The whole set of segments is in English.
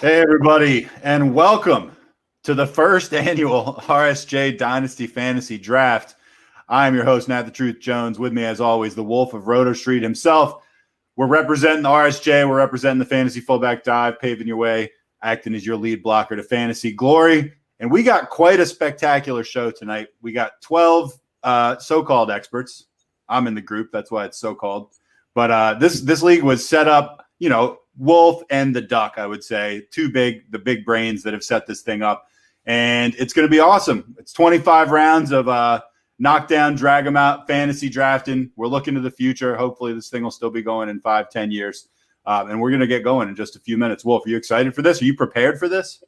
Hey, everybody, and welcome to the first annual RSJ Dynasty Fantasy Draft. I am your host, Nat the Truth Jones. With me, as always, the Wolf of Roto Street himself. We're representing the RSJ. We're representing the Fantasy Fullback Dive, paving your way, acting as your lead blocker to fantasy glory. And we got quite a spectacular show tonight. We got 12 so-called experts. I'm in the group. That's why it's so-called. But this league was set up, Wolf and the Duck, I would say, the big brains that have set this thing up. And it's going to be awesome. It's 25 rounds of knockdown, drag them out, fantasy drafting. We're looking to the future. Hopefully this thing will still be going in 5-10 years. And we're going to get going in just a few minutes. Wolf, are you excited for this? Are you prepared for this?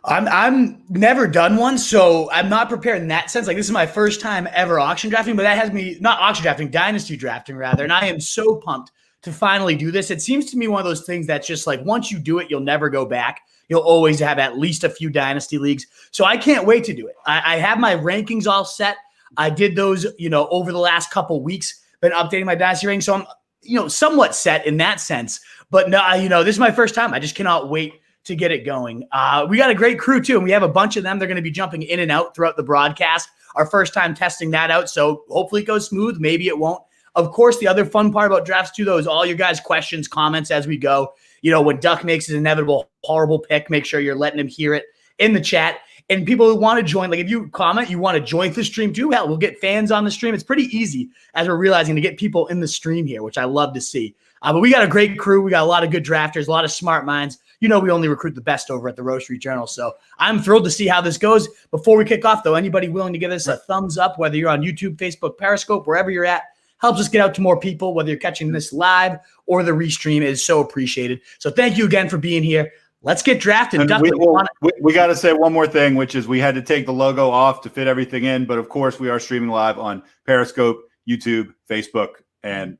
I'm never done one, so I'm not prepared in that sense. Like, this is my first time ever auction drafting, but that has me not auction drafting, dynasty drafting rather. And I am so pumped to finally do this. It seems to me one of those things that's just like, once you do it, you'll never go back. You'll always have at least a few dynasty leagues. So I can't wait to do it. I have my rankings all set. I did those, over the last couple weeks, been updating my dynasty ranking. So I'm, somewhat set in that sense. But no, this is my first time. I just cannot wait to get it going. We got a great crew too, and we have a bunch of them. They're going to be jumping in and out throughout the broadcast. Our first time testing that out, so hopefully it goes smooth. Maybe it won't. Of course, the other fun part about drafts too, though, is all your guys' questions, comments as we go. When Duck makes his inevitable horrible pick, make sure you're letting him hear it in the chat. And people who want to join, like if you comment, you want to join the stream too, hell, we'll get fans on the stream. It's pretty easy as we're realizing to get people in the stream here, which I love to see. But we got a great crew. We got a lot of good drafters, a lot of smart minds. We only recruit the best over at the Roto Street Journal. So I'm thrilled to see how this goes. Before we kick off, though, anybody willing to give us a thumbs up, whether you're on YouTube, Facebook, Periscope, wherever you're at, helps us get out to more people, whether you're catching this live or the restream, is so appreciated. So thank you again for being here. Let's get drafted. We got to say one more thing, which is we had to take the logo off to fit everything in. But, of course, we are streaming live on Periscope, YouTube, Facebook, and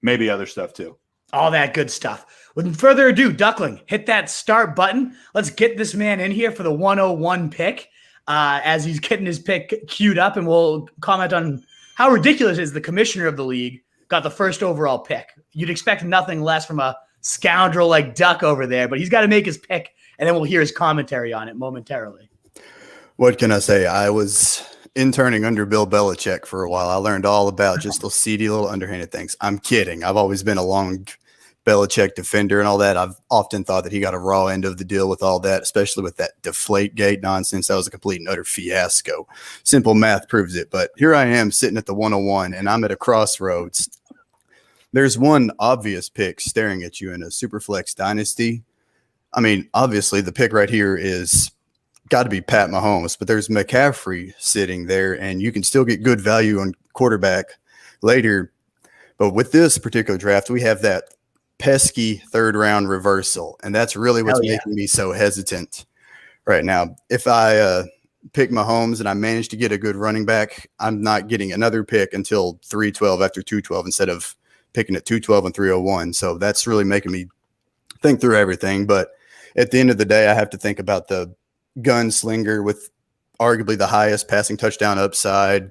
maybe other stuff too. All that good stuff. Without further ado, Duckling, hit that start button. Let's get this man in here for the 101 pick as he's getting his pick queued up, and we'll comment on how ridiculous is the commissioner of the league got the first overall pick. You'd expect nothing less from a scoundrel like Duck over there, but he's got to make his pick, and then we'll hear his commentary on it momentarily. What can I say? I was interning under Bill Belichick for a while. I learned all about just those seedy little underhanded things. I'm kidding. I've always been a long Belichick defender and all that. I've often thought that he got a raw end of the deal with all that, especially with that Deflategate nonsense. That was a complete and utter fiasco. Simple math proves it. But here I am sitting at the 101, and I'm at a crossroads. There's one obvious pick staring at you in a Superflex dynasty. I mean, obviously the pick right here is got to be Pat Mahomes, but there's McCaffrey sitting there, and you can still get good value on quarterback later. But with this particular draft, we have that pesky third round reversal, and that's really what's making me so hesitant right now. If I pick Mahomes and I manage to get a good running back, I'm not getting another pick until 312 after 212 instead of picking at 212 and 301. So that's really making me think through everything. But at the end of the day, I have to think about the gunslinger with arguably the highest passing touchdown upside,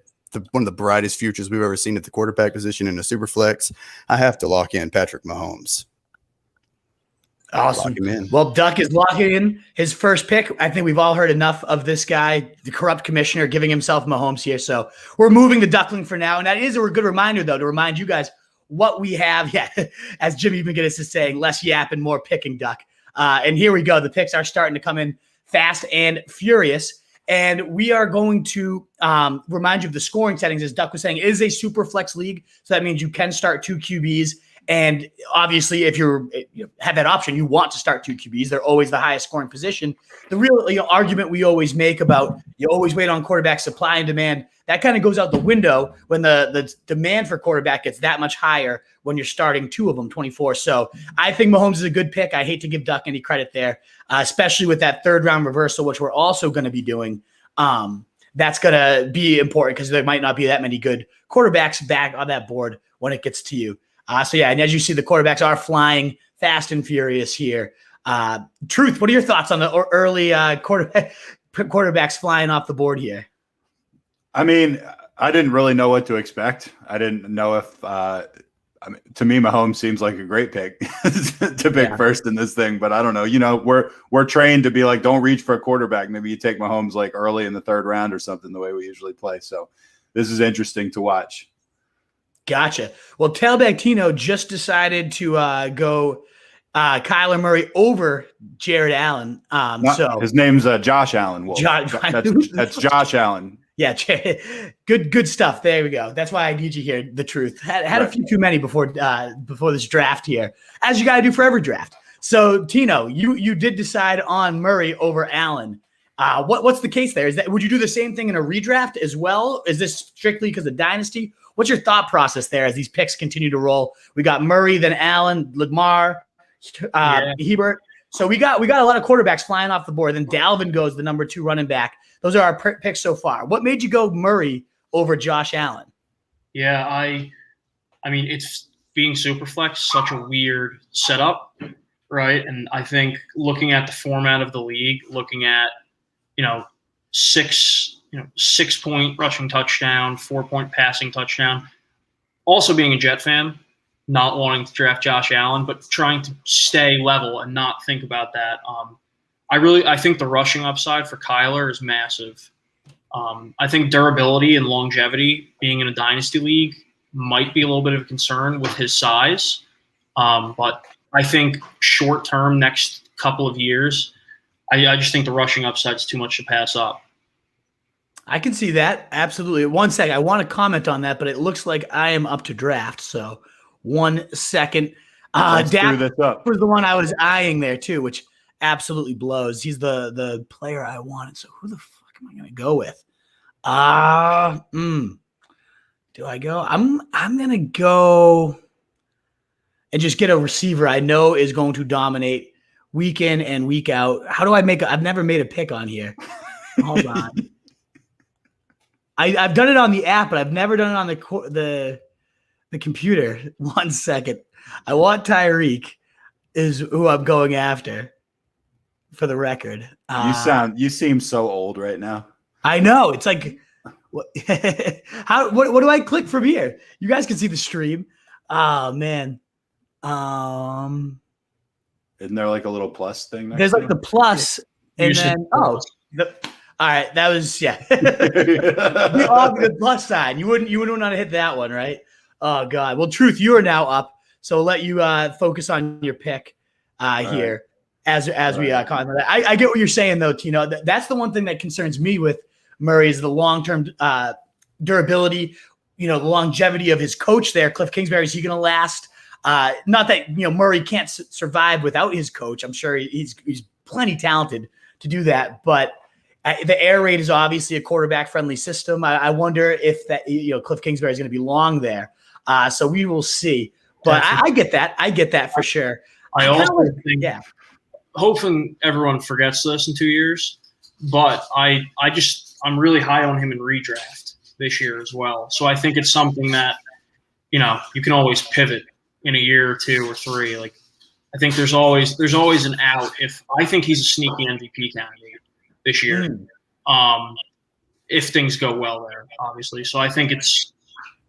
one of the brightest futures we've ever seen at the quarterback position in a Superflex. I have to lock in Patrick Mahomes. Awesome. Well, Duck is locking in his first pick. I think we've all heard enough of this guy, the corrupt commissioner, giving himself Mahomes here. So we're moving the Duckling for now. And that is a good reminder, though, to remind you guys what we have. Yeah, as Jimmy McGinnis is saying, less yapping, more picking, Duck. And here we go. The picks are starting to come in fast and furious. And we are going to remind you of the scoring settings, as Duck was saying. It is a super flex league, so that means you can start two QBs. And obviously, if you have that option, you want to start two QBs. They're always the highest scoring position. The real argument we always make about you always wait on quarterback supply and demand, that kind of goes out the window when the demand for quarterback gets that much higher when you're starting two of them, 24. So I think Mahomes is a good pick. I hate to give Duck any credit there, especially with that third round reversal, which we're also going to be doing. That's going to be important because there might not be that many good quarterbacks back on that board when it gets to you. And as you see, the quarterbacks are flying fast and furious here. Truth, what are your thoughts on the early quarterbacks flying off the board here? I mean, I didn't really know what to expect. I didn't know if I I mean, to me, Mahomes seems like a great pick to pick first in this thing, but I don't know. You know, we're trained to be like, don't reach for a quarterback. Maybe you take Mahomes like early in the third round or something, the way we usually play. So this is interesting to watch. Gotcha. Well, Tailback Tino just decided to go Kyler Murray over Jared Allen. So his name's Josh Allen. Wolf. That's Josh Allen. Yeah, good stuff. There we go. That's why I need you here. The truth had a few too many before this draft here, as you got to do for every draft. So Tino, you did decide on Murray over Allen. What's the case there? Would you do the same thing in a redraft as well? Is this strictly because of Dynasty? What's your thought process there as these picks continue to roll? We got Murray, then Allen, Lamar, Hebert. So we got a lot of quarterbacks flying off the board. Then Dalvin goes the number 2 running back. Those are our picks so far. What made you go Murray over Josh Allen? Yeah, I mean, it's being Superflex, such a weird setup, right? And I think looking at the format of the league, looking at, 6-point rushing touchdown, 4-point passing touchdown, also being a Jet fan, not wanting to draft Josh Allen, but trying to stay level and not think about that. I think the rushing upside for Kyler is massive. I think durability and longevity, being in a dynasty league, might be a little bit of a concern with his size. But I think short term, next couple of years, I just think the rushing upside is too much to pass up. I can see that. Absolutely. 1 second. I want to comment on that, but it looks like I am up to draft. So 1 second. Dak was the one I was eyeing there too, which absolutely blows. He's the player I wanted. So who the fuck am I going to go with? Do I go? I'm going to go and just get a receiver I know is going to dominate week in and week out. How do I I've never made a pick on here. Hold on. I've done it on the app, but I've never done it on the computer. 1 second. I want Tyreek is who I'm going after, for the record. You seem so old right now. I know. It's like, what do I click from here? You guys can see the stream. Oh man. Isn't there like a little plus thing? There's like the plus, and then all right. That was the all good plus sign. You wouldn't want to hit that one, right? Oh God. Well, Truth, you are now up, so we'll let you focus on your pick here as we comment on that. I get what you're saying though, Tino. That's the one thing that concerns me with Murray is the long-term durability. The longevity of his coach there, Cliff Kingsbury. Is he going to last? Not that Murray can't survive without his coach. I'm sure he's plenty talented to do that. But the air raid is obviously a quarterback-friendly system. I wonder if that Cliff Kingsbury is going to be long there. So we will see. But I get that. I get that for sure. I also think, hoping everyone forgets this in 2 years. But I'm really high on him in redraft this year as well. So I think it's something that you can always pivot in a year or 2 or 3. Like, I think there's always an out. I think he's a sneaky MVP candidate this year, if things go well there, obviously. So I think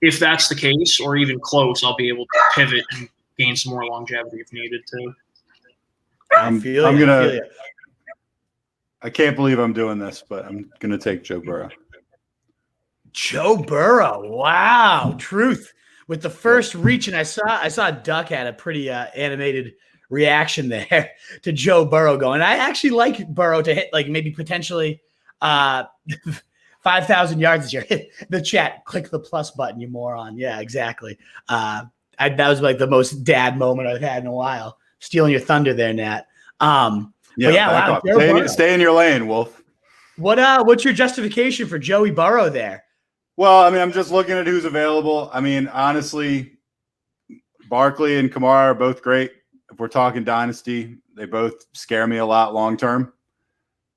if that's the case or even close, I'll be able to pivot and gain some more longevity if needed to. I can't believe I'm doing this, but I'm gonna take Joe Burrow. Joe Burrow, wow, Truth. With the first reach, and I saw Duck had a pretty animated reaction there to Joe Burrow going. I actually like Burrow to hit like maybe potentially 5,000 yards this year. Hit the chat, click the plus button, you moron. Yeah, exactly. That was like the most dad moment I've had in a while. Stealing your thunder there, Nat. Wow. Stay in your lane, Wolf. What's your justification for Joey Burrow there? Well, I mean, I'm just looking at who's available. I mean, honestly, Barkley and Kamara are both great. If we're talking dynasty, they both scare me a lot long term.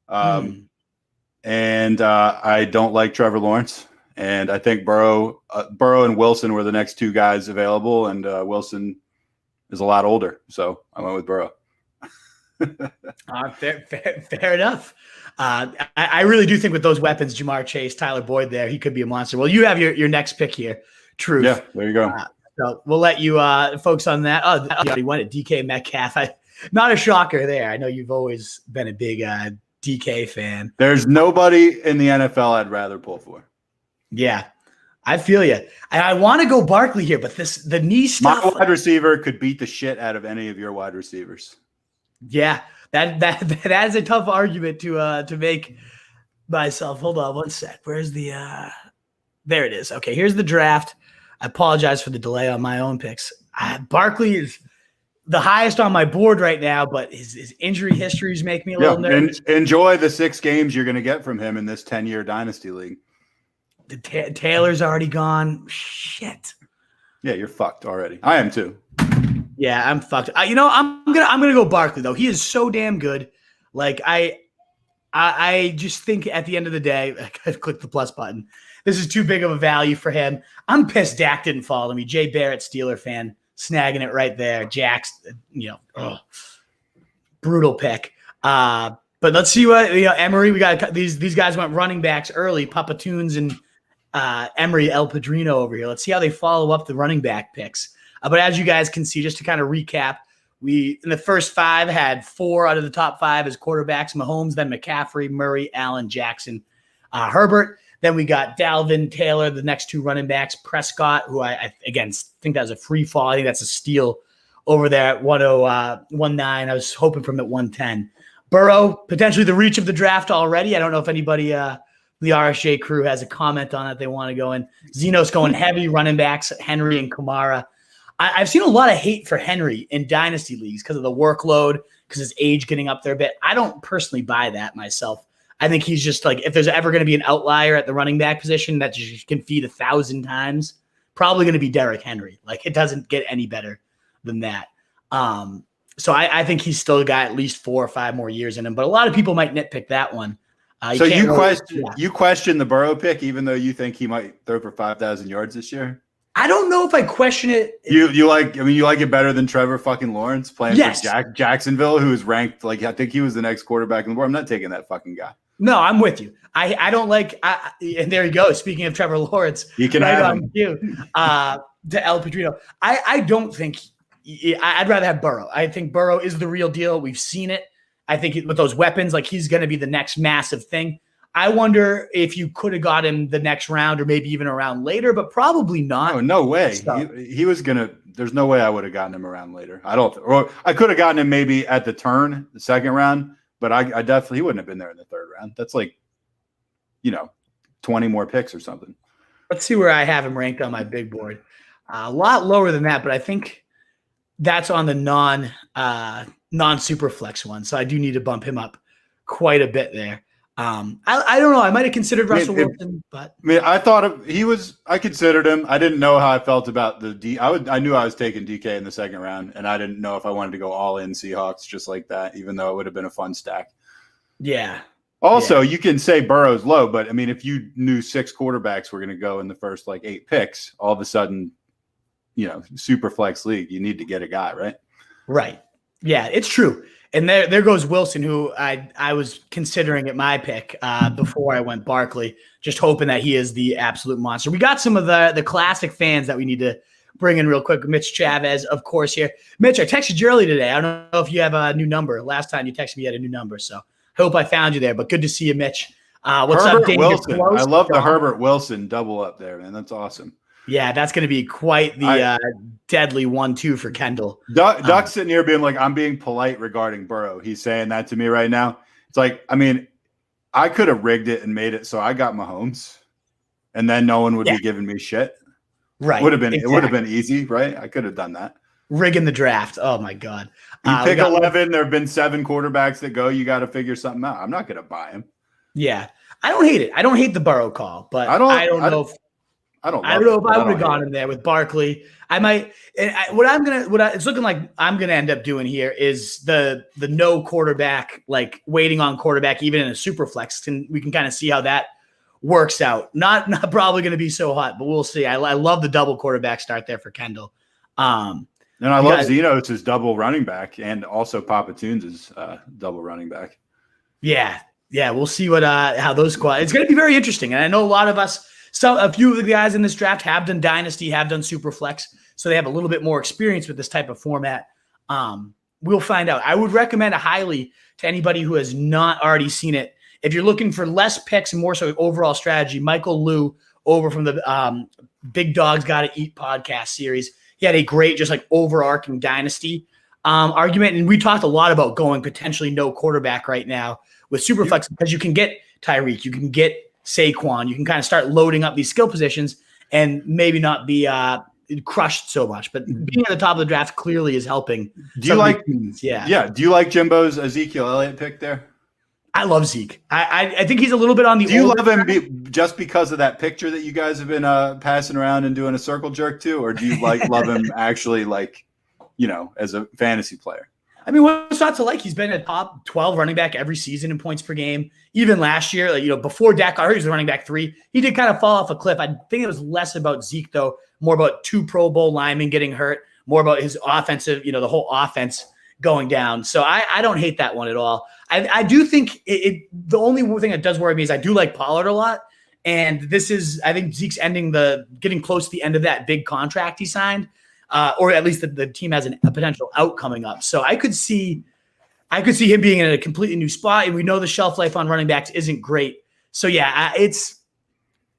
And I don't like Trevor Lawrence. And I think Burrow and Wilson were the next 2 guys available, and Wilson is a lot older. So I went with Burrow. Fair enough. I really do think with those weapons, Jamar Chase, Tyler Boyd there, he could be a monster. Well, you have your next pick here. Truth. Yeah, there you go. So we'll let you focus on that. Oh, you already won it. DK Metcalf. Not a shocker there. I know you've always been a big DK fan. There's nobody in the NFL I'd rather pull for. Yeah, I feel you. I want to go Barkley here, but the knee stuff. My wide receiver could beat the shit out of any of your wide receivers. Yeah, that is a tough argument to make myself. Hold on one sec. Where's the there it is. Okay, here's the draft. I apologize for the delay on my own picks. Barkley is the highest on my board right now, but his injury histories make me a little nervous. Enjoy the 6 games you're going to get from him in this 10-year dynasty league. Taylor's already gone. Shit. Yeah, you're fucked already. I am too. Yeah, I'm fucked. I'm gonna go Barkley though. He is so damn good. Like I just think at the end of the day, I clicked the plus button. This is too big of a value for him. I'm pissed Dak didn't follow me. Jay Barrett, Steeler fan, snagging it right there. Jack's, brutal pick. But let's see what Emery. We got these guys went running backs early. Papa Tunes and Emery El Padrino over here. Let's see how they follow up the running back picks. But as you guys can see, just to kind of recap, we in the first 5 had 4 out of the top 5 as quarterbacks: Mahomes, then McCaffrey, Murray, Allen, Jackson, Herbert. Then we got Dalvin, Taylor, the next 2 running backs, Prescott, who I again think that was a free fall. I think that's a steal over there at 119. I was hoping from at 110. Burrow, potentially the reach of the draft already. I don't know if anybody, the RSJ crew, has a comment on it they want to go in. Zeno's going heavy running backs, Henry and Kamara. I've seen a lot of hate for Henry in dynasty leagues because of the workload, because his age getting up there a bit. I don't personally buy that myself. I think he's just like, if there's ever going to be an outlier at the running back position that you can feed 1,000 times, probably going to be Derrick Henry. Like, it doesn't get any better than that. So I think he's still got at least 4 or 5 more years in him, but a lot of people might nitpick that one. So you question the Burrow pick, even though you think he might throw for 5,000 yards this year? I don't know if I question it. You like it better than Trevor fucking Lawrence playing for Jacksonville, who is ranked, like, I think he was the next quarterback in the world. I'm not taking that fucking guy. No, I'm with you. I don't like and there you go. Speaking of Trevor Lawrence, you can have him. To El Padrino. I don't think I'd rather have Burrow. I think Burrow is the real deal. We've seen it. I think with those weapons, like, he's going to be the next massive thing. I wonder if you could have got him the next round or maybe even a round later, but probably not. Oh, no way. He was going to – there's no way I would have gotten him around later. Or I could have gotten him maybe at the turn, the second round, but I definitely – he wouldn't have been there in the third round. That's like, 20 more picks or something. Let's see where I have him ranked on my big board. A lot lower than that, but I think that's on the non-Superflex one, so I do need to bump him up quite a bit there. I don't know. I might have considered Russell Wilson, but I considered him. I didn't know how I felt about I knew I was taking DK in the second round, and I didn't know if I wanted to go all in Seahawks just like that, even though it would have been a fun stack. Yeah. Also, you can say Burrow's low, but I mean, if you knew 6 quarterbacks were going to go in the first 8 picks, all of a sudden, super flex league, you need to get a guy, right? Right. Yeah, it's true. And there goes Wilson, who I was considering at my pick before I went Barkley, just hoping that he is the absolute monster. We got some of the classic fans that we need to bring in real quick. Mitch Chavez, of course, here. Mitch, I texted you early today. I don't know if you have a new number. Last time you texted me, you had a new number. So I hope I found you there. But good to see you, Mitch. What's Herbert up, David? Wilson? I love the Herbert Wilson double up there, man. That's awesome. Yeah, that's going to be quite the deadly 1-2 for Kendall. Duck's sitting here being like, I'm being polite regarding Burrow. He's saying that to me right now. It's like, I mean, I could have rigged it and made it so I got Mahomes, and then no one would be giving me shit. Right. It would have been easy, right? I could have done that. Rigging the draft. Oh, my God. You pick 11. There have been 7 quarterbacks that go. You got to figure something out. I'm not going to buy him. Yeah. I don't hate it. I don't hate the Burrow call, but I don't know if I don't know if I would have gone in there with Barkley. I might. It's looking like I'm gonna end up doing here is the no quarterback, like waiting on quarterback, even in a super flex. We can kind of see how that works out. Not probably going to be so hot, but we'll see. I love the double quarterback start there for Kendall. And I love Zeno's his double running back, and also Papa Tunes' double running back. Yeah, we'll see how those squad. It's going to be very interesting, and I know a lot of us So a few of the guys in this draft have done Dynasty, have done Superflex, so they have a little bit more experience with this type of format. We'll find out. I would recommend it highly to anybody who has not already seen it. If you're looking for less picks and more so overall strategy, Michael Liu over from the Big Dogs Gotta Eat podcast series, he had a great just like overarching Dynasty argument. And we talked a lot about going potentially no quarterback right now with Superflex because you can get Tyreek, you can get Saquon, you can kind of start loading up these skill positions and maybe not be crushed so much. But being at the top of the draft clearly is helping. Do you like teams. Yeah. Do you like Jimbo's Ezekiel Elliott pick there? I love Zeke. I think he's a little bit on the. Do you love him just because of that picture that you guys have been passing around and doing a circle jerk to, or do you love him actually as a fantasy player? I mean, what's not to like? He's been a top 12 running back every season in points per game. Even last year, before Dak got hurt, he was running back 3. He did kind of fall off a cliff. I think it was less about Zeke, though, more about 2 Pro Bowl linemen getting hurt, more about his offensive, the whole offense going down. So I don't hate that one at all. I do think the only thing that does worry me is I do like Pollard a lot. And I think Zeke's getting close to the end of that big contract he signed. Or at least the team has a potential out coming up. So I could see him being in a completely new spot, and we know the shelf life on running backs isn't great. So yeah, it's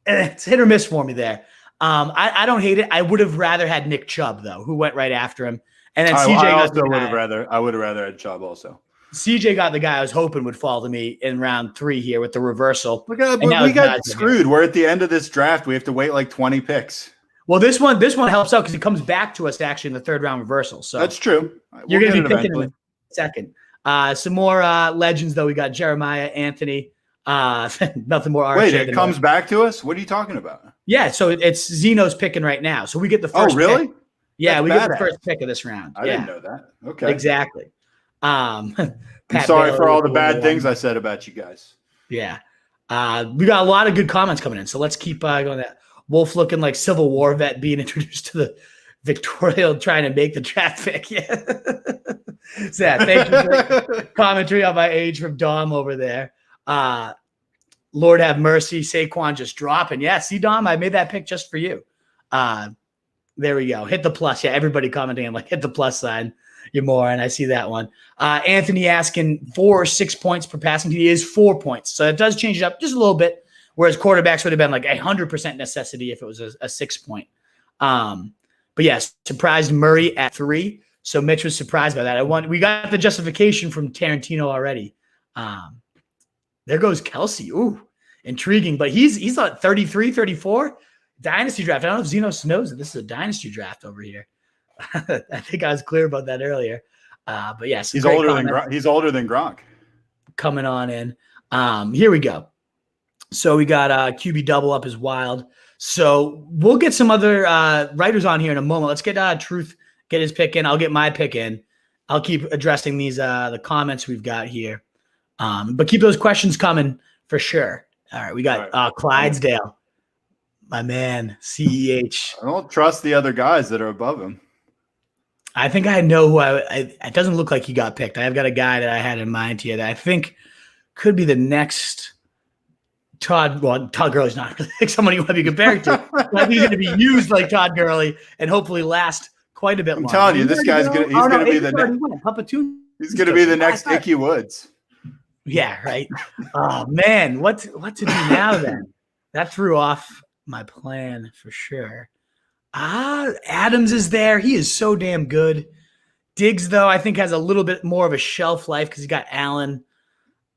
hit or miss for me there. I don't hate it. I would have rather had Nick Chubb though, who went right after him, and then CJ. I would have rather had Chubb also. CJ got the guy I was hoping would fall to me in round 3 here with the reversal. We got screwed. We're at the end of this draft. We have to wait like 20 picks. Well, this one helps out because it comes back to us actually in the 3rd round reversal. So that's true. You're going to be picking in a second. Some more legends though. We got Jeremiah, Anthony. Nothing more. Wait, it comes back to us? What are you talking about? Yeah, so it's Zeno's picking right now. So we get the first. Oh, really? Pick. Yeah, we get the first pick of this round. I didn't know that. Okay, exactly. I'm sorry for all the bad things I said about you guys. Yeah, we got a lot of good comments coming in. So let's keep going. That Wolf looking like Civil War vet being introduced to the Victoria trying to make the draft pick. Yeah. Thank you for commentary on my age from Dom over there. Lord have mercy. Saquon just dropping. Yeah. See, Dom, I made that pick just for you. There we go. Hit the plus. Yeah. Everybody commenting. I'm like, hit the plus sign. You're more. And I see that one. Anthony asking 4 or 6 points per passing TD is 4 points. So it does change it up just a little bit. Whereas quarterbacks would have been like 100% necessity if it was a 6 point. But yes, surprised Murray at 3. So Mitch was surprised by that. We got the justification from Tarantino already. There goes Kelsey. Ooh, intriguing. But he's like 33, 34. Dynasty draft. I don't know if Zeno knows that this is a dynasty draft over here. I think I was clear about that earlier. But yes, he's older than Gronk. Coming on in. Here we go. So we got QB double up is wild. So we'll get some other writers on here in a moment. Let's get Truth get his pick in. I'll get my pick in. I'll keep addressing these the comments we've got here. But keep those questions coming for sure. All right, we got Clydesdale, my man, CEH. I don't trust the other guys that are above him. I think I know who it doesn't look like he got picked. I've got a guy that I had in mind here that I think could be the next Todd. Well, Todd Gurley's not like someone you want to be compared to. I think he's going to be used like Todd Gurley and hopefully last quite a bit longer. I'm telling you, this guy's going to be the next. He's going to be the next Icky Woods. Yeah, right. Oh man, what to do now then? That threw off my plan for sure. Adams is there. He is so damn good. Diggs, though, I think has a little bit more of a shelf life because he got Allen.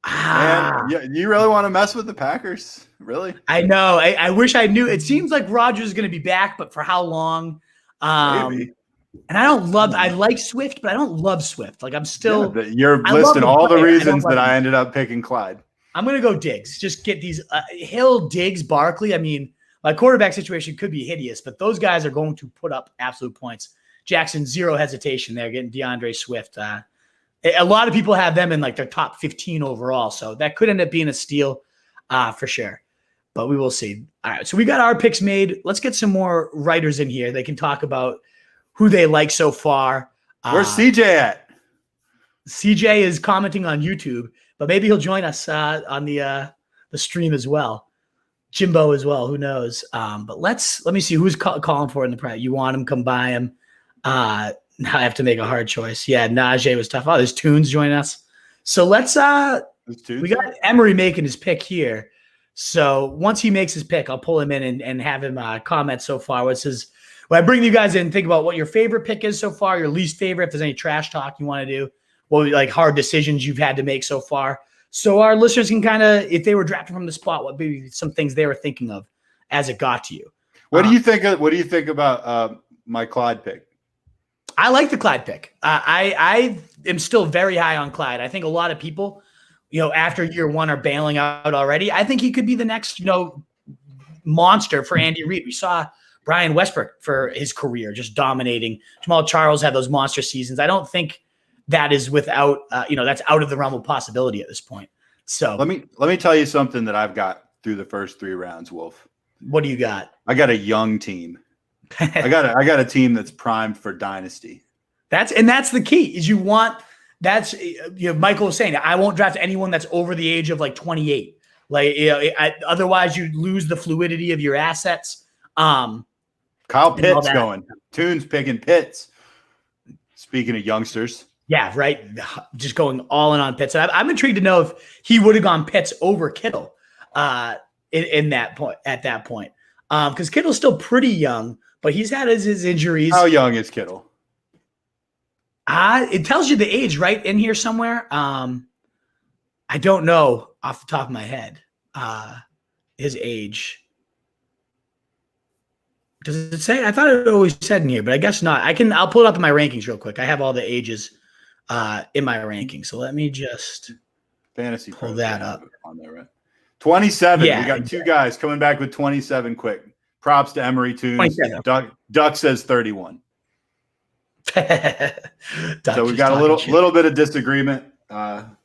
Yeah, you really want to mess with the Packers? Really? I know. I wish I knew. It seems like Rodgers is going to be back, but for how long? Maybe. And I like Swift, but I don't love Swift. Like I'm still. Yeah, you're listing all the reasons that I ended up picking Clyde. I'm going to go Diggs. Just get these Hill, Diggs, Barkley. I mean, my quarterback situation could be hideous, but those guys are going to put up absolute points. Jackson, zero hesitation there, getting DeAndre Swift. A lot of people have them in like their top 15 overall, so that could end up being a steal for sure. But we will see. All right, so we got our picks made. Let's get some more writers in here. They can talk about who they like so far. Where's CJ at? CJ is commenting on YouTube, but maybe he'll join us on the stream as well. Jimbo as well. Who knows? But let me see who's calling for it in the prep. You want him? Come buy him. Now I have to make a hard choice. Yeah, Najee was tough. Oh, there's Tunes joining us. So let's we got Emery making his pick here. So once he makes his pick, I'll pull him in and have him comment so far. What's his? When I bring you guys in, think about what your favorite pick is so far, your least favorite. If there's any trash talk you want to do, like hard decisions you've had to make so far. So our listeners can kind of, if they were drafting from the spot, what maybe some things they were thinking of as it got to you. What do you think? What do you think about my Clyde pick? I like the Clyde pick. I am still very high on Clyde. I think a lot of people, after year one are bailing out already. I think he could be the next, monster for Andy Reid. We saw Brian Westbrook for his career just dominating. Jamal Charles had those monster seasons. I don't think that is without, that's out of the realm of possibility at this point. So let me tell you something that I've got through the first 3 rounds, Wolf. What do you got? I got a young team. I got a team that's primed for dynasty. That's the key is Michael was saying I won't draft anyone that's over the age of like 28. Otherwise you lose the fluidity of your assets. Kyle Pitts going. Tunes picking Pitts. Speaking of youngsters. Yeah, right. Just going all in on Pitts. I'm intrigued to know if he would have gone Pitts over Kittle in that point at that point. Because Kittle's still pretty young, but he's had his injuries. How young is Kittle? It tells you the age right in here somewhere. I don't know off the top of my head his age. Does it say? I thought it always said in here, but I guess not. I'll pull it up in my rankings real quick. I have all the ages in my rankings. So let me just fantasy pull that up. On there, right? 27. Yeah, we got 2 guys coming back with 27 quick. Props to Emery Tunes. Duck says 31. So we've got a little bit of disagreement. I'm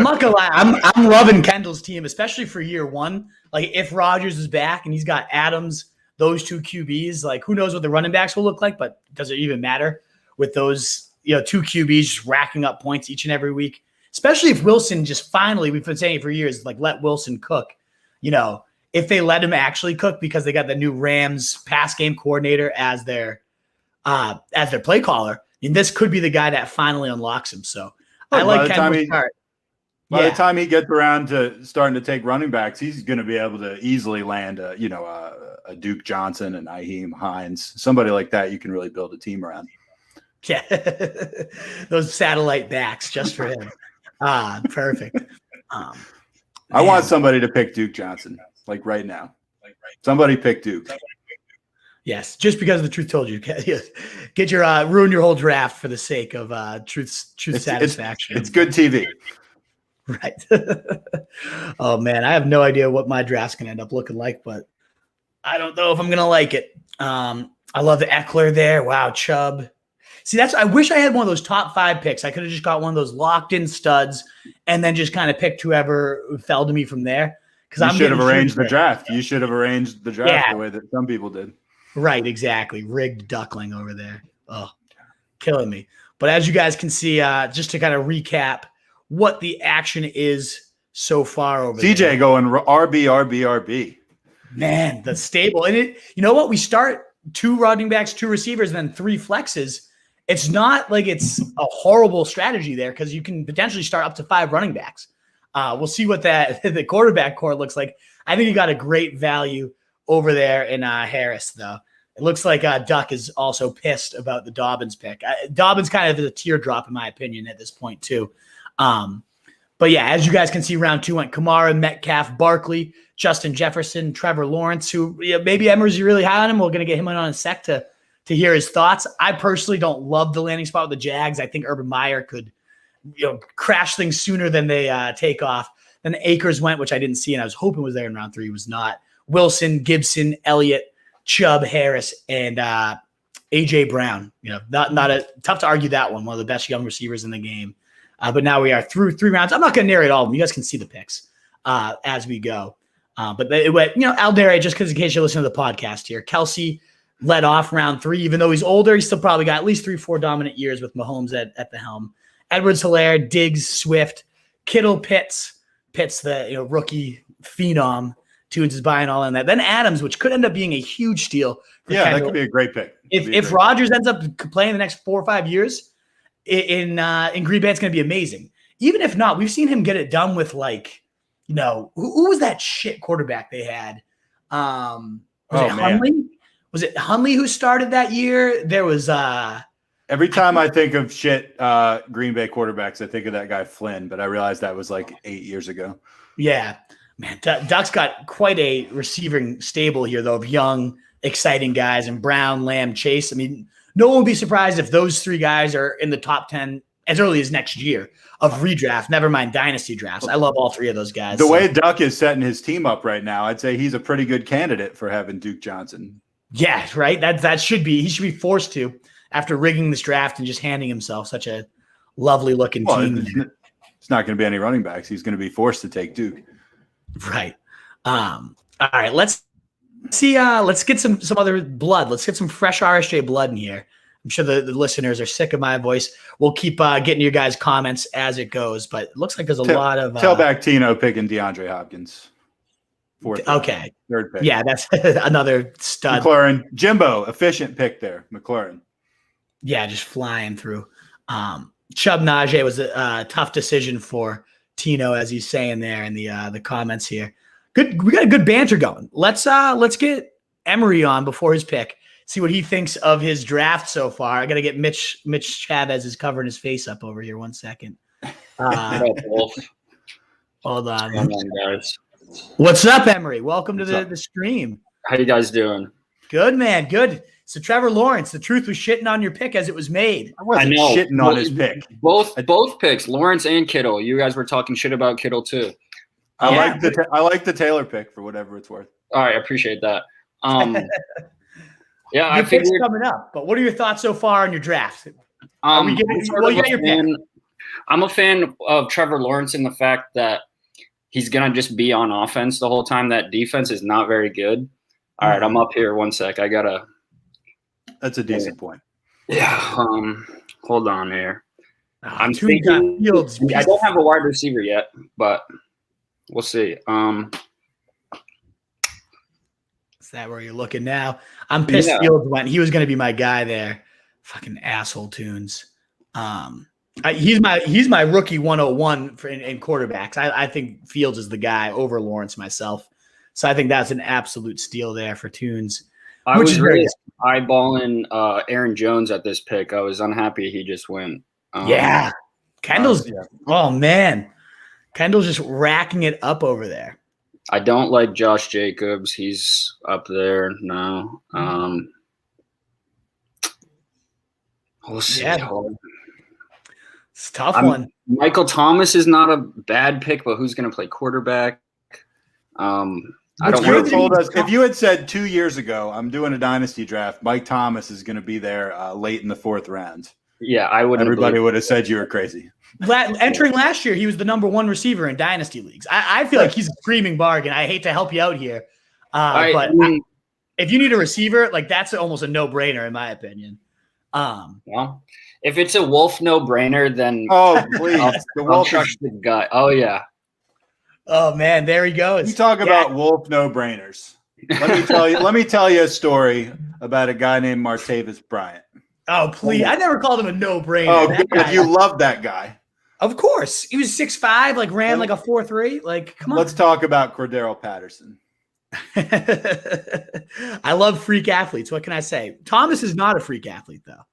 not gonna lie. I'm loving Kendall's team, especially for year one. Like if Rodgers is back and he's got Adams, those 2 QBs, like who knows what the running backs will look like, but does it even matter with those, 2 QBs just racking up points each and every week? Especially if Wilson just finally, we've been saying it for years, like let Wilson cook. If they let him actually cook because they got the new Rams pass game coordinator as their play caller, and this could be the guy that finally unlocks him. So I like Kendall's part. By the time he gets around to starting to take running backs, he's going to be able to easily land a Duke Johnson and Naheem Hines, somebody like that. You can really build a team around. Yeah, those satellite backs just for him. Perfect. I want somebody to pick Duke Johnson, like right now. Somebody pick Duke. Yes, just because of the truth told you. Get your ruin your whole draft for the sake of truth satisfaction. It's good TV. Right. Oh man, I have no idea what my draft's gonna end up looking like, but I don't know if I'm gonna like it. I love the Eckler there. Wow, Chubb. See, I wish I had one of those top 5 picks. I could have just got one of those locked in studs and then just kind of picked whoever fell to me from there. Because you should have arranged the draft. You should have arranged the draft the way that some people did. Right, exactly. Rigged duckling over there. Oh, killing me. But as you guys can see, just to kind of recap what the action is so far over there. CJ going RB. Man, the stable. And you know what? We start 2 running backs, 2 receivers, and then 3 flexes. It's not like it's a horrible strategy there because you can potentially start up to 5 running backs. We'll see what the quarterback core looks like. I think you got a great value over there in Harris, though. It looks like Duck is also pissed about the Dobbins pick. Dobbins kind of is a teardrop, in my opinion, at this point, too. But yeah, as you guys can see, round 2 went Kamara, Metcalf, Barkley, Justin Jefferson, Trevor Lawrence, who maybe Emery's really high on him. We're going to get him on a sec to hear his thoughts. I personally don't love the landing spot with the Jags. I think Urban Meyer could crash things sooner than they take off. Then Akers went, which I didn't see, and I was hoping was there in round 3. He was not. Wilson, Gibson, Elliott, Chubb, Harris, and A.J. Brown. Tough to argue that one of the best young receivers in the game. But now we are through 3 rounds. I'm not going to narrate all of them. You guys can see the picks as we go. But it went, Aldere, just because in case you listen to the podcast here, Kelsey led off round 3. Even though he's older, he's still probably got at least 3-4 dominant years with Mahomes at the helm. Edwards-Helaire, Diggs, Swift, Kittle, Pitts, Pitts, the rookie phenom. Tunes is buying all in that. Then Adams, which could end up being a huge steal. That could be a great pick. If Rodgers ends up playing the next 4 or 5 years in Green Bay, it's going to be amazing. Even if not, we've seen him get it done with who was that shit quarterback they had? Was it Hundley? Was it Hundley who started that year? There was every time I think of shit Green Bay quarterbacks, I think of that guy Flynn, but I realized that was like 8 years ago. Yeah. Man, Ducks got quite a receiving stable here, though, of young, exciting guys, and Brown, Lamb, Chase. I mean, no one would be surprised if those 3 guys are in the top 10 as early as next year of redraft, never mind dynasty drafts. I love all 3 of those guys. The way Duck is setting his team up right now, I'd say he's a pretty good candidate for having Duke Johnson. Yeah, right? That should be – he should be forced to after rigging this draft and just handing himself such a lovely-looking team. It's not going to be any running backs. He's going to be forced to take Duke. Right. All right. Let's see. Let's get some other blood. Let's get some fresh RSJ blood in here. I'm sure the listeners are sick of my voice. We'll keep getting your guys' comments as it goes, but it looks like there's a lot of tailback Tino picking DeAndre Hopkins. 4th. Okay. 3rd pick. Yeah, that's another stud. McLaurin, Jimbo, efficient pick there. McLaurin. Yeah, just flying through. Chubb Najee was a tough decision for Tino, as he's saying there in the comments here. Good, we got a good banter going. Let's get Emery on before his pick. See what he thinks of his draft so far. I got to get Mitch Chavez is covering his face up over here. 1 second. Hold on. Come on, guys. What's up, Emery? Welcome to the stream. How you guys doing? Good, man. Good. So Trevor Lawrence, the truth was shitting on your pick as it was made. I wasn't shitting on his pick. Both picks, Lawrence and Kittle. You guys were talking shit about Kittle too. I like the Taylor pick for whatever it's worth. All right, I appreciate that. Yeah, your pick's coming up. But what are your thoughts so far on your draft? I'm a fan of Trevor Lawrence in the fact that he's gonna just be on offense the whole time. That defense is not very good. All right, I'm up here. 1 sec. That's a decent point. Yeah. Hold on here. I'm thinking Fields. I don't have a wide receiver yet, but we'll see. Is that where you're looking now? I'm pissed Fields went. He was going to be my guy there. Fucking asshole Tunes. He's my rookie 101 in quarterbacks. I think Fields is the guy over Lawrence myself. So I think that's an absolute steal there for Tunes. I was really eyeballing Aaron Jones at this pick. I was unhappy he just went. Kendall's oh man. Kendall's just racking it up over there. I don't like Josh Jacobs. He's up there now. We'll see. Yeah. It's a tough one. Michael Thomas is not a bad pick, but who's going to play quarterback? If you had said 2 years ago, I'm doing a dynasty draft, Mike Thomas is going to be there late in the 4th round. Yeah, I would. Everybody would have said you were crazy. Entering last year, he was the number 1 receiver in dynasty leagues. I feel like he's a screaming bargain. I hate to help you out here, but if you need a receiver, that's almost a no-brainer in my opinion. Well, if it's a Wolf no-brainer, then please, I'll trust the guy. Oh yeah. Oh man, there he goes. You talk about Wolf no-brainers. Let me tell you a story about a guy named Martavis Bryant. Oh please! I never called him a no-brainer. Oh, good. You love that guy. Of course, he was 6'5", ran like a 4.3. Come on. Let's talk about Cordero Patterson. I love freak athletes. What can I say? Thomas is not a freak athlete, though.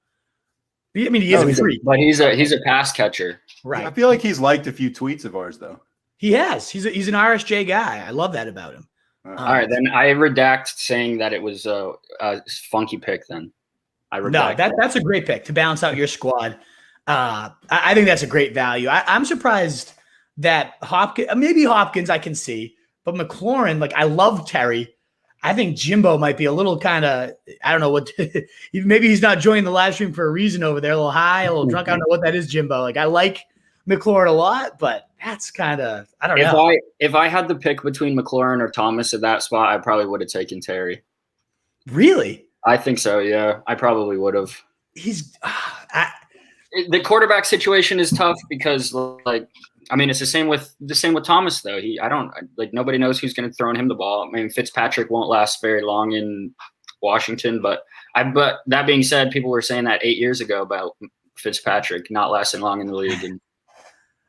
I mean, he is a freak, but he's a pass catcher, right? I feel like he's liked a few tweets of ours, though. He has. He's an RSJ guy. I love that about him. All right, then I redact saying that it was a funky pick. Then I redact. No, that's a great pick to balance out your squad. I think that's a great value. I'm surprised that Hopkins I can see, but McLaurin, I love Terry. I think Jimbo might be a little kind of, I don't know what, maybe he's not joining the live stream for a reason over there, a little high, a little drunk. I don't know what that is, Jimbo. I like McLaurin a lot, but that's kind of, I don't know. If I had the pick between McLaurin or Thomas at that spot, I probably would have taken Terry. Really? I think so, yeah. I probably would have. The quarterback situation is tough because I mean, it's the same with Thomas though. Nobody knows who's going to throw him the ball. I mean, Fitzpatrick won't last very long in Washington, but that being said, people were saying that 8 years ago about Fitzpatrick not lasting long in the league. And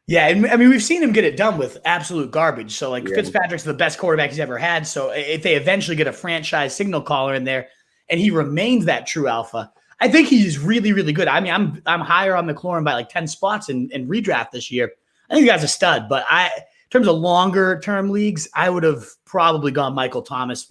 yeah, and I mean, we've seen him get it done with absolute garbage. So, Fitzpatrick's the best quarterback he's ever had. So, if they eventually get a franchise signal caller in there and he remains that true alpha, I think he's really, really good. I mean, I'm higher on McLaurin by like 10 spots in redraft this year. I think the guy's a stud. But in terms of longer term leagues, I would have probably gone Michael Thomas.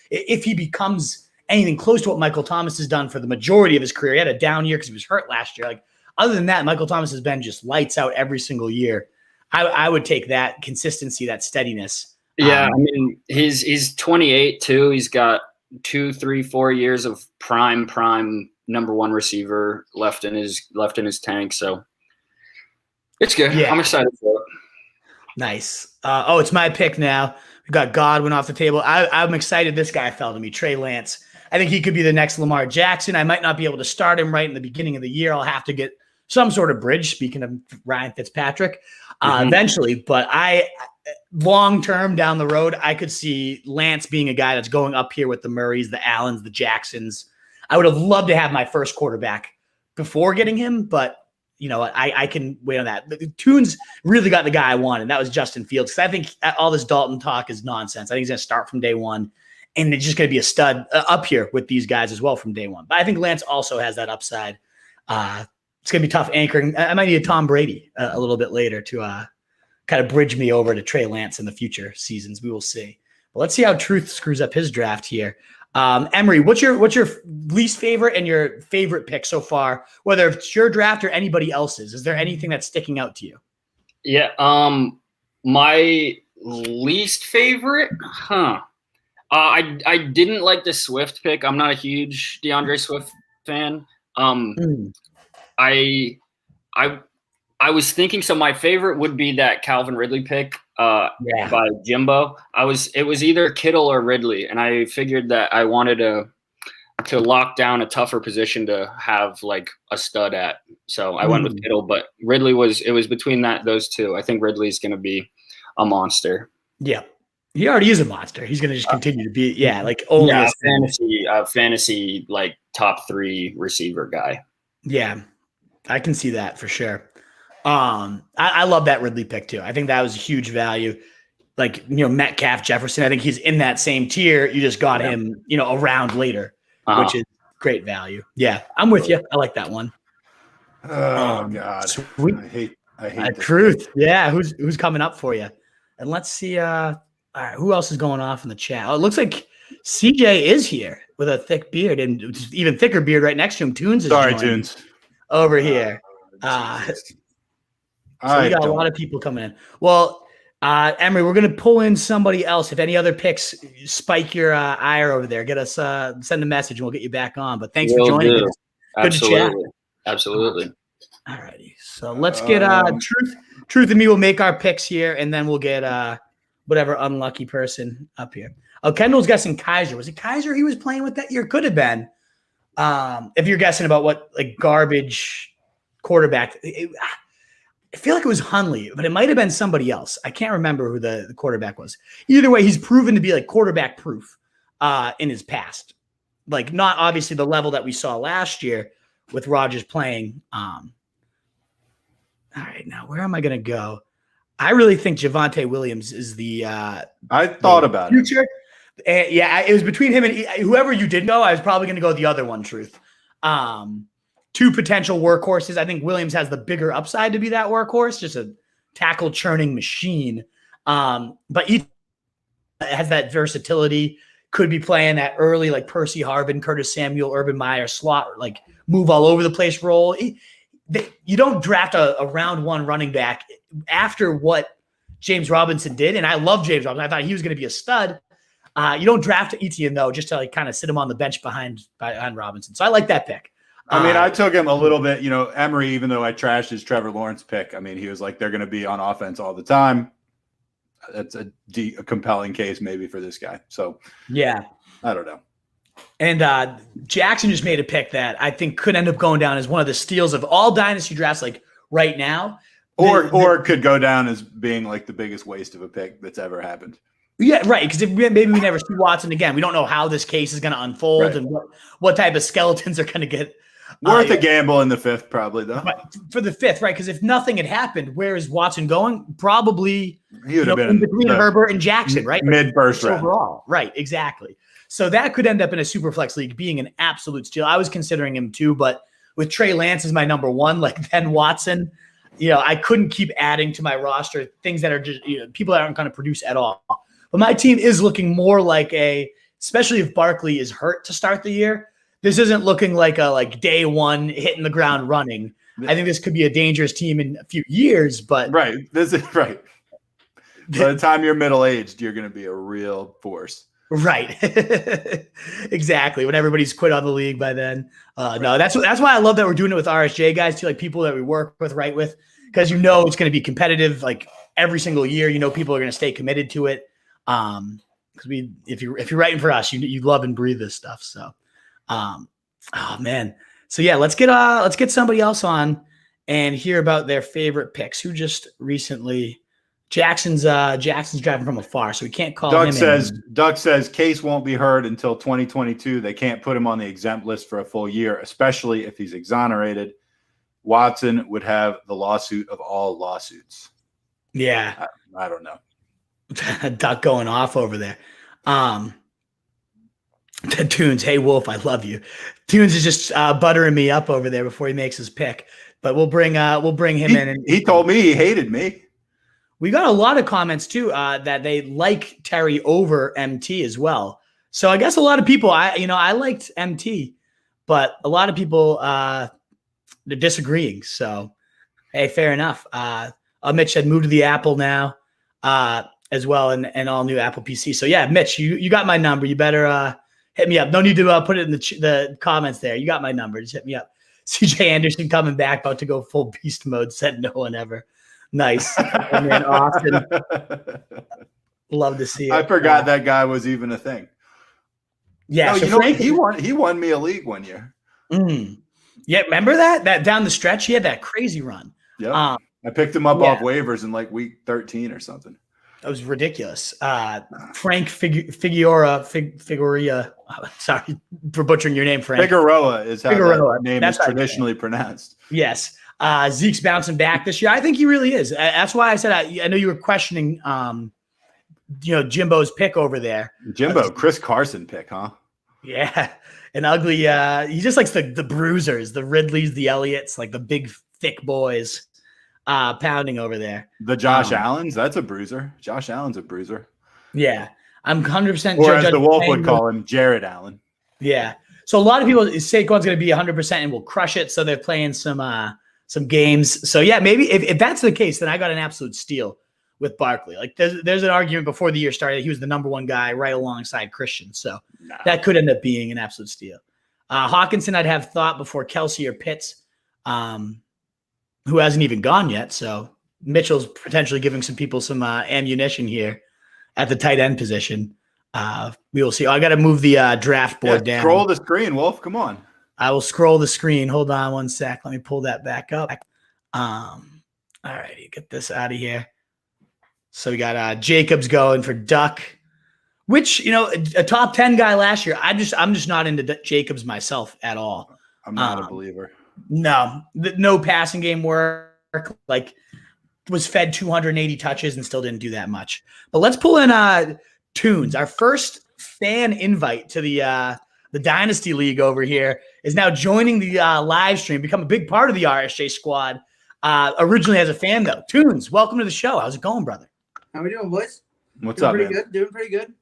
If he becomes anything close to what Michael Thomas has done for the majority of his career, he had a down year because he was hurt last year. Like, other than that, Michael Thomas has been just lights out every single year. I would take that consistency, that steadiness. Yeah, I mean, he's 28 too. He's got 2, 3, 4 years of prime number one receiver left in his tank. So it's good. Yeah. I'm excited for it. Nice. It's my pick now. We got Godwin off the table. I'm excited. This guy fell to me, Trey Lance. I think he could be the next Lamar Jackson. I might not be able to start him right in the beginning of the year. I'll have to get some sort of bridge, speaking of Ryan Fitzpatrick, eventually. But long-term down the road, I could see Lance being a guy that's going up here with the Murrays, the Allens, the Jacksons. I would have loved to have my first quarterback before getting him, but you know, I can wait on that. The Tunes really got the guy I wanted, and that was Justin Fields. Because I think all this Dalton talk is nonsense. I think he's going to start from day one, and it's just going to be a stud up here with these guys as well from day one. But I think Lance also has that upside. It's going to be tough anchoring. I might need a Tom Brady a little bit later to kind of bridge me over to Trey Lance in the future seasons. We will see. But let's see how Truth screws up his draft here. Emery, what's your least favorite and your favorite pick so far, whether it's your draft or anybody else's? Is there anything that's sticking out to you? Yeah. My least favorite, I didn't like the Swift pick. I'm not a huge DeAndre Swift fan. I was thinking, so my favorite would be that Calvin Ridley pick by Jimbo. It was either Kittle or Ridley, and I figured that I wanted to lock down a tougher position to have like a stud at. So I went with Kittle, but Ridley was between those two. I think Ridley's going to be a monster. Yeah. He already is a monster. He's going to just continue to be, only a fantasy like top 3 receiver guy. Yeah, I can see that for sure. I love that Ridley pick too. I think that was a huge value. Like, Metcalf, Jefferson, I think he's in that same tier. You just got him, a round later, which is great value. Yeah, I'm with you. I like that one. Oh God. Sweet. I hate this Truth. pick. Yeah, who's coming up for you? And let's see all right, who else is going off in the chat? Oh, it looks like CJ is here with a thick beard and even thicker beard right next to him. Tunes is Tunes. Over here. So we got a lot of people coming in. Well, Emery, we're going to pull in somebody else. If any other picks spike your ire over there, get us send a message and we'll get you back on. But thanks for joining us. Good to chat. Absolutely. All righty. So let's get Truth and me will make our picks here, and then we'll get whatever unlucky person up here. Oh, Kendall's guessing Kaiser. Was it Kaiser he was playing with that year? Could have been. If you're guessing about what garbage quarterback, I feel like it was Hunley, but it might have been somebody else. I can't remember who the quarterback was. Either way, he's proven to be quarterback proof in his past. Not obviously the level that we saw last year with Rodgers playing. All right, now where am I going to go? I really think Javonte Williams is the I thought about future. It was between him and whoever you did go. I was probably going to go the other one, Truth. 2 potential workhorses. I think Williams has the bigger upside to be that workhorse, just a tackle churning machine. But he has that versatility, could be playing that early, like Percy Harvin, Curtis Samuel, Urban Meyer slot, move all over the place role. You don't draft a round 1 running back after what James Robinson did. And I love James Robinson. I thought he was going to be a stud. You don't draft Etienne though, just to kind of sit him on the bench behind Robinson. So I like that pick. I mean, I took him a little bit, Emery, even though I trashed his Trevor Lawrence pick. I mean, he was like, they're going to be on offense all the time. That's a compelling case maybe for this guy. So yeah, I don't know. And Jackson just made a pick that I think could end up going down as one of the steals of all dynasty drafts right now. Or could go down as being like the biggest waste of a pick that's ever happened. Yeah, right. Because maybe we never see Watson again. We don't know how this case is going to unfold and what type of skeletons are going to get. Worth a gamble in the 5th, probably, though. For the 5th, right? Because if nothing had happened, where is Watson going? Probably he would have been in between Herbert and Jackson, right? Mid-first round. Overall. Right, exactly. So that could end up in a Superflex league being an absolute steal. I was considering him too, but with Trey Lance as my number 1, like then Watson, I couldn't keep adding to my roster things that are just people that aren't going to produce at all. But my team is looking more like especially if Barkley is hurt to start the year. This isn't looking like a day one hitting the ground running. I think this could be a dangerous team in a few years, but this is right. By the time you're middle-aged, you're going to be a real force. Right. Exactly. When everybody's quit on the league by then. No, that's why I love that we're doing it with RSJ guys too, like people that we work with, because it's going to be competitive like every single year. People are going to stay committed to it. Because if you're writing for us, you love and breathe this stuff. So, oh man. So yeah, let's get somebody else on and hear about their favorite picks. Who just recently Jackson's driving from afar, so we can't call him. Doug says Case won't be heard until 2022. They can't put him on the exempt list for a full year, especially if he's exonerated. Watson would have the lawsuit of all lawsuits. Yeah. I don't know. Duck going off over there. Tunes, hey Wolf, I love you. Tunes is just buttering me up over there before he makes his pick. But we'll bring him in. And he told me he hated me. We got a lot of comments too that they like Terry over MT as well. So I guess a lot of people, I liked MT, but a lot of people they're disagreeing. So hey, fair enough. Mitch said move to the Apple now as well, and all new Apple PC. So yeah, Mitch, you got my number. You better hit me up. No need to put it in the comments there. You got my number. Just hit me up. CJ Anderson coming back, about to go full beast mode. Said no one ever. Nice. And then Austin, love to see it. I forgot that guy was even a thing. Yeah, no, so Frank, he won me a league one year. Yeah, remember that down the stretch he had that crazy run. Yeah, I picked him up off waivers in like week 13 or something. That was ridiculous. Frank Figueroa. Sorry for butchering your name, Frank. Figueroa is how that name is traditionally pronounced. Yes. Zeke's bouncing back this year. I think he really is. That's why I said I know you were questioning, Jimbo's pick over there. Jimbo, Chris Carson pick, huh? Yeah, an ugly. He just likes the bruisers, the Ridleys, the Elliots, like the big thick boys. Pounding over there. The Josh Allens, that's a bruiser. Josh Allen's a bruiser. Yeah, I'm 100%. Or as the Wolf would call him, Jared Allen. Yeah. So a lot of people, Saquon's going to be 100% and will crush it. So they're playing some games. So yeah, maybe if that's the case, then I got an absolute steal with Barkley. Like there's an argument before the year started that he was the number 1 guy right alongside Christian. So that could end up being an absolute steal. Hawkinson, I'd have thought before Kelsey or Pitts. Who hasn't even gone yet. So Mitchell's potentially giving some people some ammunition here at the tight end position. We will see. I got to move the draft board down. Scroll the screen, Wolf. Come on. I will scroll the screen. Hold on one sec. Let me pull that back up. All right, get this out of here. So we got Jacobs going for Duck, which, a top 10 guy last year. I'm just not into Jacobs myself at all. I'm not a believer. No passing game work, like was fed 280 touches and still didn't do that much. But let's pull in Tunes. Our first fan invite to the Dynasty League over here is now joining the live stream, become a big part of the RSJ squad. Originally as a fan though. Tunes, welcome to the show. How's it going, brother? How we doing, boys? What's up, man? Doing pretty good.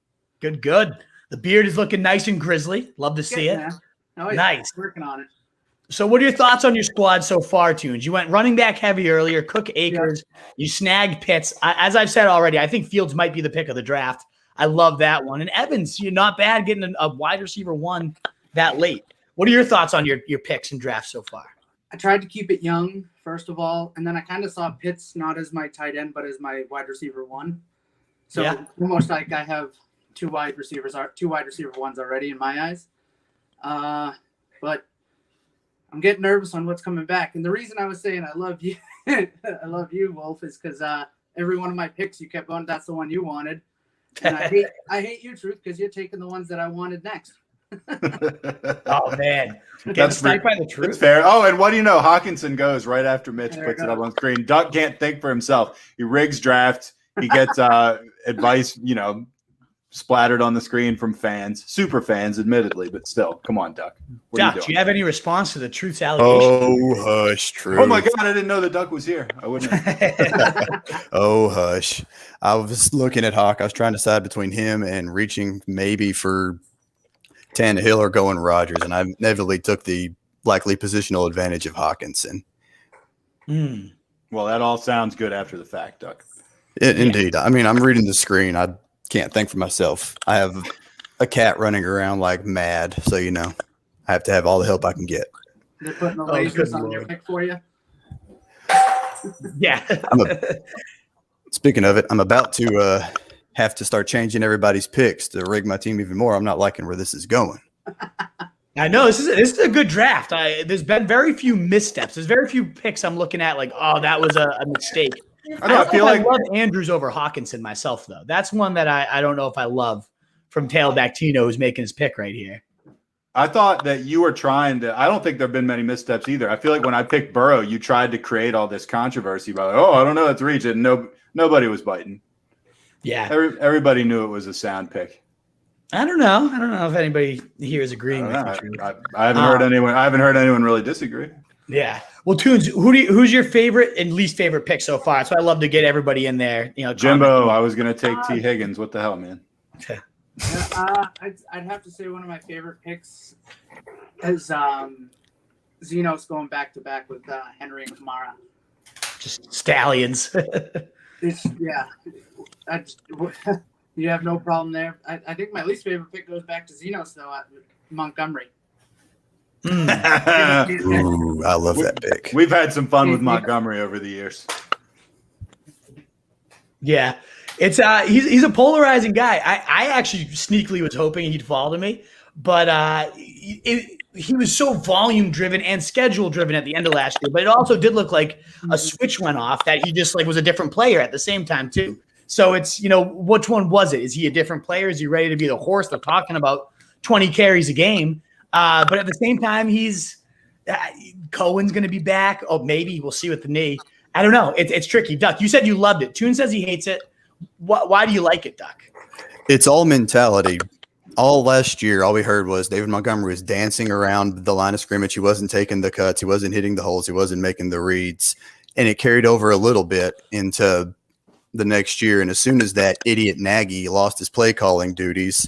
Good. The beard is looking nice and grizzly. Love to see it. Oh, yeah. Nice. Working on it. So what are your thoughts on your squad so far, Tunes? You went running back heavy earlier, Cook, Akers. You snagged Pitts. As I've said already, I think Fields might be the pick of the draft. I love that one. And Evans, you're not bad getting a wide receiver 1 that late. What are your thoughts on your picks and drafts so far? I tried to keep it young, first of all, and then I kind of saw Pitts not as my tight end, but as my wide receiver 1. So almost like I have two wide receiver 1s already in my eyes. But I'm getting nervous on what's coming back. And the reason I was saying I love you I love you, Wolf, is because every one of my picks you kept going, that's the one you wanted. And I hate you, Truth, because you're taking the ones that I wanted next. Oh, man. That's sniped by the Truth. That's fair. Oh, and what do you know? Hawkinson goes right after Mitch puts it up on screen. Duck can't think for himself. He rigs draft. He gets advice, splattered on the screen from fans, super fans, admittedly, but still. Come on, Duck. Duck, do you have any response to the Truth's allegation? Oh, hush, Truth. Oh, my God. I didn't know the Duck was here. I wouldn't have. Oh, hush. I was looking at Hawk. I was trying to decide between him and reaching maybe for Tannehill or going Rodgers, and I inevitably took the likely positional advantage of Hawkinson. Well, that all sounds good after the fact, Duck. Indeed. I mean, I'm reading the screen. I can't think for myself. I have a cat running around like mad, so I have to have all the help I can get. They're putting the lasers on your pick for you. Yeah. Speaking of it, I'm about to have to start changing everybody's picks to rig my team even more. I'm not liking where this is going. I know this is a good draft. There's been very few missteps. There's very few picks I'm looking at like, oh, that was a mistake. I feel like I love Andrews over Hawkinson myself, though. That's one that I don't know if I love from Tailback Tino, who's making his pick right here. I thought that you were trying to – I don't think there have been many missteps either. I feel like when I picked Burrow, you tried to create all this controversy about, I don't know, it's reach. And nobody was biting. Yeah. Everybody knew it was a sound pick. I don't know if anybody here is agreeing with you. I haven't heard anyone. I haven't heard anyone really disagree. Yeah. Well, Tunes, who's your favorite and least favorite pick so far? So I love to get everybody in there. Jimbo. I was gonna take T. Higgins. What the hell, man? Okay. I'd have to say one of my favorite picks is Zeno's going back to back with Henry and Kamara. Just stallions. You have no problem there. I think my least favorite pick goes back to Zenos though at Montgomery. Ooh, I love that pick. We've had some fun with Montgomery over the years. Yeah, it's he's a polarizing guy. I actually sneakily was hoping he'd fall to me, but he was so volume driven and schedule driven at the end of last year. But it also did look like a switch went off that he just was a different player at the same time too. So it's which one was it? Is he a different player? Is he ready to be the horse they're talking about? 20 carries a game. But at the same time, he's Cohen's going to be back. Oh, maybe we'll see with the knee. I don't know. It's tricky. Duck, you said you loved it. Toon says he hates it. Why do you like it, Duck? It's all mentality. All last year, all we heard was David Montgomery was dancing around the line of scrimmage. He wasn't taking the cuts. He wasn't hitting the holes. He wasn't making the reads. And it carried over a little bit into the next year. And as soon as that idiot Nagy lost his play calling duties,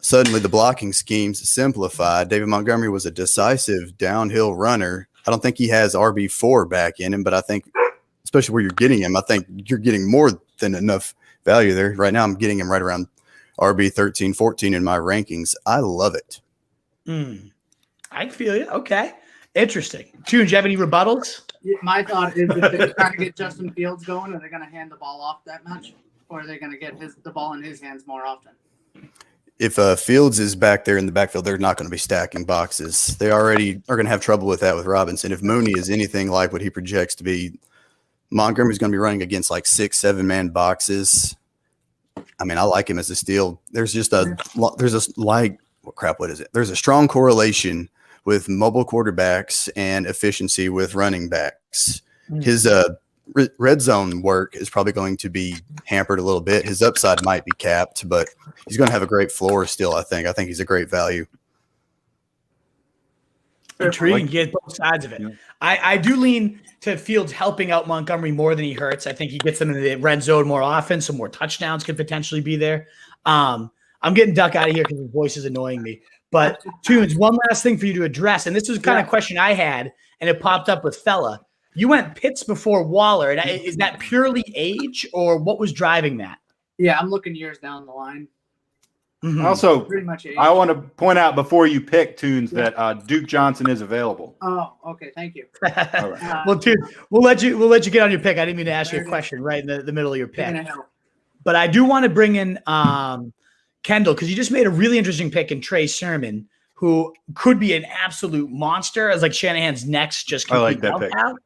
suddenly the blocking schemes simplified. David Montgomery was a decisive downhill runner. I don't think he has RB4 back in him, but I think, especially where you're getting him, I think you're getting more than enough value there. Right now I'm getting him right around RB 13, 14 in my rankings. I love it. I feel you. Okay. Interesting. Tune, do you have any rebuttals? My thought is if they're trying to get Justin Fields going, are they going to hand the ball off that much? Or are they going to get the ball in his hands more often? If Fields is back there in the backfield, they're not going to be stacking boxes. They already are going to have trouble with that with Robinson. If Mooney is anything like what he projects to be, Montgomery's going to be running against like 6-7-man boxes. I mean, I like him as a steal. There's a strong correlation with mobile quarterbacks and efficiency with running backs. His red zone work is probably going to be hampered a little bit. His upside might be capped, but he's going to have a great floor still, I think. I think he's a great value. Intriguing. Get both sides of it. Yeah. I do lean to Fields helping out Montgomery more than he hurts. I think he gets them in the red zone more often, so more touchdowns could potentially be there. I'm getting Duck out of here because his voice is annoying me. But, Tunes, one last thing for you to address, and this is the kind of question I had, and it popped up with Fella. You went Pitts before Waller. Is that purely age, or what was driving that? Yeah, I'm looking years down the line. Mm-hmm. Also, pretty much age. I want to point out before you pick, Tunes, that Duke Johnson is available. Oh, okay, thank you. All right. Well, Tunes, we'll let you get on your pick. I didn't mean to ask you a question right in the middle of your pick. But I do want to bring in Kendall, because you just made a really interesting pick in Trey Sermon, who could be an absolute monster as like Shanahan's next just I like that pick. Out.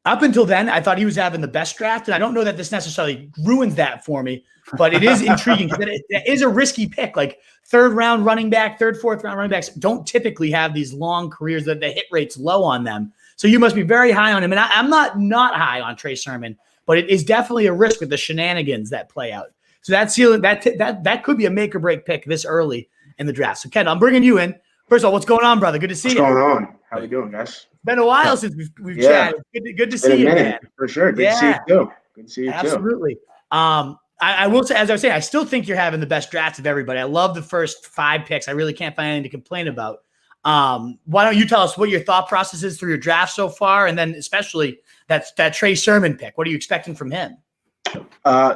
Up until then, I thought he was having the best draft, and I don't know that this necessarily ruins that for me, but it is intriguing because it is a risky pick. Like third, fourth round running backs don't typically have these long careers that the hit rate's low on them. So you must be very high on him, and I'm not high on Trey Sermon, but it is definitely a risk with the shenanigans that play out. So that could be a make or break pick this early in the draft. So Ken, I'm bringing you in. First of all, what's going on, brother? Good to see you. What's going on? How you doing, guys? It's been a while since we've chatted. Good to see you, man. For sure. Good to see you too. Good to see you Absolutely. Too. I will say, as I was saying, I still think you're having the best drafts of everybody. I love the first 5 picks. I really can't find anything to complain about. Why don't you tell us what your thought process is through your draft so far, and then especially that Trey Sermon pick. What are you expecting from him?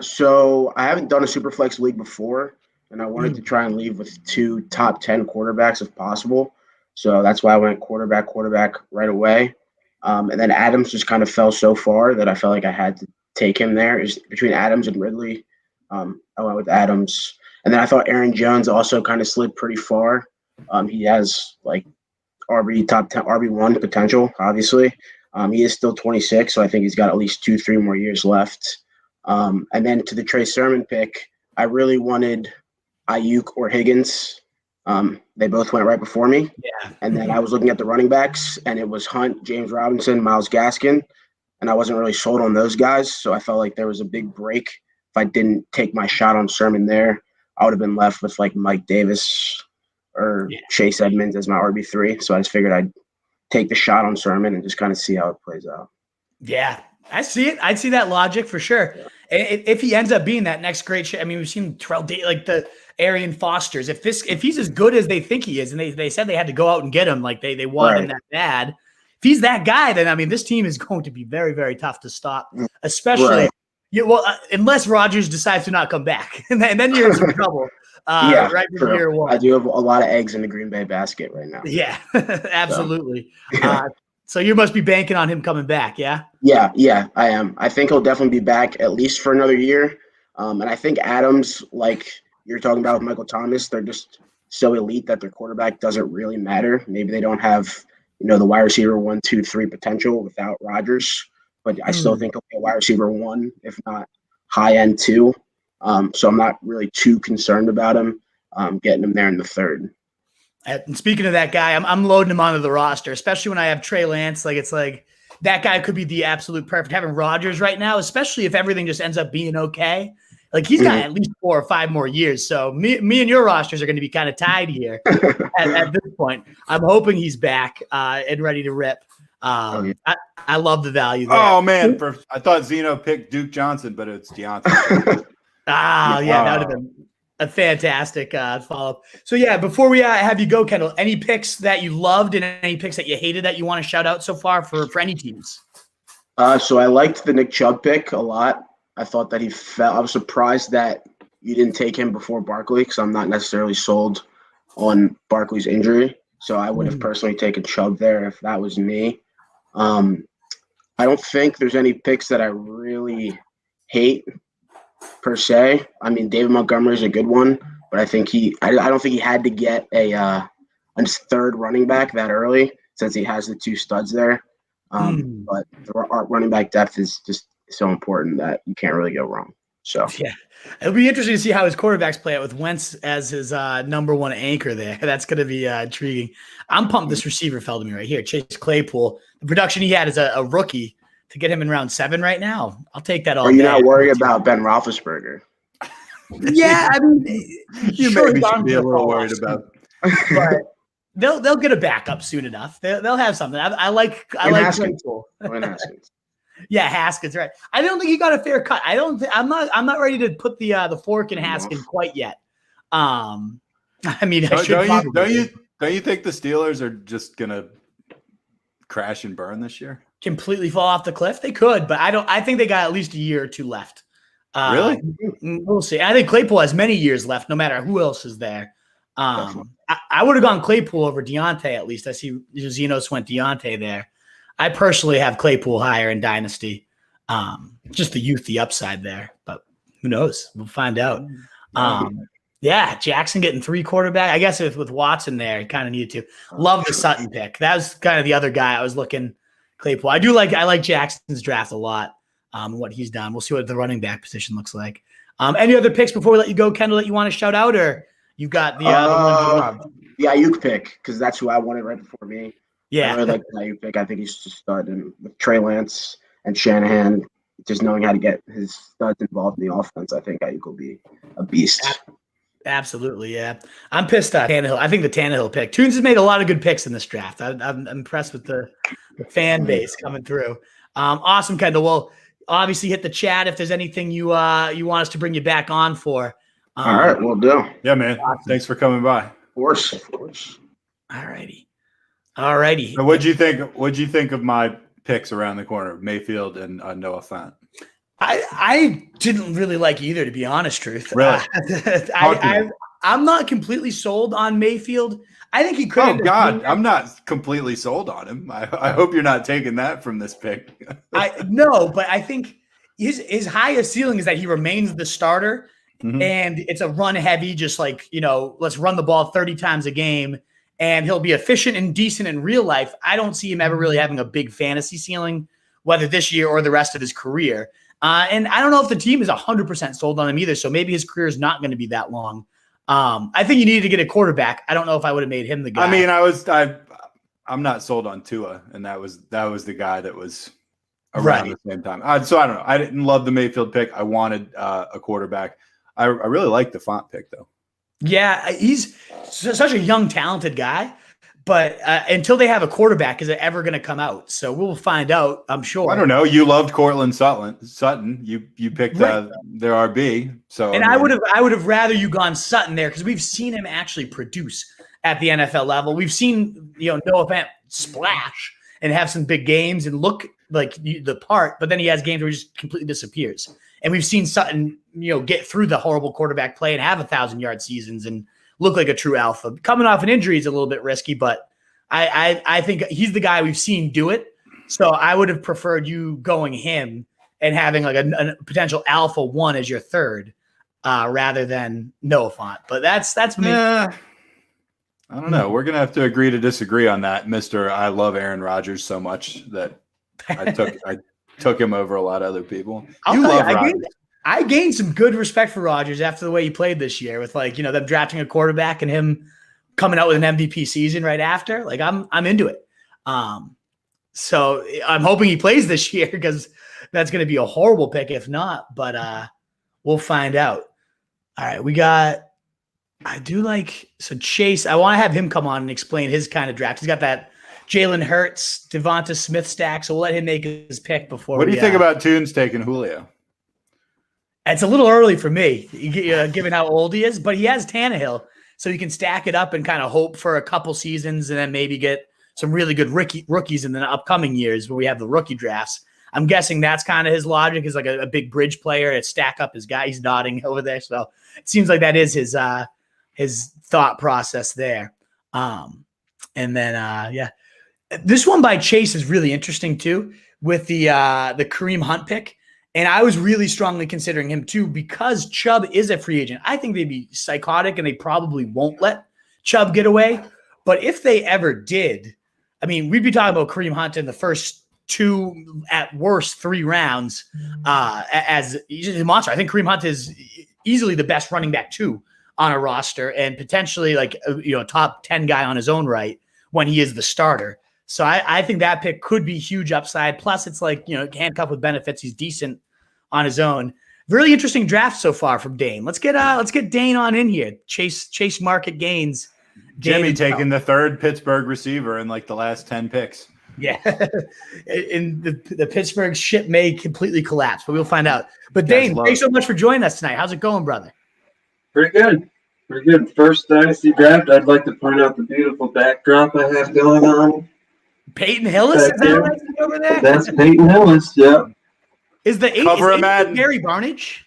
So I haven't done a Superflex league before, and I wanted to try and leave with 2 top 10 quarterbacks if possible. So that's why I went quarterback right away. And then Adams just kind of fell so far that I felt like I had to take him there. Is between Adams and Ridley. I went with Adams. And then I thought Aaron Jones also kind of slid pretty far. He has like top 10, RB1 potential, obviously. He is still 26, so I think he's got at least 2-3 more years left. And then to the Trey Sermon pick, I really wanted Ayuk or Higgins. They both went right before me. Yeah. And then I was looking at the running backs, and it was Hunt, James Robinson, Myles Gaskin, and I wasn't really sold on those guys. So I felt like there was a big break. If I didn't take my shot on Sermon there, I would have been left with like Mike Davis or Chase Edmonds as my RB3. So I just figured I'd take the shot on Sermon and just kind of see how it plays out. Yeah, I see it. I'd see that logic for sure. Yeah. If he ends up being that next great, I mean, we've seen Terrell Davis, like the Arian Fosters. If he's as good as they think he is, and they said they had to go out and get him, like they wanted him that bad. If he's that guy, then I mean, this team is going to be very, very tough to stop, especially unless Rodgers decides to not come back, and then you're in some trouble. Right from year one. I do have a lot of eggs in the Green Bay basket right now. Yeah, absolutely. So you must be banking on him coming back, yeah? Yeah, I am. I think he'll definitely be back at least for another year. And I think Adams, like you're talking about with Michael Thomas, they're just so elite that their quarterback doesn't really matter. Maybe they don't have, the wide receiver 1, 2, 3 potential without Rodgers, but I still think he'll be a wide receiver 1, if not high end 2. So I'm not really too concerned about him getting him there in the 3rd. And speaking of that guy, I'm loading him onto the roster, especially when I have Trey Lance. Like it's like that guy could be the absolute perfect. Having Rodgers right now, especially if everything just ends up being okay. Like he's got at least 4 or 5 more years. So me and your rosters are going to be kind of tied here at this point. I'm hoping he's back and ready to rip. I love the value there. Oh man, I thought Zeno picked Duke Johnson, but it's Deontay. That would have been a fantastic follow-up. So, before we have you go, Kendall, any picks that you loved and any picks that you hated that you want to shout out so far for any teams? So I liked the Nick Chubb pick a lot. I thought that he fell. I was surprised that you didn't take him before Barkley because I'm not necessarily sold on Barkley's injury. So I would have personally taken Chubb there if that was me. I don't think there's any picks that I really hate per se. I mean, David Montgomery is a good one, but I think I don't think he had to get a 3rd running back that early since he has the 2 studs there. But the running back depth is just so important that you can't really go wrong. So it'll be interesting to see how his quarterbacks play out with Wentz as his number 1 anchor there. That's going to be intriguing. I'm pumped this receiver fell to me right here. Chase Claypool, the production he had as a rookie, to get him in round 7 right now, I'll take that all day. Are you not worried about Ben Roethlisberger? Yeah, I mean, you maybe should be a little worried about. But they'll get a backup soon enough. They'll have something. I like Haskins. Yeah, Haskins, right. I don't think he got a fair cut. I'm not ready to put the fork in Haskins quite yet. I mean, don't you think the Steelers are just gonna crash and burn this year? Completely fall off the cliff? They could, but I think they got at least a year or 2 left. Really? We'll see. I think Claypool has many years left, no matter who else is there. I would have gone Claypool over Deontay at least. I see Zenos went Deontay there. I personally have Claypool higher in Dynasty. Just the youth, the upside there, but who knows? We'll find out. Jackson getting 3 quarterback. I guess with Watson there, he kind of needed to. Love the Sutton pick. That was kind of the other guy I was looking Claypool. I like Jackson's draft a lot. What he's done. We'll see what the running back position looks like. Any other picks before we let you go, Kendall, that you want to shout out, or you've got the Ayuk pick, because that's who I wanted right before me. Yeah, I really like the Ayuk pick. I think he's just starting with Trey Lance and Shanahan, just knowing how to get his studs involved in the offense. I think Ayuk will be a beast. Absolutely, yeah. I'm pissed at Tannehill. I think the Tannehill pick. Tunes has made a lot of good picks in this draft. I'm impressed with the fan base coming through. Awesome, Kendall. Well, obviously hit the chat if there's anything you want us to bring you back on for. All right, we'll do. Yeah, man. Awesome. Thanks for coming by. Of course. All righty. So what'd you think of my picks around the corner, Mayfield and Noah Fant? I didn't really like either, to be honest, truth. Really? I'm not completely sold on Mayfield. I think he could. Oh God, I'm not completely sold on him. I hope you're not taking that from this pick. No, but I think his highest ceiling is that he remains the starter, and it's a run heavy, just like, let's run the ball 30 times a game, and he'll be efficient and decent in real life. I don't see him ever really having a big fantasy ceiling, whether this year or the rest of his career. And I don't know if the team is 100% sold on him either. So maybe his career is not going to be that long. I think you needed to get a quarterback. I don't know if I would have made him the guy. I mean, I'm not sold on Tua, and that was the guy that was around the same time. So I don't know. I didn't love the Mayfield pick. I wanted a quarterback. I really like the Font pick though. Yeah, he's such a young, talented guy. But until they have a quarterback, is it ever going to come out? So we'll find out, I'm sure. I don't know. You loved Cortland Sutton. You picked their RB. So I would have rather you gone Sutton there, because we've seen him actually produce at the NFL level. We've seen Noah Fant splash and have some big games and look like the part, but then he has games where he just completely disappears. And we've seen Sutton get through the horrible quarterback play and have 1,000-yard seasons and look like a true alpha. Coming off an injury is a little bit risky, but I think he's the guy we've seen do it. So I would have preferred you going him and having like a potential alpha one as your third, rather than Noah Fant. But that's me. I don't know. We're gonna have to agree to disagree on that, Mister. I love Aaron Rodgers so much that I took him over a lot of other people. I gained some good respect for Rodgers after the way he played this year, with them drafting a quarterback and him coming out with an MVP season right after. Like I'm into it. So I'm hoping he plays this year, because that's going to be a horrible pick if not. But we'll find out. All right, Chase. I want to have him come on and explain his kind of draft. He's got that Jalen Hurts, Devonta Smith stack, so we'll let him make his pick before. What do you think about Tunes taking Julio? It's a little early for me, given how old he is, but he has Tannehill, so you can stack it up and kind of hope for a couple seasons and then maybe get some really good rookies in the upcoming years where we have the rookie drafts. I'm guessing that's kind of his logic, is like a big bridge player to stack up his guy. He's nodding over there. So it seems like that is his thought process there. This one by Chase is really interesting too, with the Kareem Hunt pick. And I was really strongly considering him too, because Chubb is a free agent. I think they'd be psychotic and they probably won't let Chubb get away. But if they ever did, I mean, we'd be talking about Kareem Hunt in the first 2, at worst 3 rounds as a monster. I think Kareem Hunt is easily the best running back 2 on a roster, and potentially like a top 10 guy on his own right when he is the starter. So I think that pick could be huge upside. Plus, it's like, handcuffed with benefits. He's decent on his own. Really interesting draft so far from Dane. Let's get Dane on in here. Chase market gains. Jimmy taking the 3rd Pittsburgh receiver in like the last 10 picks. Yeah, and the Pittsburgh ship may completely collapse, but we'll find out. But Dane, thanks so much for joining us tonight. How's it going, brother? Pretty good. First Dynasty draft. I'd like to point out the beautiful backdrop I have going on. Peyton Hillis, is that right over there? That's Peyton Hillis, yeah. Is the 80 Gary Barnage?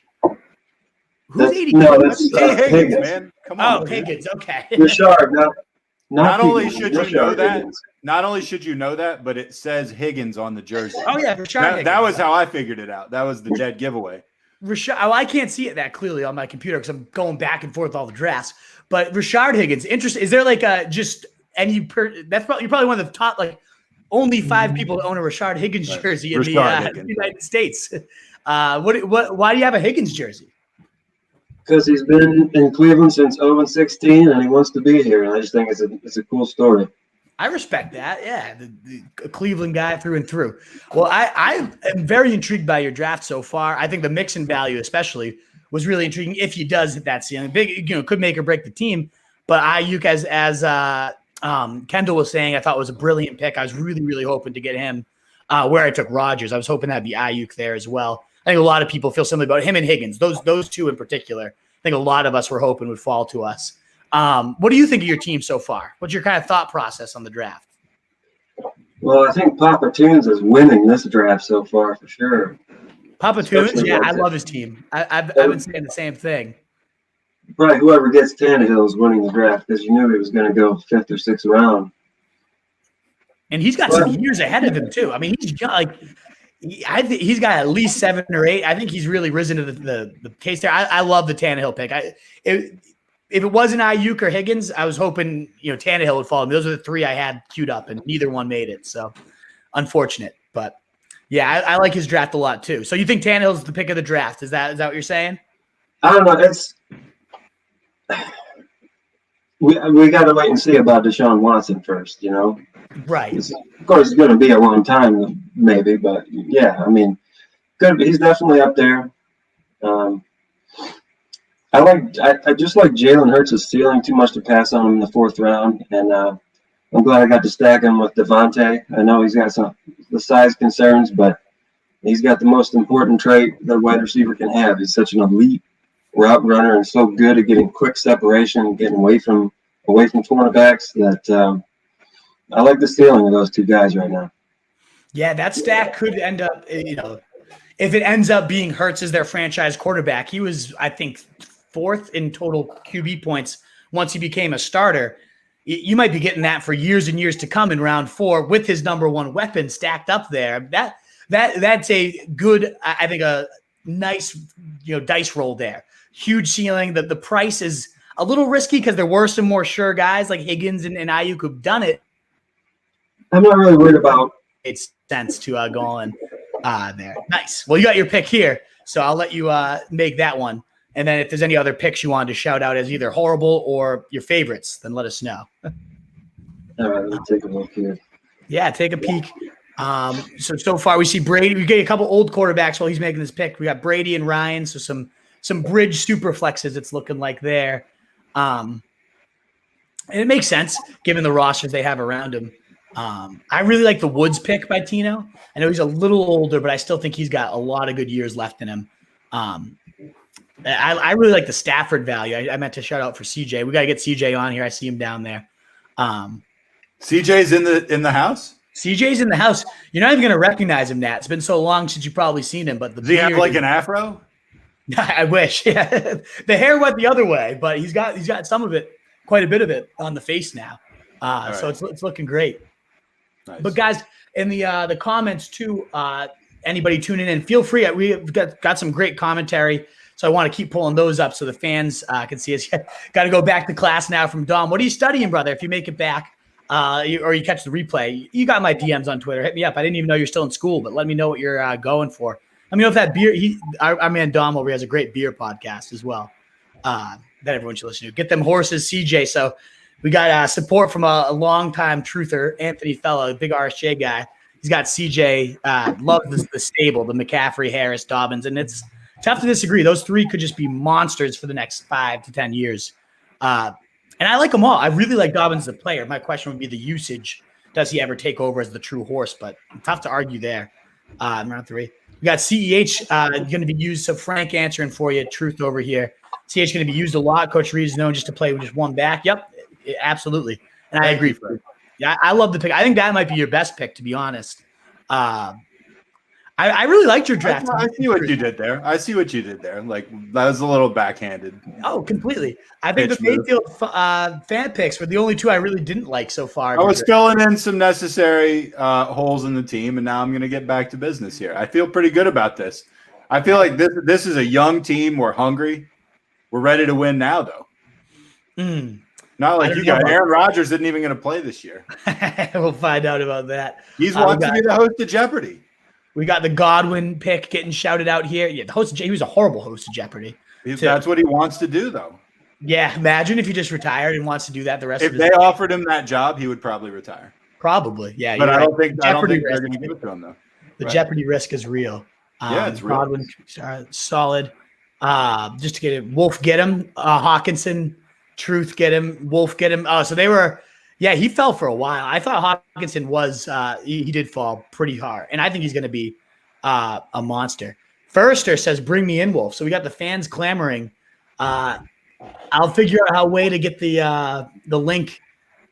Who's 80? No, that's Higgins, man. Come on. Oh, Higgins, okay. Richard, not only should you know that, but it says Higgins on the jersey. Oh yeah, Richard. That was how I figured it out. That was the dead giveaway. Rashard, I can't see it that clearly on my computer because I'm going back and forth all the drafts. But Rashard Higgins, interesting. Is there like a just any? You're probably one of the top like only 5 people own a Rashard Higgins jersey in the United States. Why do you have a Higgins jersey? Because he's been in Cleveland since 2016, and he wants to be here. And I just think it's a cool story. I respect that. Yeah, the Cleveland guy through and through. Well, I am very intrigued by your draft so far. I think the Mixon value, especially, was really intriguing. If he does hit that ceiling, big, could make or break the team. But Ayuk, as Kendall was saying, I thought was a brilliant pick. I was really, really hoping to get him where I took Rodgers. I was hoping that'd be Ayuk there as well. I think a lot of people feel similarly about him and Higgins. Those two in particular. I think a lot of us were hoping would fall to us. What do you think of your team so far? What's your kind of thought process on the draft? Well, I think Papa Tunes is winning this draft so far for sure. Papa Tunes, yeah, I love his team. I've been saying the same thing. Probably whoever gets Tannehill is winning the draft because you knew he was going to go 5th or 6th round. And he's got some years ahead of him too. I mean, I think he's got at least 7 or 8. I think he's really risen to the case there. I love the Tannehill pick. If it wasn't Ayuk or Higgins, I was hoping Tannehill would follow me. Those are the 3 I had queued up, and neither one made it. So unfortunate, but yeah, I like his draft a lot too. So you think Tannehill's the pick of the draft? Is that what you're saying? I don't know. We got to wait and see about Deshaun Watson first. Right. Of course, it's going to be a long time, maybe, but yeah, I mean, good. He's definitely up there. I just like Jalen Hurts' ceiling too much to pass on him in the 4th round, and I'm glad I got to stack him with Devontae. I know he's got the size concerns, but he's got the most important trait that a wide receiver can have. He's such an elite route runner and so good at getting quick separation and getting away from cornerbacks that I like the ceiling of those 2 guys right now. Yeah, that stack could end up, if it ends up being Hurts as their franchise quarterback. He was, I think, 4th in total QB points once he became a starter. You might be getting that for years and years to come in round 4 with his number 1 weapon stacked up there. That's a good, I think, a nice dice roll there. Huge ceiling. The price is a little risky because there were some more sure guys like Higgins and Ayuk who've done it. I'm not really worried about it's sense to go on there. Nice. Well, you got your pick here, so I'll let you make that one. And then if there's any other picks you wanted to shout out as either horrible or your favorites, then let us know. All right, let me take a look here. Yeah, take a peek. So far we see Brady. We get a couple old quarterbacks while he's making this pick. We got Brady and Ryan, so some bridge super flexes it's looking like there. And it makes sense given the rosters they have around him. I really like the Woods pick by Tino. I know he's a little older, but I still think he's got a lot of good years left in him. I really like the Stafford value. I meant to shout out for CJ. We got to get CJ on here. I see him down there. CJ's in the house? CJ's in the house. You're not even going to recognize him, Nat. It's been so long since you've probably seen him. But does he have like an afro? I wish. Yeah. The hair went the other way, but he's got some of it, quite a bit of it on the face now. So it's looking great. Nice. But guys, in the comments too, anybody tuning in, feel free. We've got some great commentary, so I want to keep pulling those up so the fans can see us. Got to go back to class now from Dom. What are you studying, brother? If you make it back, or you catch the replay, you got my DMs on Twitter. Hit me up. I didn't even know you're still in school, but let me know what you're going for. Let me know if that beer. Our man Dom over here has a great beer podcast as well that everyone should listen to. Get them horses, CJ. So. We got support from a longtime truther, Anthony Fellow, big RSJ guy. He's got CJ, loves the stable, the McCaffrey, Harris, Dobbins, and it's tough to disagree. Those 3 could just be monsters for the next 5 to 10 years. And I like them all. I really like Dobbins as a player. My question would be the usage. Does he ever take over as the true horse? But tough to argue there. Round 3. We got CEH going to be used. So Frank answering for you, Truth over here. CEH going to be used a lot. Coach Reed is known just to play with just one back. Yep. Absolutely. And I agree. Yeah, I love the pick. I think that might be your best pick, to be honest. I really liked your draft. I see what you did there. Like, that was a little backhanded. Oh, completely. I think the Mayfield fan picks were the only 2 I really didn't like so far. I was filling in some necessary holes in the team, and now I'm going to get back to business here. I feel pretty good about this. I feel like this is a young team. We're hungry. We're ready to win now, though. Not like you got. Aaron Rodgers isn't even going to play this year. We'll find out about that. He's wants to be the host of Jeopardy. We got the Godwin pick getting shouted out here. Yeah, the host of he was a horrible host of Jeopardy. That's what he wants to do, though. Yeah, imagine if he just retired and wants to do that the rest of his life. If they life. offered him that job, he would probably retire. Probably, yeah. But I don't think they're going to give it to him, though. The Jeopardy risk is real. Yeah, it's real. Godwin, solid. Just to get it, Wolf get him. Hawkinson, Truth get him. Wolf get him. So they were. Yeah, he fell for a while. I thought Hawkinson was. He did fall pretty hard, and I think he's going to be a monster. Forrester says, "Bring me in, Wolf." So we got the fans clamoring. I'll figure out how way to get the link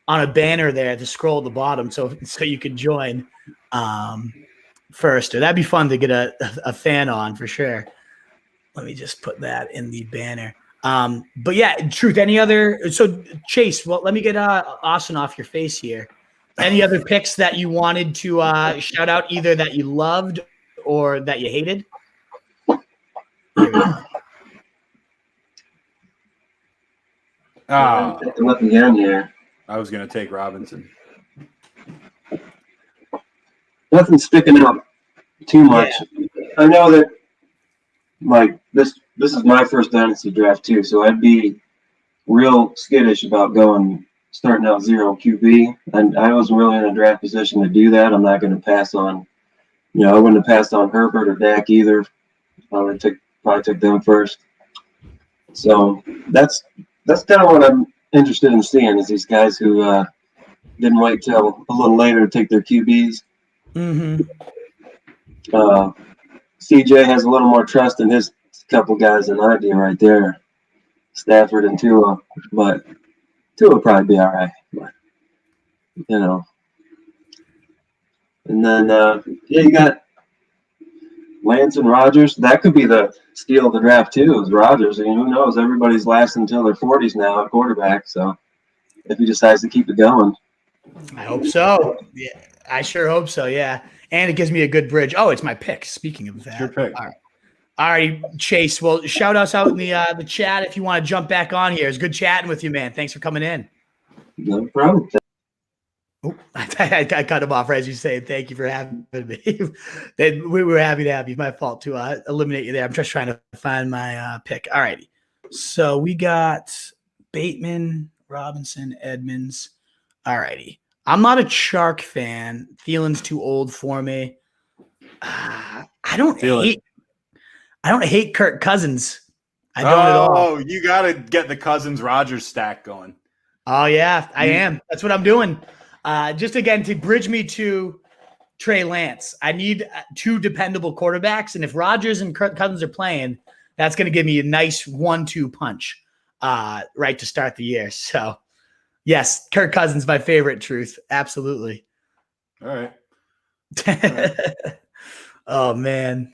on a banner there to scroll at the bottom, so you can join. Forrester, that'd be fun to get a fan on for sure. Let me just put that in the banner. But yeah, Truth, any other? So Chase, well, let me get Austin off your face here. Any other picks that you wanted to shout out, either that you loved or that you hated? Here we go. I was going to take Robinson. Nothing sticking out too much. Yeah. I know that, like, this is my first Dynasty draft too, so I'd be real skittish about starting out 0 QB, and I wasn't really in a draft position to do that. I'm not going to pass on, I wouldn't have passed on Herbert or Dak either. Probably took them first. So that's kind of what I'm interested in seeing, is these guys who didn't wait till a little later to take their QBs. Mm-hmm. CJ has a little more trust in his couple guys than I do right there, Stafford and Tua. But Tua will probably be all right. But, And then, you got Lance and Rodgers. That could be the steal of the draft too, is Rodgers. I mean, who knows? Everybody's lasting until their 40s now at quarterback. So if he decides to keep it going. I hope so. Yeah, I sure hope so. Yeah. And it gives me a good bridge. Oh, it's my pick. Speaking of that. Your pick. All right, Chase. Well, shout us out in the chat if you want to jump back on here. It's good chatting with you, man. Thanks for coming in. No problem. Oh, I cut him off as you say. Thank you for having me. We were happy to have you. My fault to eliminate you there. I'm just trying to find my pick. All righty. So we got Bateman, Robinson, Edmonds. All righty. I'm not a Shark fan. Thielen's too old for me. I don't hate Kirk Cousins. I don't at all. Oh, you got to get the Cousins-Rodgers stack going. Oh, yeah, I am. That's what I'm doing. Just, again, to bridge me to Trey Lance. I need two dependable quarterbacks, and if Rodgers and Kirk Cousins are playing, that's going to give me a nice 1-2 punch right to start the year. So, yes, Kirk Cousins, my favorite, Truth. Absolutely. All right. Oh, man.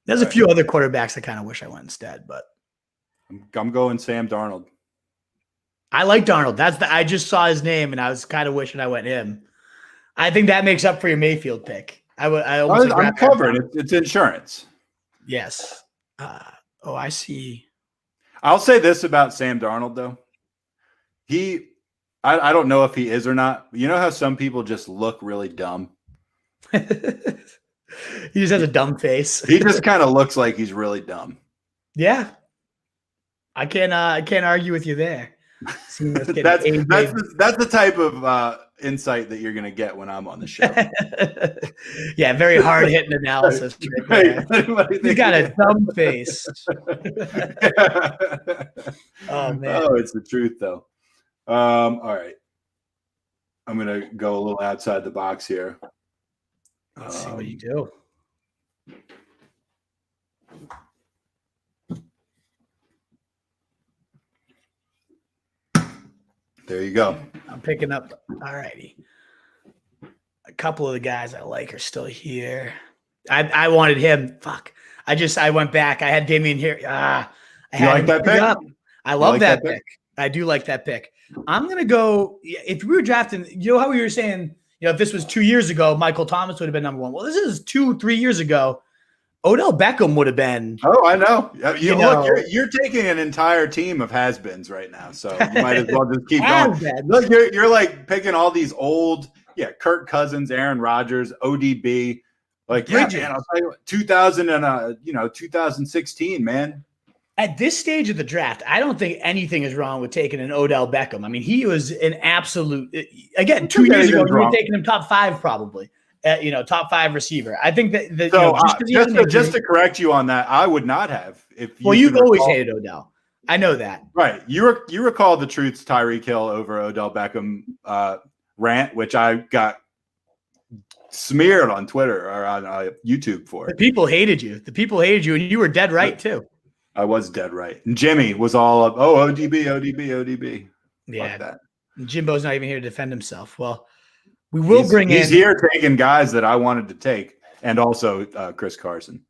There's a few other quarterbacks I kind of wish I went instead, but I'm going Sam Darnold. I like Darnold. I just saw his name and I was kind of wishing I went him. I think that makes up for your Mayfield pick. I'm covered. It's insurance. Yes. I see. I'll say this about Sam Darnold though. I don't know if he is or not. You know how some people just look really dumb? He just has a dumb face. He just kind of looks like he's really dumb. Yeah. I can't argue with you there. That's the type of insight that you're going to get when I'm on the show. Yeah, very hard hitting analysis. Right. He's got a dumb face. Oh man. Oh, it's the truth though. All right. I'm going to go a little outside the box here. Let's see what you do. There you go. I'm picking up. All righty. A couple of the guys I like are still here. I wanted him. Fuck. I went back. I had Damian here. I like that pick? I love that pick. I do like that pick. I'm going to go. If we were drafting, how we were saying, if this was 2 years ago, Michael Thomas would have been number one. Well, this is 2-3 years ago. Odell Beckham would have been. Oh, I know. Look, you're taking an entire team of has-beens right now, so you might as well just keep going. Look, you're like picking all these old, Kirk Cousins, Aaron Rodgers, ODB, like man, I'll tell you what, 2016, man. At this stage of the draft, I don't think anything is wrong with taking an Odell Beckham. I mean, he was an absolute. Again, 2 years ago, you were taking him top 5 probably. Top 5 receiver. I think that. So just to correct you on that, I would not have. You've always hated Odell. I know that. Right. You recall the Truth's Tyreek Hill over Odell Beckham rant, which I got smeared on Twitter or on YouTube for. The people hated you. And you were dead right too. I was dead right. And Jimmy was all up. Oh, ODB. Yeah. Like that. Jimbo's not even here to defend himself. Well, we will He's here taking guys that I wanted to take, and also Chris Carson.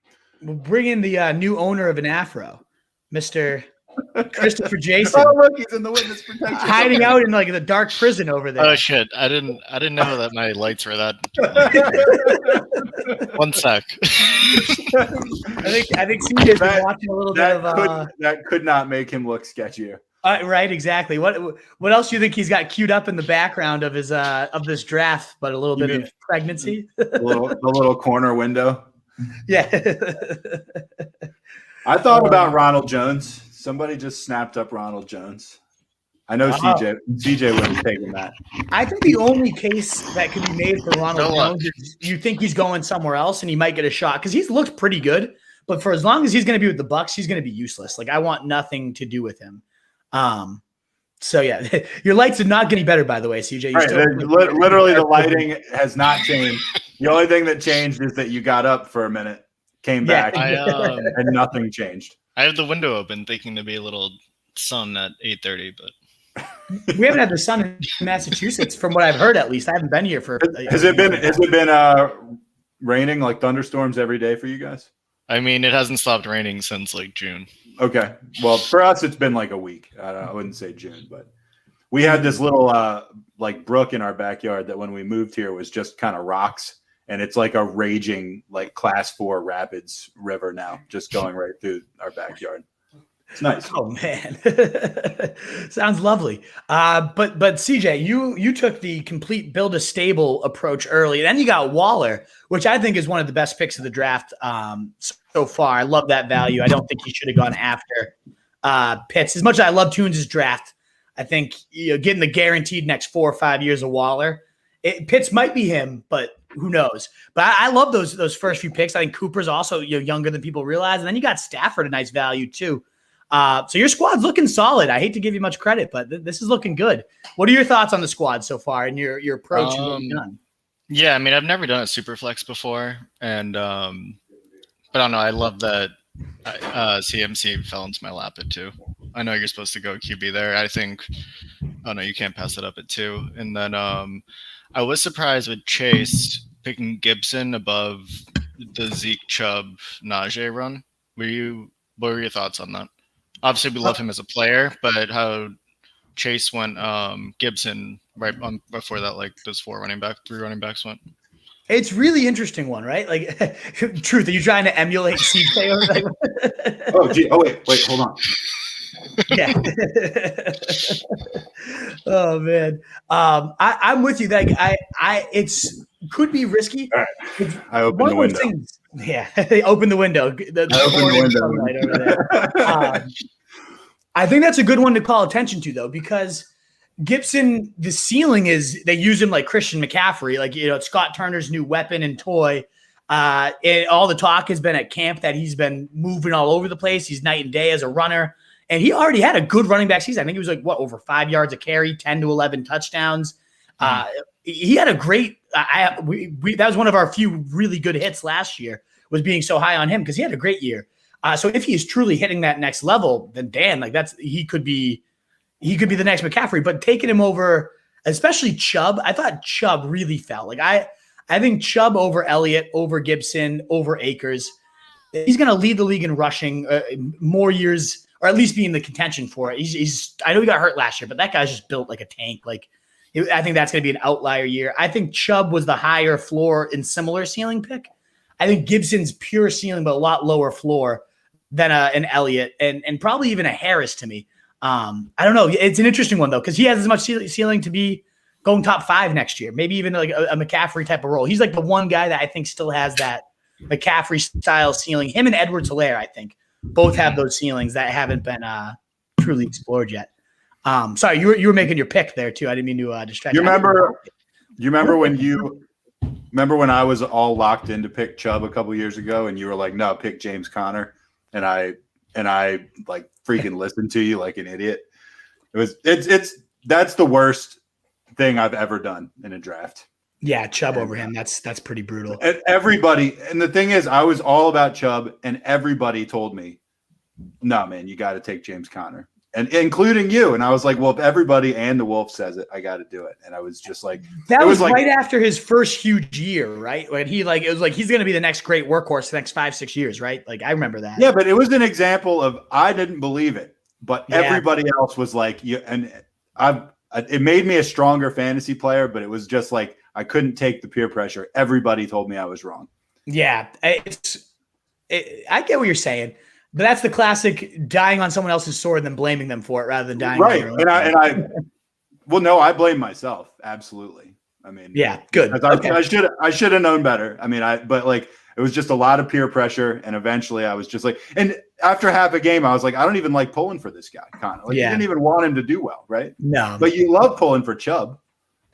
We'll bring in the new owner of an Afro, Mr. Christopher Jason. Oh, look, he's in the witness protection. Hiding out in like the dark prison over there. Oh shit! I didn't know that my lights were that. 1 sec. I think CJ's been watching a little bit of that could not make him look sketchier. Right, exactly. What else do you think he's got queued up in the background of his of this draft? But a little bit of pregnancy, the little corner window. Yeah. I thought about Ronald Jones. Somebody just snapped up Ronald Jones. I know CJ would have taken that. I think the only case that could be made for Ronald Jones is you think he's going somewhere else and he might get a shot because he's looked pretty good. But for as long as he's going to be with the Bucs, he's going to be useless. Like I want nothing to do with him. So yeah, your lights are not getting better, by the way, CJ. Literally, the lighting has not changed. The only thing that changed is that you got up for a minute, came back, and nothing changed. I have the window open, thinking to be a little sun at 8:30, but we haven't had the sun in Massachusetts, from what I've heard. At least I haven't been here for. Has it been raining like thunderstorms every day for you guys? I mean, it hasn't stopped raining since like June. Okay. Well, for us, it's been like a week. I wouldn't say June, but we had this little like brook in our backyard that when we moved here was just kind of rocks. And it's like a raging like class 4 rapids river now, just going right through our backyard. It's nice. Oh man, sounds lovely. But CJ, you took the complete build a stable approach early. Then you got Waller, which I think is one of the best picks of the draft so far. I love that value. I don't think he should have gone after Pitts. As much as I love Toons' draft, I think getting the guaranteed next 4 or 5 years of Waller, Pitts might be him, but who knows? But I love those first few picks. I think Cooper's also younger than people realize, and then you got Stafford, a nice value too. So your squad's looking solid. I hate to give you much credit, but this is looking good. What are your thoughts on the squad so far and your approach and what you've done? Yeah, I mean, I've never done a Superflex before, and but I don't know. I love that CMC fell into my lap at 2. I know you're supposed to go QB there. I think, oh no, you can't pass it up at 2. And then I was surprised with Chase picking Gibson above the Zeke Chubb Najee run. What were your thoughts on that? Obviously, we love him as a player, but how Chase went Gibson right before that, like those 3 running backs went. It's really interesting one, right? Like, Truth, are you trying to emulate CJ? Wait, hold on. Yeah. Oh man, I'm with you. Like, it's could be risky. Right. I opened the window. Yeah, they opened the window. I opened the window. Over there. I think that's a good one to call attention to, though, because Gibson, the ceiling is they use him like Christian McCaffrey, like it's Scott Turner's new weapon and toy. All the talk has been at camp that he's been moving all over the place. He's night and day as a runner, and he already had a good running back season. I think he was like over 5 yards a carry, 10 to 11 touchdowns. He had a great. That was one of our few really good hits last year, was being so high on him because he had a great year. So if he is truly hitting that next level, then Dan, like he could be the next McCaffrey. But taking him over, especially Chubb, I thought Chubb really fell. Like I think Chubb over Elliott, over Gibson, over Akers. He's going to lead the league in rushing more years, or at least be in the contention for it. I know he got hurt last year, but that guy's just built like a tank. Like I think that's going to be an outlier year. I think Chubb was the higher floor and similar ceiling pick. I think Gibson's pure ceiling, but a lot lower floor than an Elliott and probably even a Harris to me. I don't know. It's an interesting one though, because he has as much ceiling to be going top 5 next year, maybe even like a McCaffrey type of role. He's like the one guy that I think still has that McCaffrey style ceiling. Him and Edwards-Helaire, I think, both have those ceilings that haven't been truly explored yet. Sorry, you were making your pick there too. I didn't mean to distract you. Remember when I was all locked in to pick Chubb a couple years ago, and you were like, "No, pick James Conner," and I like freaking listened to you like an idiot. That's the worst thing I've ever done in a draft. Yeah, Chubb over him. That's pretty brutal. And everybody, and the thing is, I was all about Chubb, and everybody told me, "No, man, you got to take James Conner," and including you. And I was like, "Well, if everybody and the Wolf says it, I got to do it." And I was just like, that was like, right after his first huge year, right? When it was like he's going to be the next great workhorse the next 5-6 years, right? Like I remember that. Yeah, but it was an example of I didn't believe it, but everybody else was like, "Yeah," and it made me a stronger fantasy player, but it was just like I couldn't take the peer pressure. Everybody told me I was wrong. Yeah, I get what you're saying, but that's the classic dying on someone else's sword and then blaming them for it rather than dying. Right, I blame myself. Absolutely. I mean, yeah, good. Okay. I should have known better. I mean, but it was just a lot of peer pressure, and eventually I was just like, and after half a game, I was like, I don't even like pulling for this guy, Connor. Like, you didn't even want him to do well, right? No, but you love pulling for Chubb.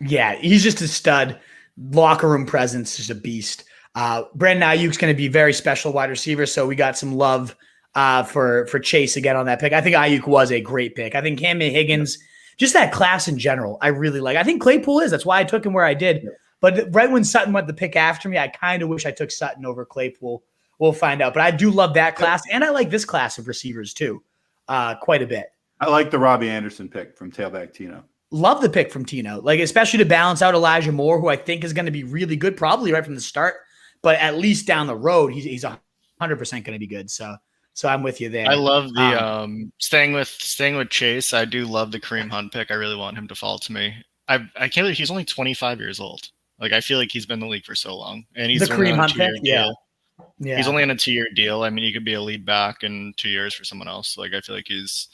Yeah, he's just a stud. Locker room presence, just a beast. Brandon Ayuk's going to be very special wide receiver, so we got some love for Chase again on that pick. I think Ayuk was a great pick. I think Cam Higgins, just that class in general, I really like. I think Claypool is. That's why I took him where I did. But right when Sutton went the pick after me, I kind of wish I took Sutton over Claypool. We'll find out. But I do love that class, and I like this class of receivers too quite a bit. I like the Robbie Anderson pick from tailback Tino. Love the pick from Tino, like especially to balance out Elijah Moore, who I think is going to be really good, probably right from the start, but at least down the road, he's 100% going to be good. So I'm with you there. I love the staying with Chase. I do love the Kareem Hunt pick. I really want him to fall to me. I can't believe he's only 25 years old. Like I feel like he's been in the league for so long, and he's the Kareem Hunt pick. Yeah, he's only on a 2-year deal. I mean, he could be a lead back in 2 years for someone else. Like I feel like he's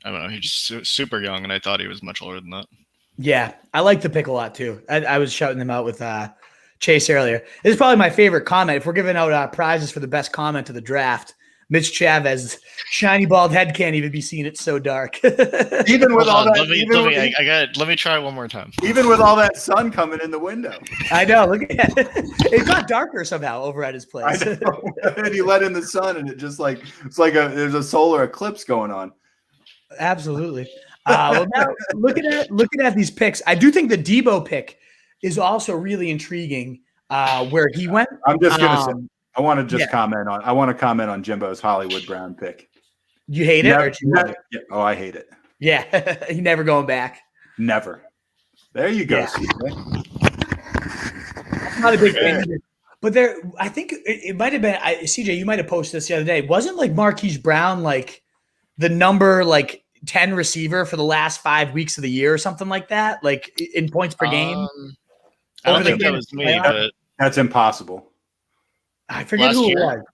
just super young, and I thought he was much older than that. Yeah, I like the pick a lot too. I was shouting them out with Chase earlier. This is probably my favorite comment. If we're giving out prizes for the best comment of the draft, Mitch Chavez, shiny bald head can't even be seen. It's so dark. Even with all that, let me try one more time. Even with all that sun coming in the window. I know. Look at it. It got darker somehow over at his place. I know. And he let in the sun, and it just there's a solar eclipse going on. Absolutely. Well, now looking at these picks, I do think the Debo pick is also really intriguing. Where he went. I'm just gonna say. I want to comment on Jimbo's Hollywood Brown pick. You hate it? Or you love it? Yeah. Oh, I hate it. Yeah. He never going back. Never. There you go. Yeah. I'm not a big fan either. But I think it might have been CJ, you might have posted this the other day. Wasn't like Marquise Brown like the number 10 receiver for the last 5 weeks of the year or something like that? Like in points per game? I don't think that was me, but that's impossible. I forget who it was.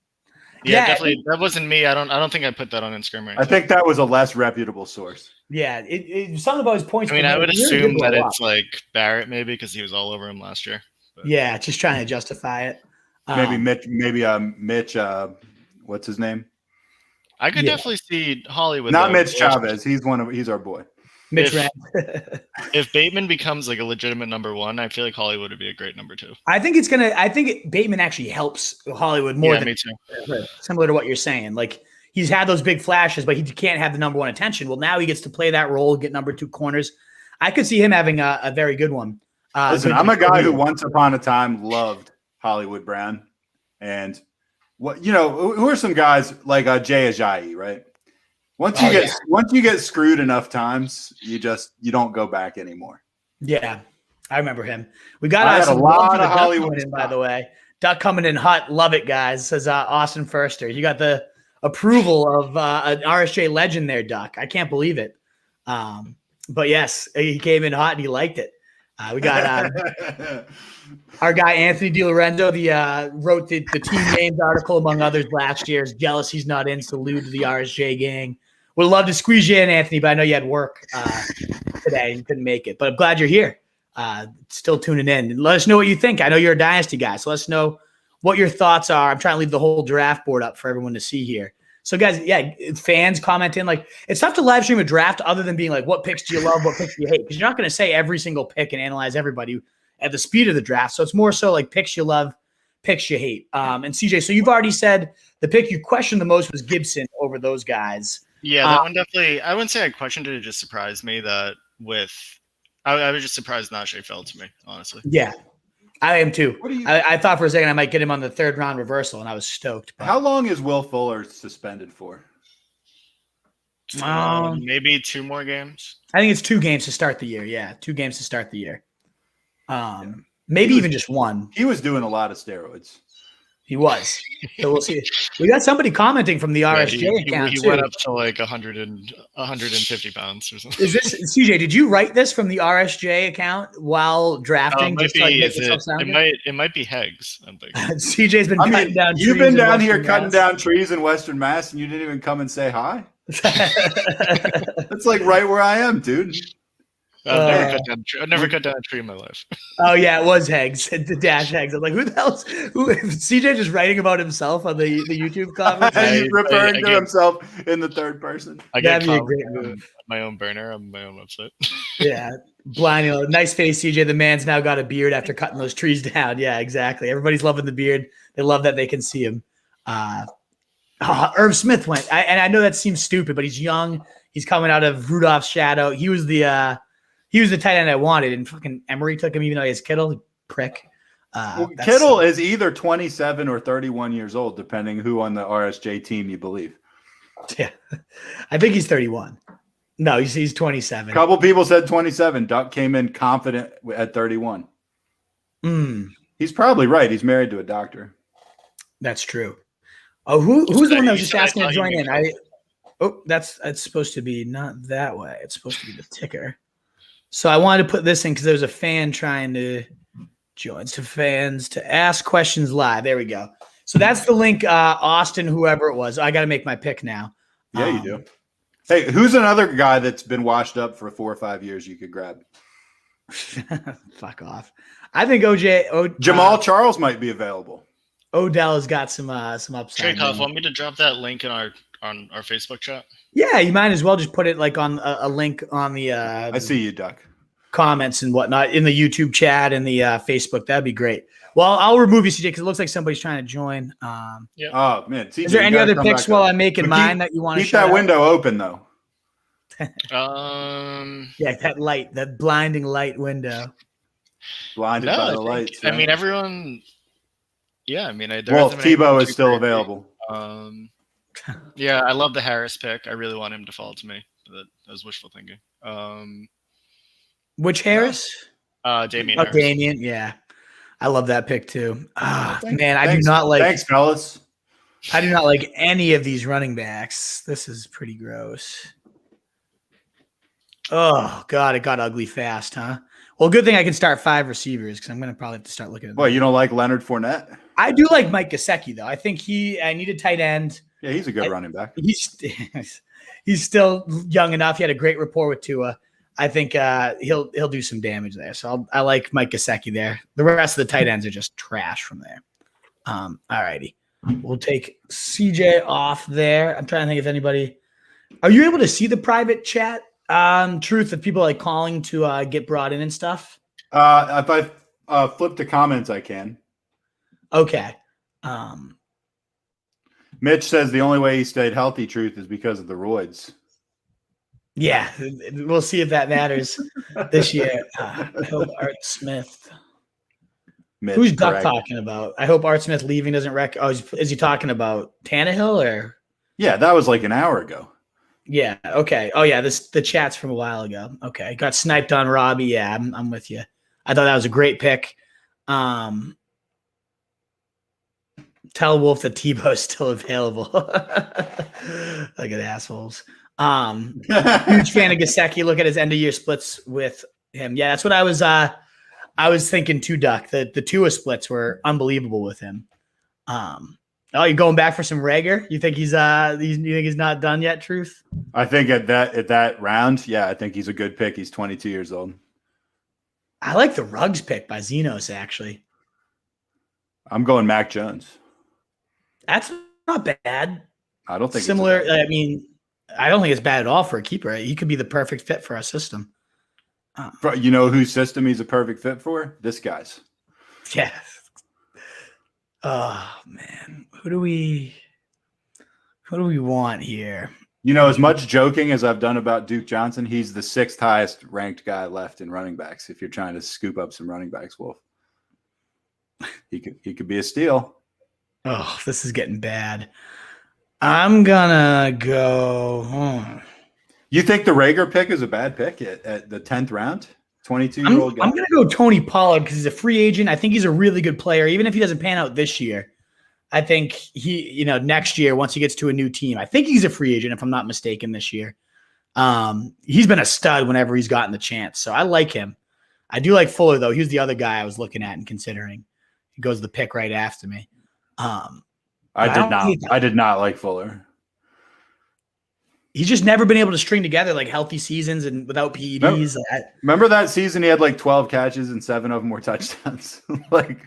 Yeah, definitely. That wasn't me. I don't think I put that on Instagram. I think that was a less reputable source. Yeah, it something about his points. I mean, I would assume that it's like Barrett maybe because he was all over him last year. But. Yeah, just trying to justify it. Maybe Mitch. What's his name? I could definitely see Hollywood. Not Mitch Chavez. He's our boy. Mitch if Bateman becomes like a legitimate number one, I feel like Hollywood would be a great number two. I think Bateman actually helps Hollywood more than me too. Similar to what you're saying. Like he's had those big flashes, but he can't have the number one attention. Well, now he gets to play that role, get number two corners. I could see him having a very good one. Listen, I'm a guy who once upon a time loved Hollywood Brown. And who are some guys like Jay Ajayi, right? Once you get screwed enough times, you don't go back anymore. Yeah, I remember him. We got I had a lot of Hollywood in, by the way. Duck coming in hot. Love it, guys. Says Austin Furster. You got the approval of an RSJ legend there, Duck. I can't believe it. But yes, he came in hot and he liked it. We got our guy Anthony DiLorenzo, wrote the team names article among others last year. Is jealous he's not in. Salute to the RSJ gang. Would love to squeeze you in, Anthony, but I know you had work today and couldn't make it. But I'm glad you're here. Still tuning in. Let us know what you think. I know you're a Dynasty guy, so let us know what your thoughts are. I'm trying to leave the whole draft board up for everyone to see here. So, guys, yeah, fans comment in. Like, it's tough to live stream a draft other than being like, what picks do you love, what picks do you hate? Because you're not going to say every single pick and analyze everybody at the speed of the draft. So it's more so like picks you love, picks you hate. And CJ, so you've already said the pick you questioned the most was Gibson over those guys. Yeah, that one definitely. I wouldn't say I questioned it. It just surprised me that I was just surprised Najee fell to me, honestly. Yeah, I am too. I thought for a second I might get him on the third round reversal, and I was stoked. But. How long is Will Fuller suspended for? Maybe 2 more games. I think it's 2 games to start the year. Yeah, 2 games to start the year. Maybe even just 1. He was doing a lot of steroids. He was. So we'll see. We got somebody commenting from the RSJ account. He went up to like 150 pounds or something. Is this CJ? Did you write this from the RSJ account while drafting? It might be Heggs. I'm thinking. CJ's been cutting down. You've been down here cutting down trees in Western Mass, and you didn't even come and say hi. That's like right where I am, dude. I've never cut down a tree in my life. Oh yeah, it was Heggs. The dash Heggs. I'm like, who the hell's CJ just writing about himself on the YouTube comments? He's referring to himself in the third person. I get my own burner on my own website. Yeah, blind. Nice face, CJ. The man's now got a beard after cutting those trees down. Yeah, exactly. Everybody's loving the beard. They love that they can see him. Irv Smith went, and I know that seems stupid, but he's young. He's coming out of Rudolph's shadow. He was the tight end I wanted, and fucking Emory took him even though he has Kittle. Prick. Kittle is either 27 or 31 years old, depending who on the RSJ team you believe. Yeah, I think he's 31. No, he's 27. A couple people said 27. Duck came in confident at 31. He's probably right. He's married to a doctor. That's true. Oh, who's the one that was just asking to join in? That's supposed to be not that way. It's supposed to be the ticker. So I wanted to put this in because there was a fan trying to join. To fans to ask questions live. There we go. So that's the link, Austin, whoever it was. I got to make my pick now. Yeah, you do. Hey, who's another guy that's been washed up for 4 or 5 years you could grab? Fuck off. I think Jamal Charles might be available. Odell has got some upside. Trade want me to drop that link in on our Facebook chat? Yeah, you might as well just put it like on a link on the I see you, Duck. Comments and whatnot in the YouTube chat and the Facebook. That'd be great. Well, I'll remove you, CJ, because it looks like somebody's trying to join. Yeah. Oh man, CJ, is there any other picks while I'm making mine that you want to keep that window open though? Yeah, that blinding light window. Blinded by the lights. I mean, everyone. Yeah, I mean, Tebow is still available. Yeah, I love the Harris pick. I really want him to fall to me. That was wishful thinking. Which Harris? Damian Harris. Damian, yeah. I love that pick too. Man, I do not like. Thanks, fellas. I do not like any of these running backs. This is pretty gross. Oh God, it got ugly fast, huh? Well, good thing I can start 5 receivers because I'm going to probably have to start looking at. Well, you don't like Leonard Fournette? I do like Mike Gesicki though. I think I need a tight end. Yeah, he's a good running back. He's still young enough. He had a great rapport with Tua. I think he'll do some damage there. So I like Mike Gesicki there. The rest of the tight ends are just trash from there. All righty. We'll take CJ off there. I'm trying to think if anybody – are you able to see the private chat? Truth, if people like calling to get brought in and stuff? If I flip the comments, I can. Okay. Mitch says the only way he stayed healthy, Truth, is because of the roids. Yeah, we'll see if that matters this year. I hope Art Smith. Mitch, who's Duck talking about? I hope Art Smith leaving doesn't wreck. Oh, is he talking about Tannehill or? Yeah, that was like an hour ago. Yeah. Okay. Oh yeah, the chat's from a while ago. Okay, got sniped on Robbie. Yeah, I'm with you. I thought that was a great pick. Tell Wolf that Tebow's still available. Look at assholes. Huge fan of Gesicki. Look at his end of year splits with him. Yeah, that's what I was I was thinking two Duck. The Tua splits were unbelievable with him. You going back for some Rager? You think he's not done yet? Truth. I think at that round, yeah, I think he's a good pick. He's 22 years old. I like the Ruggs pick by Xenos, actually. I'm going Mac Jones. That's not bad. I don't think similar. I mean, I don't think it's bad at all for a keeper. He could be the perfect fit for our system. You know whose system he's a perfect fit for? This guy's. Yeah. Oh man, who do we want here? You know, as much joking as I've done about Duke Johnson, he's the 6th highest ranked guy left in running backs. If you're trying to scoop up some running backs, Wolf, he could be a steal. Oh, this is getting bad. I'm gonna go. You think the Rager pick is a bad pick at the 10th round? 22-year-old guy. I'm gonna go Tony Pollard because he's a free agent. I think he's a really good player, even if he doesn't pan out this year. I think he, next year once he gets to a new team, I think he's a free agent if I'm not mistaken this year. He's been a stud whenever he's gotten the chance, so I like him. I do like Fuller though. He was the other guy I was looking at and considering. He goes the pick right after me. I did not like Fuller. He's just never been able to string together like healthy seasons and without PEDs. Remember that season he had like 12 catches and 7 of them were touchdowns. That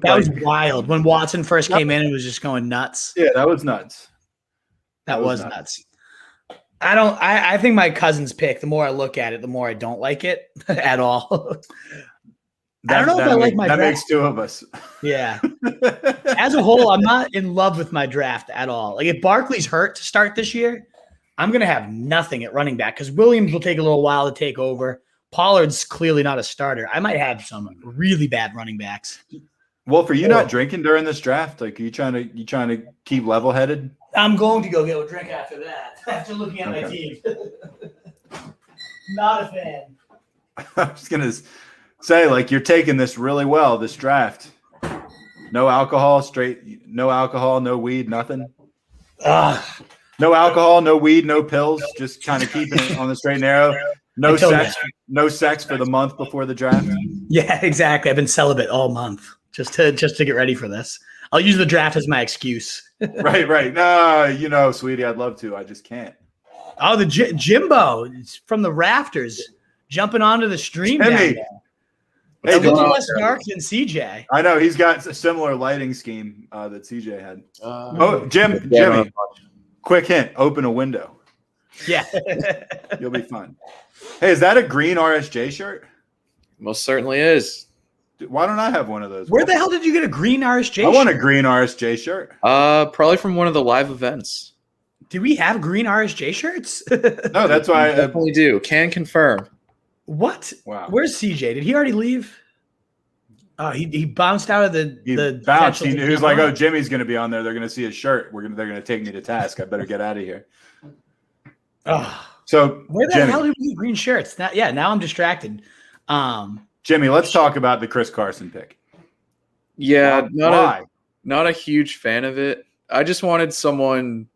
was wild. When Watson first came in, it was just going nuts. Yeah, that was nuts. That was nuts. I think my cousin's pick, the more I look at it, the more I don't like it at all. I don't know if I like my draft. That makes 2 of us. Yeah. As a whole, I'm not in love with my draft at all. Like if Barkley's hurt to start this year, I'm going to have nothing at running back because Williams will take a little while to take over. Pollard's clearly not a starter. I might have some really bad running backs. Wolf, are you not drinking during this draft? Like, are you trying to keep level-headed? I'm going to go get a drink after that. After looking at my team. Not a fan. I'm just going to say, like, you're taking this really well, this draft. No alcohol, no weed, nothing. No alcohol, no weed, no pills. Just kind of keeping it on the straight and narrow. No sex for the month before the draft. Yeah, exactly. I've been celibate all month just to get ready for this. I'll use the draft as my excuse. Right. No, sweetie, I'd love to. I just can't. Oh, the Jimbo from the rafters jumping onto the stream. Jimmy. Hey, a little less dark than CJ. I know he's got a similar lighting scheme that CJ had. Jimmy. Quick hint, open a window. Yeah. You'll be fine. Hey, is that a green RSJ shirt? Most certainly is. Dude, why don't I have one of those? Where the hell did you get a green RSJ shirt? I want a green RSJ shirt. Probably from one of the live events. Do we have green RSJ shirts? No, that's why I definitely do. Can confirm. What? Wow. Where's CJ? Did he already leave? Oh, he bounced out of the bounced. He was like, "Oh, Jimmy's going to be on there. They're going to see his shirt. They're going to take me to task. I better get out of here." Oh, so where the hell did we get green shirts? Now I'm distracted. Jimmy, let's talk about the Chris Carson pick. Yeah, not a huge fan of it. I just wanted someone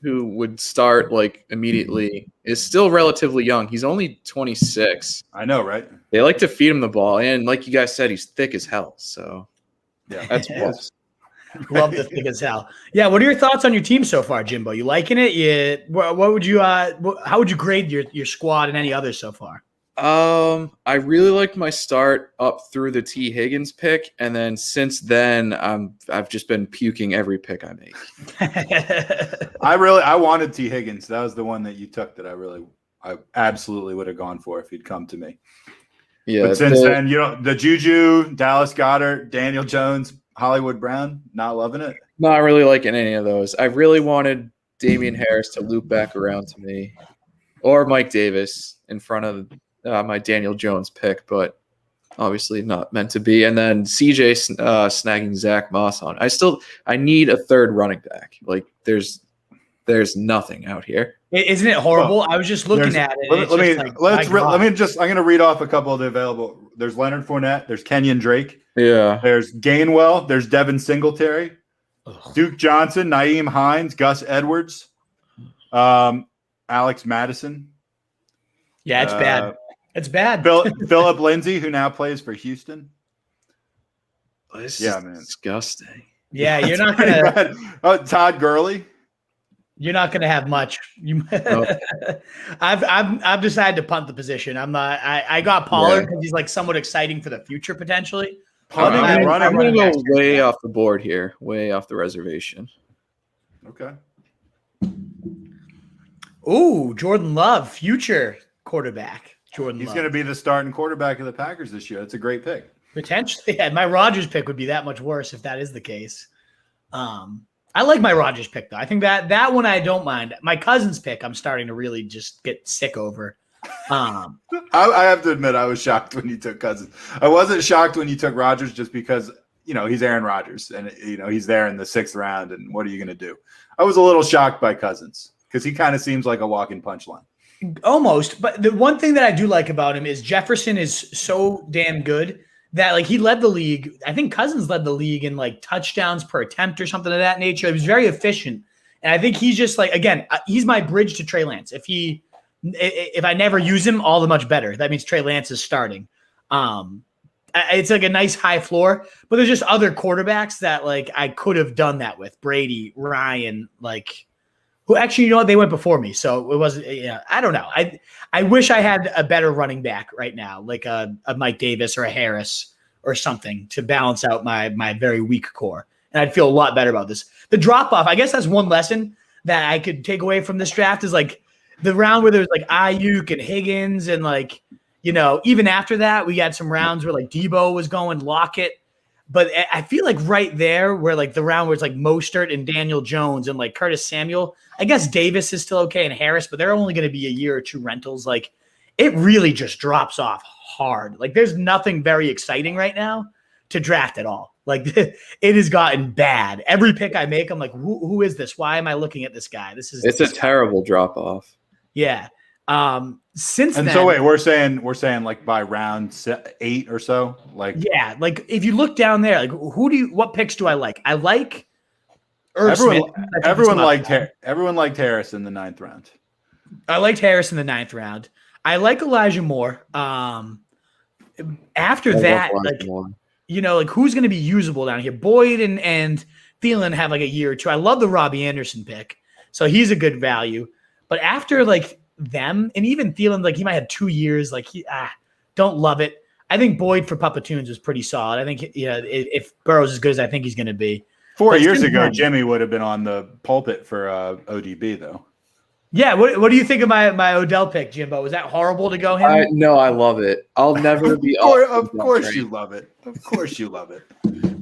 who would start like immediately. Is still relatively young. He's only 26. I know, right? They like to feed him the ball, and like you guys said, he's thick as hell. So yeah, that's plus. Love the thick as hell. Yeah, what are your thoughts on your team so far, Jimbo? You liking it? What would you? How would you grade your squad and any others so far? I really liked my start up through the T. Higgins pick, and then since then, I've just been puking every pick I make. I wanted T. Higgins. That was the one that you took that I absolutely would have gone for if he'd come to me. Yeah. But since then, the Juju, Dallas Goedert, Daniel Jones, Hollywood Brown, not loving it. Not really liking any of those. I really wanted Damian Harris to loop back around to me, or Mike Davis in front of my Daniel Jones pick, but obviously not meant to be. And then CJ snagging Zach Moss on. I need a third running back. Like there's nothing out here. Isn't it horrible? I was just looking at it. I'm going to read off a couple of the available. There's Leonard Fournette. There's Kenyon Drake. Yeah. There's Gainwell. There's Devin Singletary. Duke Johnson, Nyheim Hines, Gus Edwards, Alex Madison. Yeah, it's bad. It's bad. Philip Lindsay, who now plays for Houston. This Yeah, is man. disgusting. Yeah, you're not Pretty gonna. bad. Oh, Todd Gurley. You're not gonna have much. I've decided to punt the position. I'm not. I got Pollard because he's like somewhat exciting for the future potentially. Running. I'm going to go way off the board here, way off the reservation. Okay. Ooh, Jordan Love, future quarterback. Jordan He's Love. going to be the starting quarterback of the Packers this year. That's a great pick. Potentially. Yeah, my Rodgers pick would be that much worse if that is the case. I like my Rodgers pick, though. I think that one I don't mind. My Cousins pick, I'm starting to really just get sick over. I have to admit, I was shocked when you took Cousins. I wasn't shocked when you took Rodgers just because, he's Aaron Rodgers and, he's there in the 6th round. And what are you going to do? I was a little shocked by Cousins because he kind of seems like a walking punchline. Almost. But the one thing that I do like about him is Jefferson is so damn good that like he led the league. I think Cousins led the league in like touchdowns per attempt or something of that nature. He was very efficient. And I think he's just like, again, he's my bridge to Trey Lance. If I never use him, all the much better. That means Trey Lance is starting. It's like a nice high floor, but there's just other quarterbacks that like I could have done that with. Brady, Ryan, like who actually, they went before me. So it wasn't, I don't know. I wish I had a better running back right now, like a Mike Davis or a Harris or something to balance out my very weak core. And I'd feel a lot better about this. The drop off, I guess that's one lesson that I could take away from this draft is like the round where there's like Ayuk and Higgins and like, even after that, we got some rounds where like Debo was going Lockett. But I feel like right there where like the round where it's like Mostert and Daniel Jones and like Curtis Samuel, I guess Davis is still okay and Harris, but they're only going to be a year or two rentals. Like it really just drops off hard. Like there's nothing very exciting right now to draft at all. Like it has gotten bad. Every pick I make, I'm like, who is this? Why am I looking at this guy? It's a terrible drop off. Yeah. Since and then, so wait, we're saying like by round 8 or so, like like if you look down there, like what picks do I like? I like everyone liked Harris in the 9th round. I liked Harris in the 9th round. I like Elijah Moore. After that, like like who's going to be usable down here? Boyd and Thielen have like a year or two. I love the Robbie Anderson pick, so he's a good value. But after like them and even Thielen, like he might have 2 years. Like don't love it. I think Boyd for Papa Tunes was pretty solid. I think if Burrow's as good as I think he's going to be. 4 years ago, Jimmy would have been on the pulpit for ODB though. Yeah, what do you think of my Odell pick, Jimbo? Was that horrible to go him? No, I love it. I'll never be. Of course you love it. Of course you love it.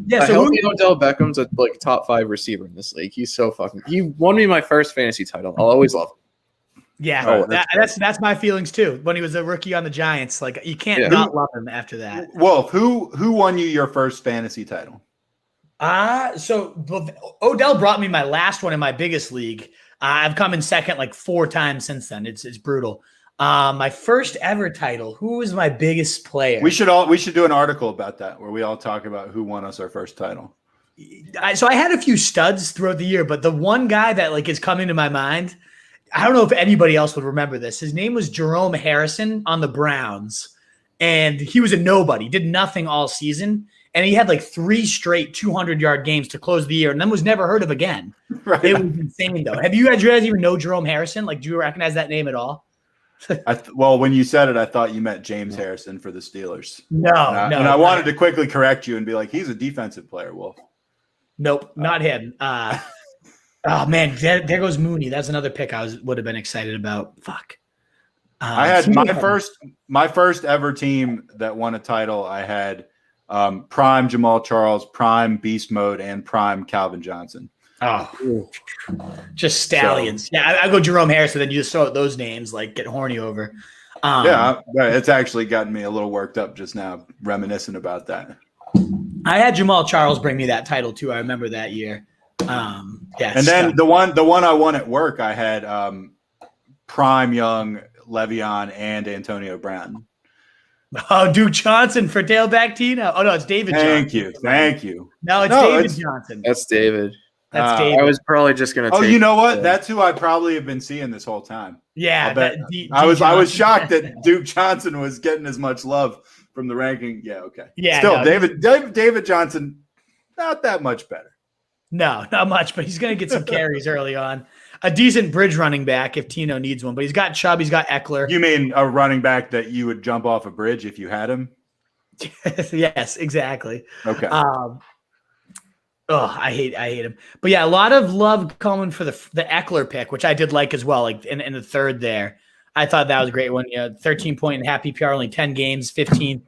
Yeah, so Odell Beckham's a like top 5 receiver in this league. He's so fucking. He won me my first fantasy title. I'll always love him. Yeah, that's my feelings too. When he was a rookie on the Giants, like you can't not love him after that. Wolf, who won you your first fantasy title? So Odell brought me my last one in my biggest league. I've come in second like 4 times since then. It's brutal. My first ever title. Who was my biggest player? We should do an article about that where we all talk about who won us our first title. So I had a few studs throughout the year, but the one guy that like is coming to my mind, I don't know if anybody else would remember this. His name was Jerome Harrison on the Browns, and he was a nobody, did nothing all season. And he had like 3 straight 200-yard games to close the year and then was never heard of again. Right. It was insane, though. Have you guys even know Jerome Harrison? Like, do you recognize that name at all? Well, when you said it, I thght you meant James Harrison for the Steelers. No. And I wanted to quickly correct you and be like, he's a defensive player, Wolf. Nope, not him. Oh, man, there goes Mooney. That's another pick I would have been excited about. Fuck. I had my first ever team that won a title. I had prime Jamal Charles, prime Beast Mode, and prime Calvin Johnson. Oh, just stallions. So, yeah, I go Jerome Harrison, then you just throw out those names, like get horny over. It's actually gotten me a little worked up just now, reminiscing about that. I had Jamal Charles bring me that title too. I remember that year. And then the one I won at work, I had prime young Le'Veon and Antonio Brown. Oh, Duke Johnson for tailback Tino. Oh no, it's David Johnson. Thank you. No, it's David Johnson. That's David. That's David. I was probably just gonna. You know what? That's who I probably have been seeing this whole time. Yeah, I was shocked that Duke Johnson was getting as much love from the ranking. Yeah, okay. Yeah, still no, David Johnson, not that much better. No, not much, but he's going to get some carries early on. A decent bridge running back if Tino needs one, but he's got Chubb, he's got Eckler. You mean a running back that you would jump off a bridge if you had him? Yes, exactly. Okay. I hate him. But yeah, a lot of love coming for the Eckler pick, which I did like as well. Like in the third there, I thought that was a great one. 13 point and half-PPR, only 10 games, 15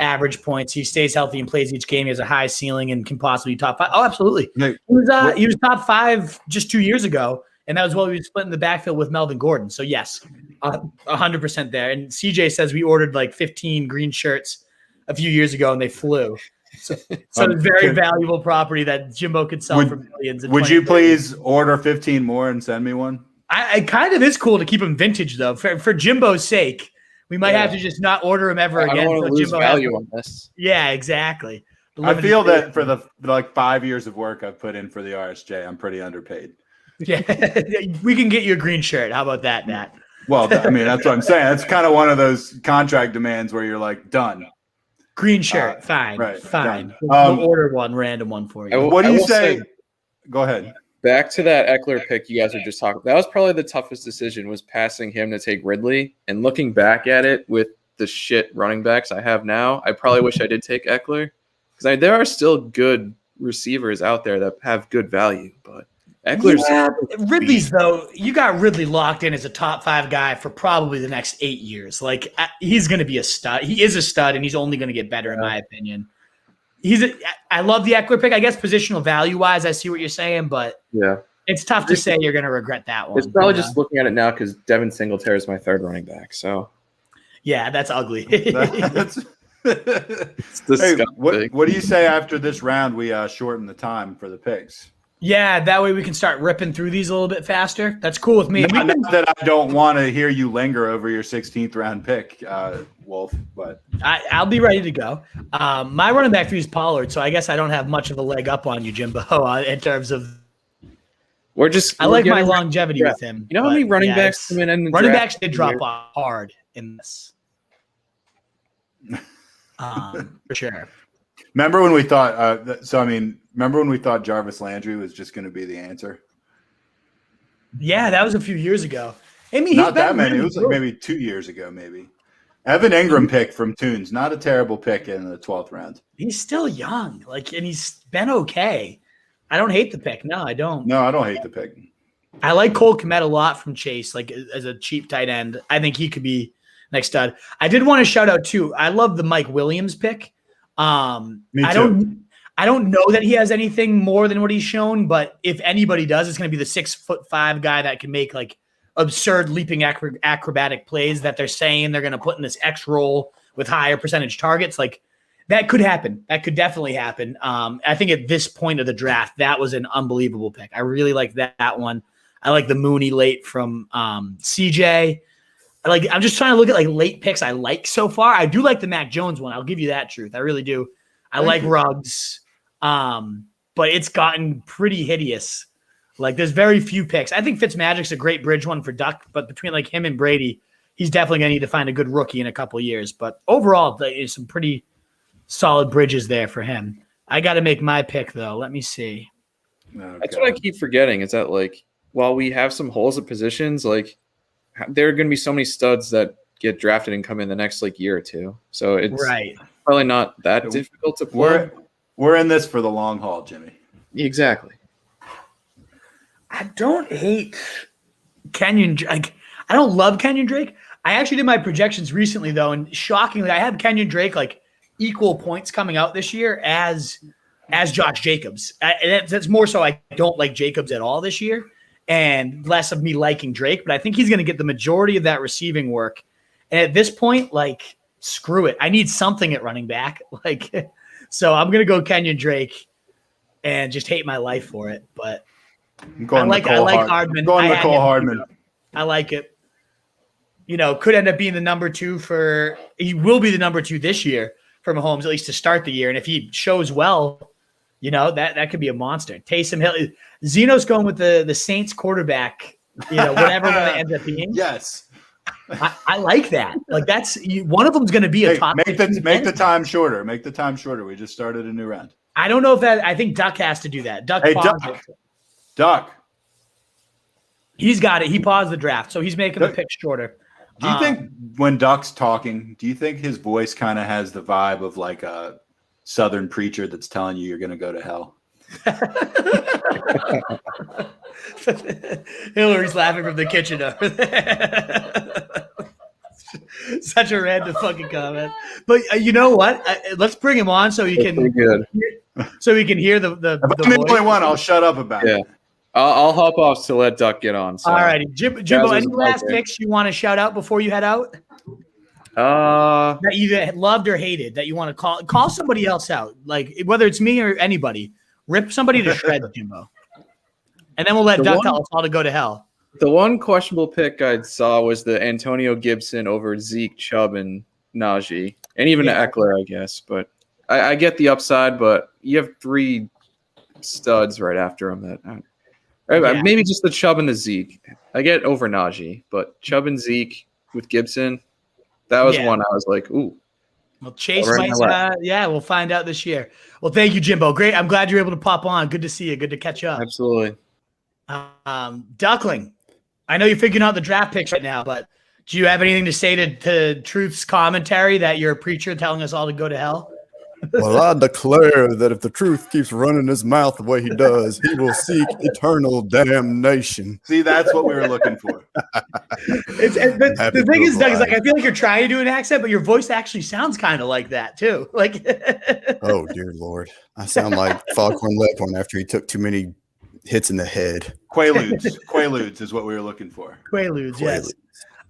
average points. He stays healthy and plays each game. He has a high ceiling and can possibly be top 5. Oh, absolutely. He was top 5 just 2 years ago, and that was while he was splitting the backfield with Melvin Gordon. So yes, 100% there. And CJ says we ordered like 15 green shirts a few years ago, and they flew. So it's very valuable property that Jimbo could sell for millions. Would you please order 15 more and send me one? I kind of is cool to keep them vintage though, for Jimbo's sake. We might have to just not order them ever again. I don't want to lose value on this. Yeah, exactly. I feel that for the 5 years of work I've put in for the RSJ, I'm pretty underpaid. Yeah, we can get you a green shirt. How about that, Nat? Well, I mean, that's what I'm saying. That's kind of one of those contract demands where you're like, done. Green shirt, fine, right, fine. We'll order one random one for you. What do you say? Go ahead. Back to that Eckler pick you guys were just talking. That was probably the toughest decision, was passing him to take Ridley. And looking back at it with the shit running backs I have now, I probably wish I did take Eckler, because there are still good receivers out there that have good value, but Eckler's Ridley's though. You got Ridley locked in as a top 5 guy for probably the next 8 years. Like he's going to be a stud. He is a stud, and he's only going to get better in my opinion. I love the Eckler pick. I guess positional value wise, I see what you're saying, but yeah, it's tough to say you're going to regret that one. It's probably just looking at it now because Devin Singletary is my third running back. So yeah, that's ugly. It's disgusting. Hey, what do you say after this round we shorten the time for the picks? Yeah, that way we can start ripping through these a little bit faster. That's cool with me. Not that I don't want to hear you linger over your 16th round pick, Wolf, but I'll be ready to go. My running back 3 is Pollard, so I guess I don't have much of a leg up on you, Jimbo, in terms of. I like my longevity with him. You know how many running backs come in the running draft backs did drop off hard in this. For sure. Remember when we thought? Remember when we thought Jarvis Landry was just going to be the answer? Yeah, that was a few years ago. I mean, not that many. It was like maybe 2 years ago, maybe. Evan Ingram pick from Tunes, not a terrible pick in the 12th round. He's still young, and he's been okay. I don't hate the pick. No, I don't. No, I don't hate the pick. I like Cole Kmet a lot from Chase, as a cheap tight end. I think he could be next stud. I did want to shout out too. I love the Mike Williams pick. Me too. I don't know that he has anything more than what he's shown, but if anybody does, it's going to be the 6'5" guy that can make absurd leaping acrobatic plays that they're saying they're going to put in this X role with higher percentage targets. That could happen. That could definitely happen. I think at this point of the draft, that was an unbelievable pick. I really like that one. I like the Mooney late from CJ. I'm just trying to look at late picks I like so far. I do like the Mac Jones one. I'll give you that truth. I really do. I like Ruggs. But it's gotten pretty hideous. There's very few picks. I think Fitzmagic's a great bridge one for Duck, but between him and Brady, he's definitely going to need to find a good rookie in a couple years. But overall, there's some pretty solid bridges there for him. I got to make my pick though. Let me see. That's what I keep forgetting is that while we have some holes at positions, there are going to be so many studs that get drafted and come in the next year or two. So it's probably not that difficult to play. We're in this for the long haul, Jimmy. Exactly. I don't hate Kenyon Drake. I don't love Kenyon Drake. I actually did my projections recently, though, and shockingly, I have Kenyon Drake equal points coming out this year as Josh Jacobs. And that's more so I don't like Jacobs at all this year and less of me liking Drake, but I think he's going to get the majority of that receiving work. And at this point, screw it. I need something at running back. So I'm going to go Kenyon Drake and just hate my life for it. But I like Hardman. Going Nicole Hardman. I like it. Could end up being the number 2 he will be the number 2 this year for Mahomes, at least to start the year. And if he shows well, You know, that could be a monster. Taysom Hill. Zeno's going with the Saints quarterback, whatever one it ends up being. Yes. I like that. Like one of them's going to be a top. Make the time shorter. Make the time shorter. We just started a new round. I don't know if I think Duck has to do that. Duck. He's got it. He paused the draft, so he's making the pick shorter. Do you think when Duck's talking, do you think his voice kind of has the vibe of like a Southern preacher that's telling you you're going to go to hell? Hillary's laughing from the kitchen over there. Such a random fucking comment. But you know what? Let's bring him on so he can hear the If I'm the only one, I'll shut up about it. I'll hop off to let Duck get on. So. All righty. Jimbo, any last picks you want to shout out before you head out? That you loved or hated that you want to call somebody else out, like whether it's me or anybody. Rip somebody to shreds, Jimbo. And then we'll let Duck tell us all to go to hell. The one questionable pick I saw was the Antonio Gibson over Zeke, Chubb, and Najee. And even Eckler, I guess. But I get the upside, but you have 3 studs right after him. Maybe just the Chubb and the Zeke. I get over Najee, but Chubb and Zeke with Gibson, that was one I was like, ooh. Well, Chase might, we'll find out this year. Well, thank you, Jimbo. Great. I'm glad you're able to pop on. Good to see you. Good to catch up. Absolutely. Duckling, I know you're figuring out the draft picks right now, but do you have anything to say to Truth's commentary that you're a preacher telling us all to go to hell? Well, I declare that if the truth keeps running his mouth the way he does, he will seek eternal damnation. See, that's what we were looking for. The thing is, Doug, is like I feel like you're trying to do an accent, but your voice actually sounds kind of like that too. Like, oh dear Lord, I sound like Foghorn Leghorn after he took too many hits in the head. Quaaludes is what we were looking for. Quaaludes, yes.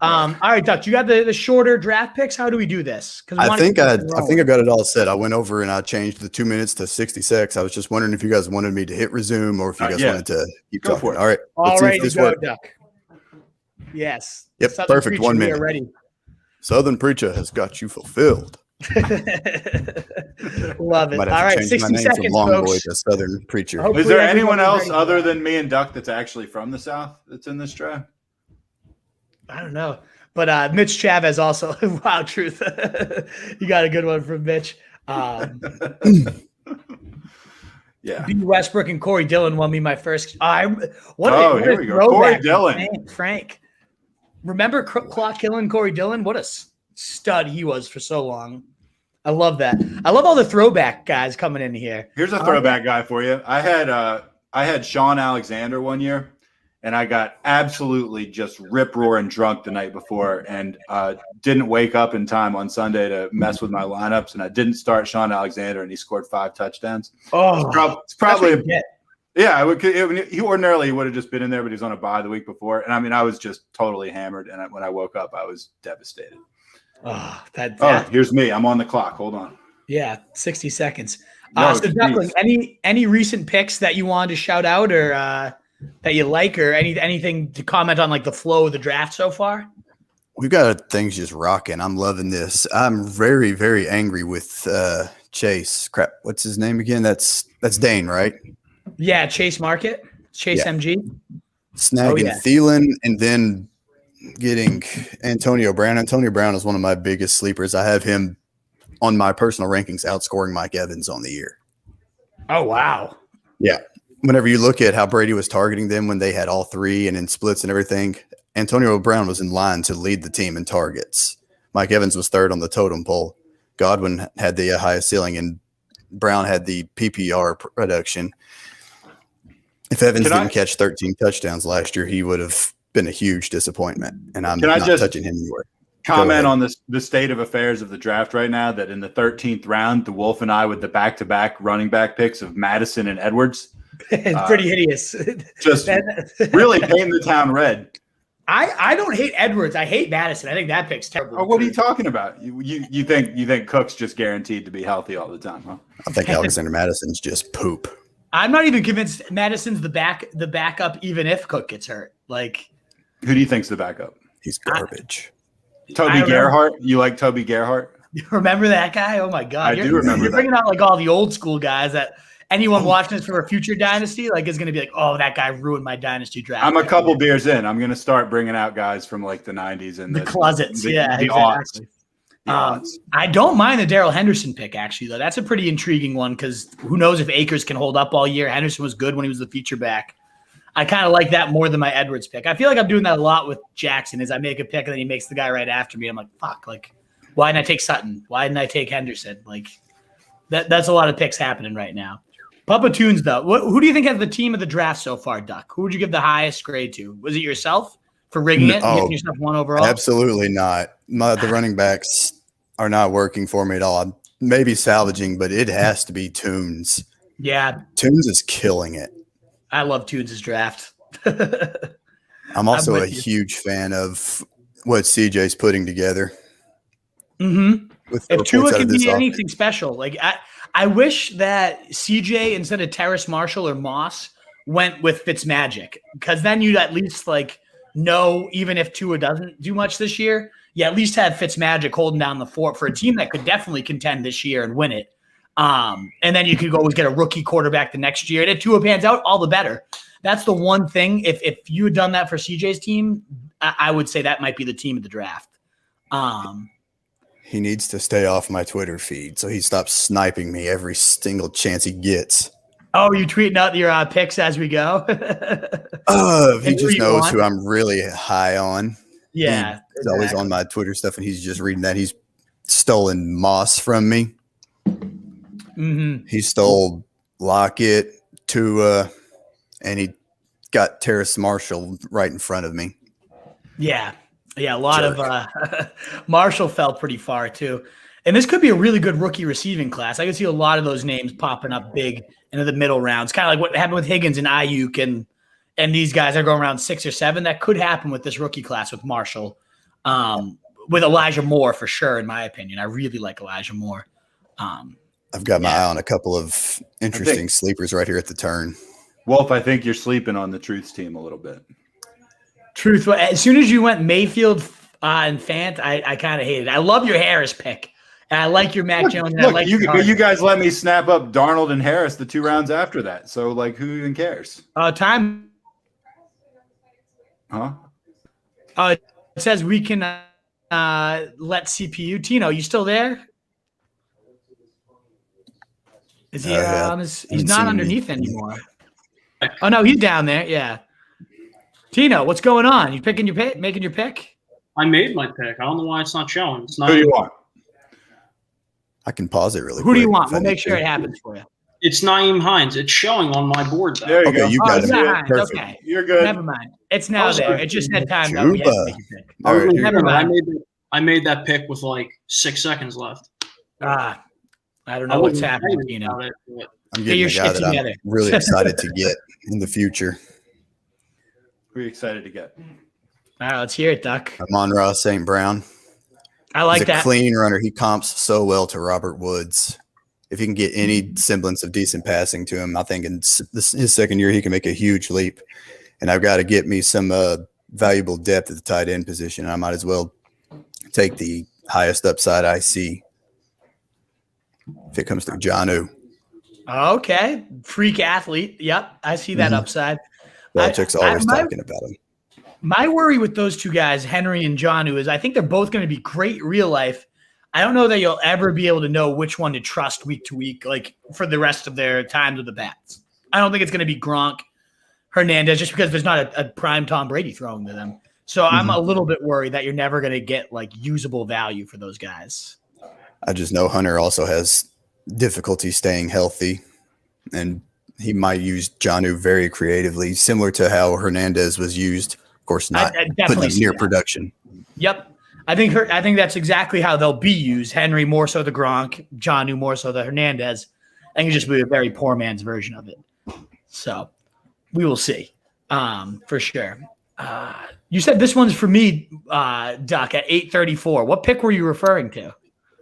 All right, Duck, you got the shorter draft picks. How do we do this? I think I got it all set. I went over and I changed the 2 minutes to 60 seconds. I was just wondering if you guys wanted me to hit resume or if you guys wanted to keep go talking. for it. All right. All right, go, Duck. Yes. Yep. Southern Perfect. Preacher, 1 minute. we are ready. Southern Preacher has got you fulfilled. Love it. All right, 60 seconds, Long folks. Boy to Southern Preacher. Hopefully is there anyone else ready. other than me and Duck that's actually from the South that's in this draft? I don't know. But Mitch Chavez also. Wow, Truth. You got a good one from Mitch. Yeah. B. Westbrook and Corey Dillon won me my first. Here we go. Corey Dillon. Frank. Remember clock killing Corey Dillon? What a stud he was for so long. I love that. I love all the throwback guys coming in here. Here's a throwback guy for you. I had Sean Alexander one year, and I got absolutely just rip-roaring drunk the night before and didn't wake up in time on Sunday to mess with my lineups, and I didn't start Sean Alexander, and he scored 5 touchdowns. Oh, it's probably he ordinarily would have just been in there, but he was on a bye the week before. And I mean, I was just totally hammered. And when I woke up, I was devastated. Here's me. I'm on the clock. Hold on. Yeah, 60 seconds. So Duckling, any recent picks that you wanted to shout out or that you like, or anything to comment on, like the flow of the draft so far? We've got things just rocking. I'm loving this. I'm very, very angry with Chase. Crap, what's his name again? That's Dane, right? Yeah, Chase Market, Chase MG. Snagging Thielen and then getting Antonio Brown. Antonio Brown is one of my biggest sleepers. I have him on my personal rankings outscoring Mike Evans on the year. Oh, wow. Yeah. Whenever you look at how Brady was targeting them when they had all 3 and in splits and everything, Antonio Brown was in line to lead the team in targets. Mike Evans was 3rd on the totem pole. Godwin had the highest ceiling, and Brown had the PPR production. If Evans didn't catch 13 touchdowns last year, he would have been a huge disappointment, and I'm not touching him anywhere. Comment on the state of affairs of the draft right now, that in the 13th round, the Wolf and I with the back-to-back running back picks of Madison and Edwards. It's pretty hideous. Just really painting the town red. I don't hate Edwards. I hate Madison. I think that pick's terrible. Oh, what are you talking about? You think Cook's just guaranteed to be healthy all the time, huh? I think Alexander Madison's just poop. I'm not even convinced Madison's the backup, even if Cook gets hurt. Like, who do you think's the backup? He's garbage. Toby Gerhart. You like Toby Gerhart? You remember that guy? Oh my God! I do remember. You're bringing out like all the old school guys that anyone watching this for a future dynasty, like, is going to be like, oh, that guy ruined my dynasty draft. I'm a couple beers in. I'm going to start bringing out guys from like the 90s and the closets. The exactly. odds. I don't mind the Darrell Henderson pick, actually, though. That's a pretty intriguing one because who knows if Akers can hold up all year. Henderson was good when he was the feature back. I kind of like that more than my Edwards pick. I feel like I'm doing that a lot with Jackson is I make a pick and then he makes the guy right after me. I'm like, fuck, like, why didn't I take Sutton? Why didn't I take Henderson? Like, that's a lot of picks happening right now. Papa Tunes, though, who do you think has the team of the draft so far, Duck? Who would you give the highest grade to? Was it yourself for rigging it and giving yourself one overall? Absolutely not. The running backs are not working for me at all. I'm maybe salvaging, but it has to be Tunes. Yeah. Tunes is killing it. I love Tunes' draft. I'm also a huge fan of what CJ's putting together. Mm-hmm. If Tua can be anything special, like I wish that CJ instead of Terrace Marshall or Moss went with Fitzmagic, because then you'd at least like know, even if Tua doesn't do much this year, you at least have Fitzmagic holding down the fort for a team that could definitely contend this year and win it. And then you could always get a rookie quarterback the next year. And if Tua pans out, all the better. That's the one thing. If you had done that for CJ's team, I would say that might be the team of the draft. He needs to stay off my Twitter feed so he stops sniping me every single chance he gets. Oh, are you tweeting out your picks as we go? He just knows who I'm really high on. Yeah. He's always on my Twitter stuff, and he's just reading that. He's stolen Moss from me. Mm-hmm. He stole Lockett, Tua, and he got Terrace Marshall right in front of me. Yeah. Yeah, a lot of Marshall fell pretty far too. And this could be a really good rookie receiving class. I can see a lot of those names popping up big into the middle rounds. Kind of like what happened with Higgins and Ayuk and these guys are going around 6 or 7. That could happen with this rookie class with Marshall. With Elijah Moore for sure, in my opinion. I really like Elijah Moore. I've got my eye on a couple of interesting sleepers right here at the turn. Wolf, I think you're sleeping on the Truth's team a little bit. Truth. As soon as you went Mayfield and Fant, I kind of hated it. I love your Harris pick. And I like your Mac Jones. And I like you guys let me snap up Darnold and Harris the 2 rounds after that. So, like, who even cares? Time. Huh? It says we can let CPU. Tino, you still there? Is he on his? He's not underneath anymore. Oh no, he's down there. Yeah. Tino, what's going on? You picking your pick? Making your pick? I made my pick. I don't know why it's not showing. It's not. Who do you want? I can pause it really quick. Who do you want? We'll make sure it happens for you. It's Naeem Hines. It's showing on my board. Though. There you go. You got it. Perfect. Okay. You're good. Never mind. It's now there. It just had time. Juba. We had to make your pick. All right, Never mind. I made that pick with like 6 seconds left. I don't know what's happening, Tino. I'm getting a guy that I'm really excited to get in the future. Who are you excited to get? All right, let's hear it, Duck. Amon-Ra St. Brown. I like He's that. a clean runner. He comps so well to Robert Woods. If he can get any semblance of decent passing to him, I think in his second year he can make a huge leap. And I've got to get me some valuable depth at the tight end position. I might as well take the highest upside I see if it comes to Jonnu. Okay. Freak athlete. Yep. I see that upside. Belichick's always talking about him. My worry with those two guys, Henry and Jonnu, is I think they're both going to be great real life. I don't know that you'll ever be able to know which one to trust week to week, like for the rest of their times with the bats. I don't think it's going to be Gronk, Hernandez, just because there's not a prime Tom Brady throwing to them. So I'm a little bit worried that you're never going to get like usable value for those guys. I just know Hunter also has difficulty staying healthy, and he might use Jonnu very creatively, similar to how Hernandez was used. Of course, not putting him near production. Yep. I think that's exactly how they'll be used. Henry more so the Gronk, Jonnu more so the Hernandez. I think it's just be a very poor man's version of it. So we will see for sure. You said this one's for me, Duck, at 8:34. What pick were you referring to?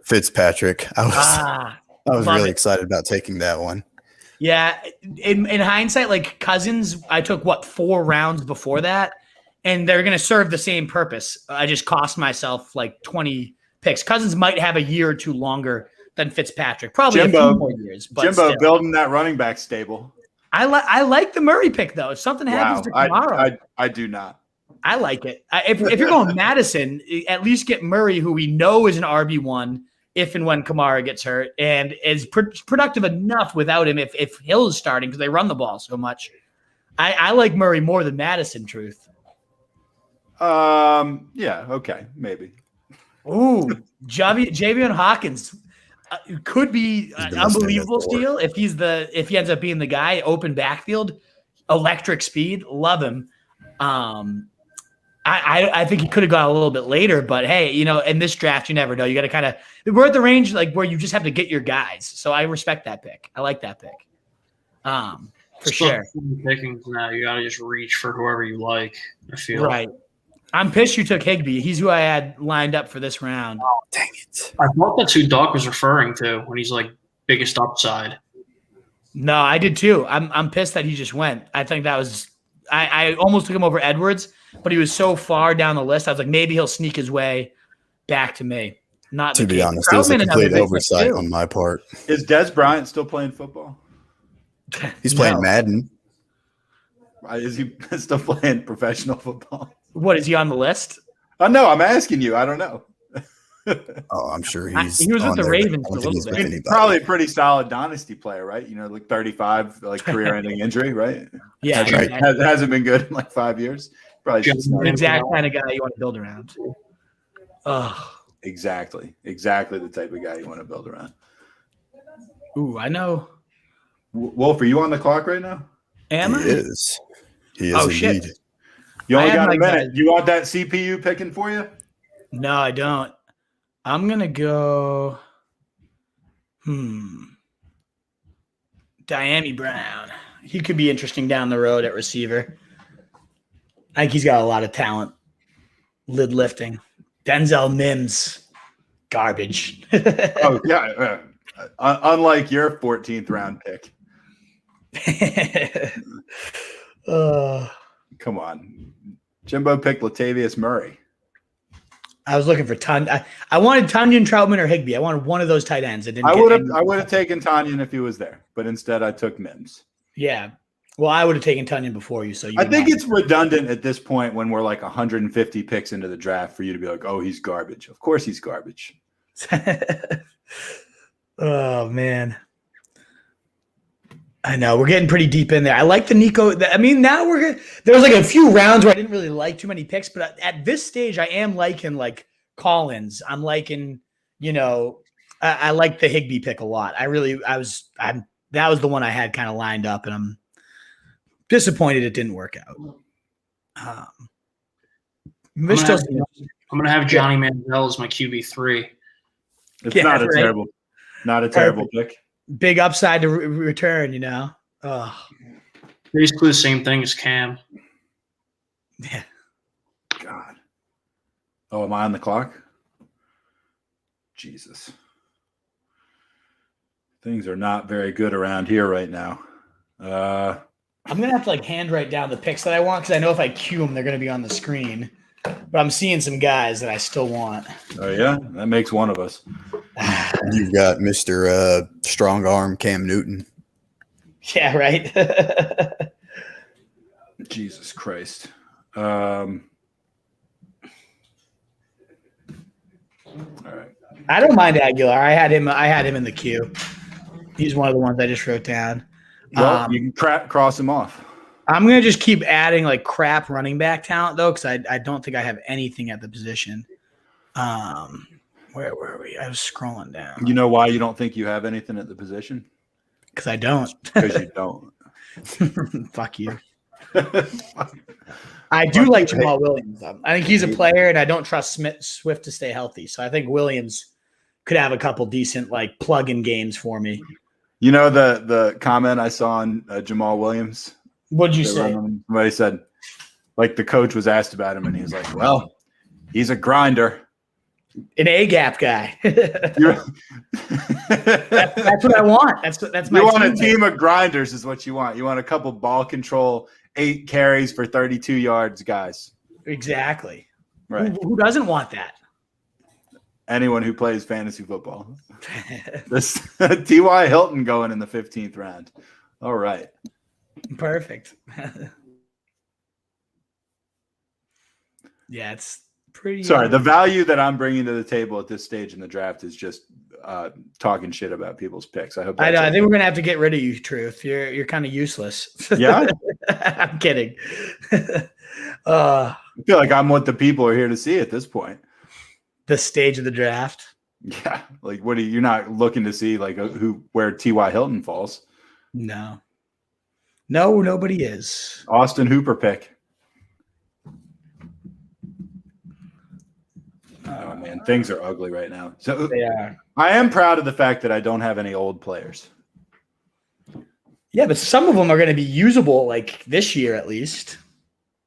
Fitzpatrick. I was really excited about taking that one. Yeah. In hindsight, like Cousins, I took 4 rounds before that, and they're going to serve the same purpose. I just cost myself like 20 picks. Cousins might have a year or two longer than Fitzpatrick. Probably a Jimbo, few more years. But Jimbo still. building that running back stable. I like the Murray pick, though. If something happens to Kamara, I do not. I like it. If you're going Madison, at least get Murray, who we know is an RB1 if and when Kamara gets hurt, and is productive enough without him if Hill is starting because they run the ball so much. I like Murray more than Madison, truth. Yeah, okay, maybe. Ooh, Javion Hawkins could be an unbelievable steal if he ends up being the guy. Open backfield, electric speed, love him. I think he could have gone a little bit later, but hey, in this draft, you never know. You got to kind of we're at the range where you just have to get your guys. So I respect that pick. I like that pick. For sure. Pickings now, you got to just reach for whoever you like. I feel right. I'm pissed you took Higbee. He's who I had lined up for this round. Oh, dang it! I thought that's who Doc was referring to when he's like biggest upside. No, I did too. I'm pissed that he just went. I think that was I almost took him over Edwards, but he was so far down the list. I was like, maybe he'll sneak his way back to me. Not to be honest, it was a complete oversight on my part. Is Des Bryant still playing football? He's playing Madden. Is he still playing professional football? What, is he on the list? No, I'm asking you. I don't know. Oh, I'm sure he was with the Ravens for a little bit. Probably a pretty solid dynasty player, right? Like 35, like career-ending injury, right? Yeah, hasn't been good in like 5 years. Probably the exact kind of guy you want to build around. Exactly the type of guy you want to build around. Ooh, I know. Wolf, are you on the clock right now? Am I? He is indeed. Shit. You only got a minute. You want that CPU picking for you? No, I don't. I'm going to go Diami Brown. He could be interesting down the road at receiver. I think he's got a lot of talent. Lid lifting. Denzel Mims. Garbage. Oh, yeah. Unlike your 14th round pick. Come on. Jimbo picked Latavius Murray. I was looking for I wanted Tunyon, Troutman, or Higbee. I wanted one of those tight ends. I would have taken Tunyon if he was there, but instead I took Mims. Yeah. Well, I would have taken Tunyon before you. So I think it's redundant at this point when we're like 150 picks into the draft for you to be like, oh, he's garbage. Of course he's garbage. Oh, man. I know. We're getting pretty deep in there. I like the Nico. Now there was like a few rounds where I didn't really like too many picks, but at this stage, I am liking like Collins. I'm liking, I like the Higbee pick a lot. That was the one I had kind of lined up, and I'm disappointed it didn't work out. I'm going to have Johnny Manziel as my QB3. It's not a terrible pick. Big upside to return, Basically the same thing as Cam. Yeah. God. Oh, am I on the clock? Jesus. Things are not very good around here right now. I'm going to have to hand write down the picks that I want because I know if I cue them, they're going to be on the screen. But I'm seeing some guys that I still want. Oh, yeah? That makes one of us. You've got Mr. Strong Arm Cam Newton. Yeah, right. Jesus Christ. All right. I don't mind Aguilar. I had him in the queue. He's one of the ones I just wrote down. Well, you can cross him off. I'm going to just keep adding crap running back talent, though, because I don't think I have anything at the position. Where were we? I was scrolling down. You know why you don't think you have anything at the position? Because I don't. Because you don't. Fuck you. I do like Jamal Williams, though. I think he's a player, and I don't trust Swift to stay healthy. So I think Williams could have a couple decent plug-in games for me. You know the comment I saw on Jamal Williams? What'd you say? Somebody said, the coach was asked about him, and he was like, well, he's a grinder. An A-gap guy. That's what I want. That's my. You want a team of grinders, is what you want. You want a couple ball control, 8 carries for 32 yards, guys. Exactly. Right. Who doesn't want that? anyone who plays fantasy football. This T.Y. Hilton going in the 15th round. All right. Perfect. Yeah, it's pretty. Sorry, the value that I'm bringing to the table at this stage in the draft is just talking shit about people's picks. I hope. I know. I think we're gonna have to get rid of you, Truth. You're kind of useless. Yeah, I'm kidding. I feel like I'm what the people are here to see at this point. The stage of the draft. Yeah, like what? You're not looking to see like where T.Y. Hilton falls. No, nobody is. Austin Hooper pick. Oh man, things are ugly right now. So They are. I am proud of the fact that I don't have any old players. Yeah, but some of them are going to be usable, like this year at least.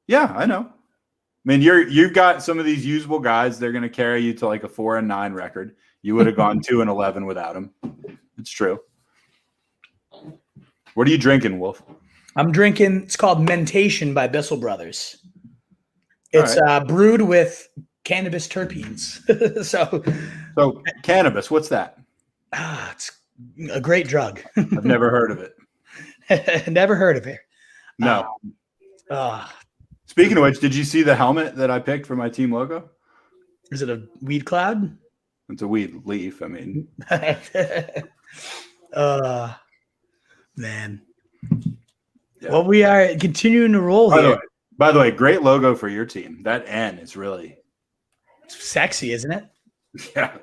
Yeah, I know. I mean, you've got some of these usable guys. They're going to carry you to like a 4-9 record. You would have gone 2-11 without them. It's true. What are you drinking, Wolf? I'm drinking. It's called Mentation by Bissell Brothers. It's brewed with cannabis terpenes. So cannabis, what's that? It's a great drug. I've never heard of it. Never heard of it. No. Speaking of which, did you see the helmet that I picked for my team logo? Is it a weed cloud? It's a weed leaf. I mean, man. Yeah. Well, we are continuing to roll here. By the way, great logo for your team. That N is really sexy, isn't it? Yeah.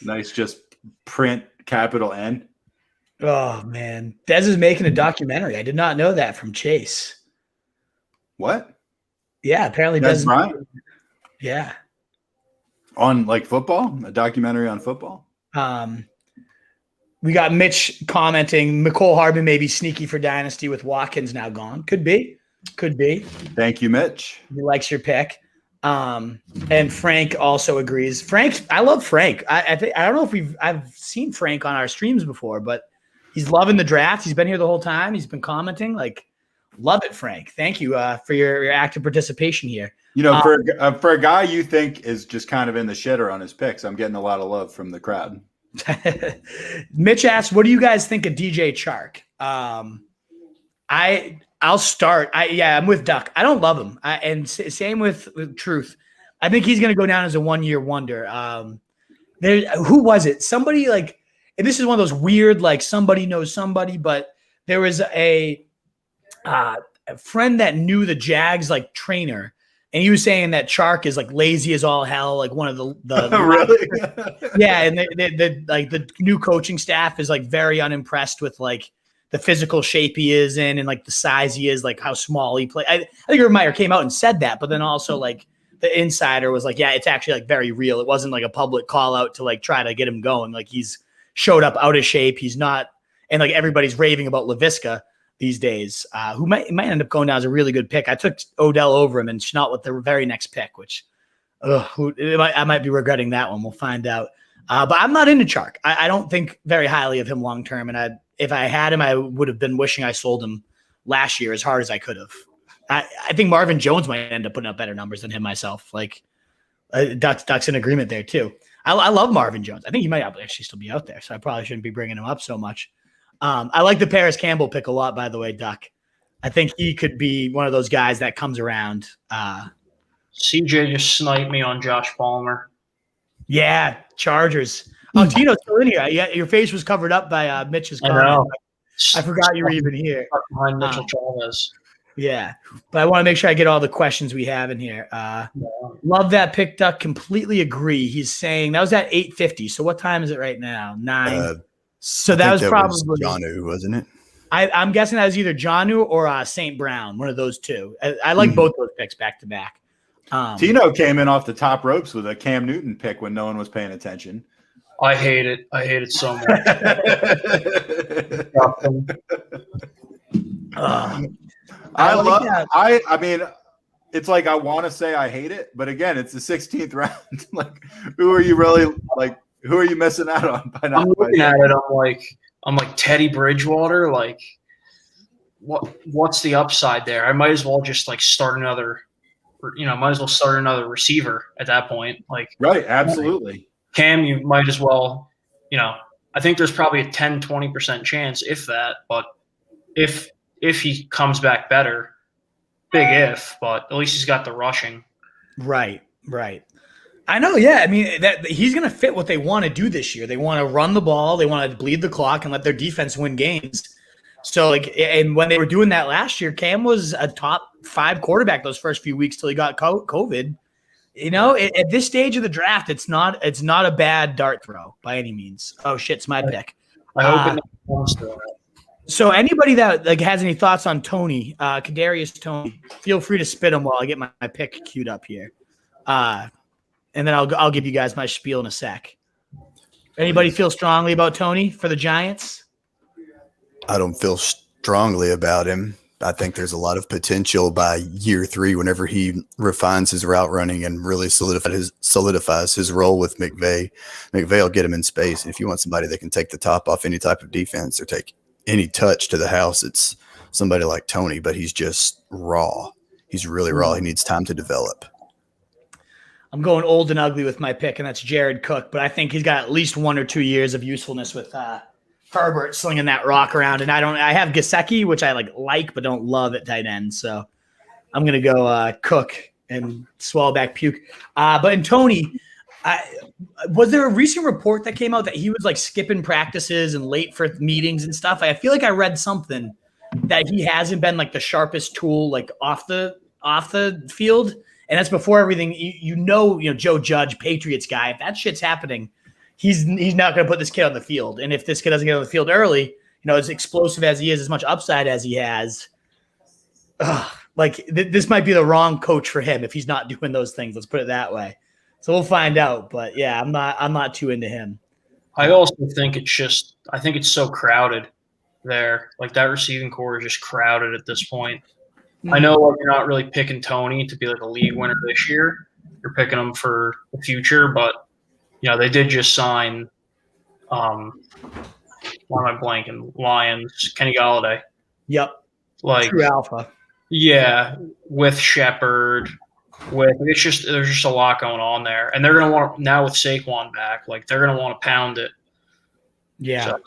Nice, just print capital N. Oh man, Dez is making a documentary. I did not know that from Chase. What? Yeah, apparently Dez Dez. Bryant? Yeah. On like football, a documentary on football. We got Mitch commenting. McCole Hardman may be sneaky for Dynasty with Watkins now gone. Could be. Thank you, Mitch. He likes your pick. And Frank also agrees. Frank, I love Frank. I don't know if I've seen Frank on our streams before, but he's loving the draft. He's been here the whole time. He's been commenting. Like, love it, Frank. Thank you for your active participation here. You know, for a guy you think is just kind of in the shitter on his picks, I'm getting a lot of love from the crowd. Mitch asks, "What do you guys think of DJ Chark?" I'll start. I'm with Duck. I don't love him. And same with Truth. I think he's going to go down as a one-year wonder. Who was it? Somebody like, and this is one of those weird, like somebody knows somebody, but there was a friend that knew the Jags like trainer, and he was saying that Chark is like lazy as all hell, like one of the really? Yeah, and the new coaching staff is like very unimpressed with like the physical shape he is in and like the size he is, like how small he plays. I think Urban Meyer came out and said that, but then also like the insider was like, yeah, it's actually like very real. It wasn't like a public call out to like try to get him going. Like he's showed up out of shape. He's not, and like everybody's raving about LaVisca these days, who might end up going down as a really good pick. I took Odell over him and Schnott with the very next pick, which I might be regretting that one. We'll find out. But I'm not into Chark. I don't think very highly of him long term. And if I had him, I would have been wishing I sold him last year as hard as I could have. I think Marvin Jones might end up putting up better numbers than him myself. Like Duck's in agreement there too. I love Marvin Jones. I think he might actually still be out there, so I probably shouldn't be bringing him up so much. I like the Paris Campbell pick a lot, by the way, Duck. I think he could be one of those guys that comes around. CJ just sniped me on Josh Palmer. Yeah, Chargers. Oh, Tino's still in here. Yeah, your face was covered up by Mitch's comment. I forgot you were even here. Behind Mitchell Chavez. Yeah, but I want to make sure I get all the questions we have in here. Love that pick, Duck. Completely agree. He's saying that was at 8:50. So what time is it right now? 9. So that was probably Jonnu, wasn't it? I'm guessing that was either Jonnu or St. Brown, one of those two. I like both those picks back to back. Tino came in off the top ropes with a Cam Newton pick when no one was paying attention. I hate it. I hate it so much. I mean, it's like I want to say I hate it, but again, it's the 16th round. Like, who are you really like? Who are you missing out on by not? I'm looking at it. I'm like Teddy Bridgewater. Like, what's the upside there? I might as well just like start another. Might as well start another receiver at that point. Like, right? Absolutely. Cam, you might as well, I think there's probably a 10-20% chance, if that, but if he comes back better, big if, but at least he's got the rushing. Right. I know, yeah. I mean, that he's going to fit what they want to do this year. They want to run the ball, they want to bleed the clock and let their defense win games. So, and when they were doing that last year, Cam was a top 5 quarterback those first few weeks till he got COVID. At this stage of the draft, it's not a bad dart throw by any means. Oh shit, it's my pick. I hope it comes to that. So anybody that has any thoughts on Tony, Kadarius Tony, feel free to spit them while I get my pick queued up here, and then I'll give you guys my spiel in a sec. Anybody feel strongly about Tony for the Giants? I don't feel strongly about him. I think there's a lot of potential by year 3 whenever he refines his route running and really solidifies his role with McVay. McVay will get him in space. And if you want somebody that can take the top off any type of defense or take any touch to the house, it's somebody like Tony, but he's just raw. He's really raw. He needs time to develop. I'm going old and ugly with my pick, and that's Jared Cook, but I think he's got at least 1 or 2 years of usefulness with Herbert slinging that rock around. And I have Gesicki, which I like but don't love at tight end. So I'm going to go Cook and swallow back puke. But in Tony, was there a recent report that came out that he was skipping practices and late for meetings and stuff? I feel like I read something that he hasn't been the sharpest tool off the field. And that's before everything, Joe Judge, Patriots guy, if that shit's happening, he's not going to put this kid on the field. And if this kid doesn't get on the field early, as explosive as he is, as much upside as he has, this might be the wrong coach for him if he's not doing those things. Let's put it that way. So we'll find out. But yeah, I'm not too into him. I also think I think it's so crowded there. That receiving core is just crowded at this point. I know you're not really picking Tony to be a league winner this year. You're picking him for the future, but they did just sign why am I blanking? Lions, Kenny Golladay. Yep. True alpha. Yeah, with Shepard, there's just a lot going on there. And they're gonna want now with Saquon back, they're gonna want to pound it. Yeah. So,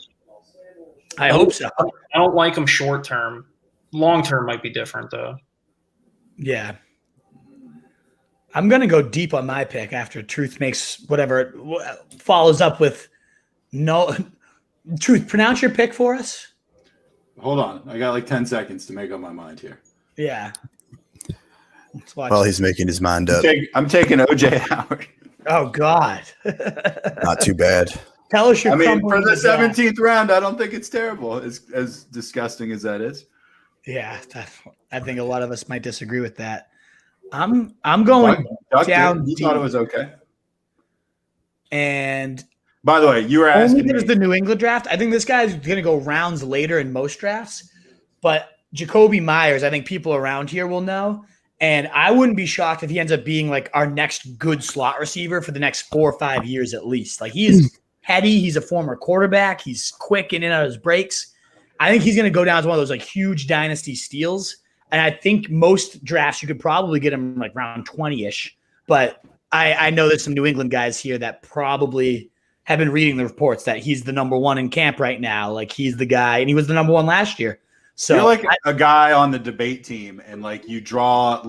I hope so. I don't like them short term. Long term might be different though. Yeah. I'm going to go deep on my pick after Truth makes whatever follows up with no. Truth, pronounce your pick for us. Hold on. I got 10 seconds to make up my mind here. Yeah. While he's making his mind up. I'm taking OJ Howard. Oh, God. Not too bad. Tell us your for the 17th round, I don't think it's terrible, as disgusting as that is. Yeah, I think a lot of us might disagree with that. I'm going down. You thought it was okay. And by the way, you were asking only because the New England draft. I think this guy's going to go rounds later in most drafts. But Jacoby Myers, I think people around here will know. And I wouldn't be shocked if he ends up being our next good slot receiver for the next 4 or 5 years at least. He is heady. He's a former quarterback. He's quick in and out of his breaks. I think he's going to go down as one of those huge dynasty steals. And I think most drafts you could probably get him round 20-ish. But I know there's some New England guys here that probably have been reading the reports that he's the number 1 in camp right now. He's the guy, and he was the number 1 last year. So you're a guy on the debate team, and you draw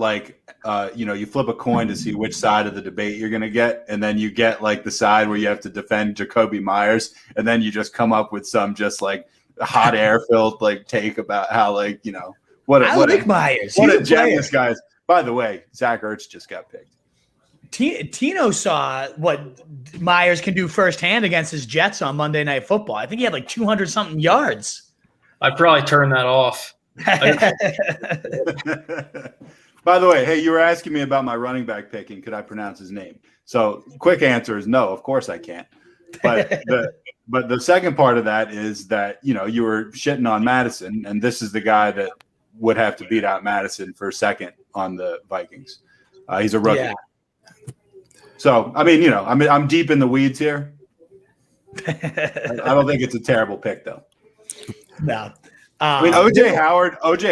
you flip a coin to see which side of the debate you're going to get, and then you get the side where you have to defend Jacoby Myers, and then you just come up with some just hot air filled take about how Myers. What a genius, guys. By the way, Zach Ertz just got picked. Tino saw what Myers can do firsthand against his Jets on Monday Night Football. I think he had 200 something yards. I'd probably turn that off. By the way, hey, you were asking me about my running back picking. Could I pronounce his name? So quick answer is no, of course I can't. But the second part of that is that, you were shitting on Madison, and this is the guy that would have to beat out Madison for second on the Vikings. He's a rookie. Yeah. So, I'm deep in the weeds here. I don't think it's a terrible pick, though. No. OJ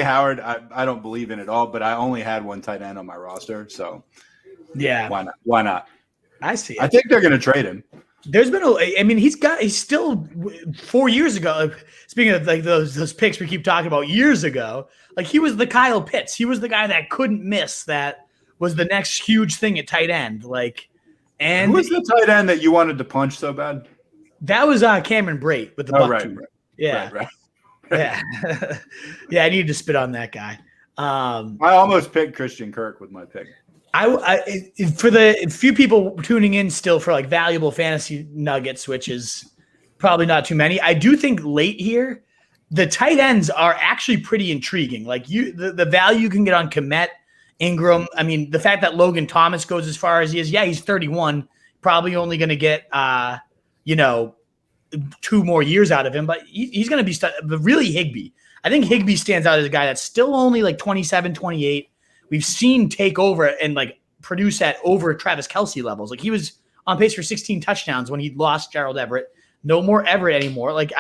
Howard, I don't believe in at all, but I only had one tight end on my roster. So, yeah. Why not? I see it. I think they're going to trade him. There's been he's still 4 years ago. Speaking of like those picks we keep talking about years ago, like he was the Kyle Pitts. He was the guy that couldn't miss. That was the next huge thing at tight end. And who was the tight end that you wanted to punch so bad? That was Cameron Brate with the buck tooth. Right. Yeah. Right. Yeah. Yeah, I needed to spit on that guy. I almost picked Christian Kirk with my pick. For the few people tuning in still for like valuable fantasy nuggets, which is probably not too many, I do think late here, the tight ends are actually pretty intriguing. Like the value you can get on Kmet, Ingram. I mean, the fact that Logan Thomas goes as far as he is, yeah, he's 31, probably only going to get, 2 more years out of him, but he's going to be but really Higbee. I think Higbee stands out as a guy that's still only like 27, 28. We've seen take over and like produce at over Travis Kelce levels. Like he was on pace for 16 touchdowns when he lost Gerald Everett. No more Everett anymore. Like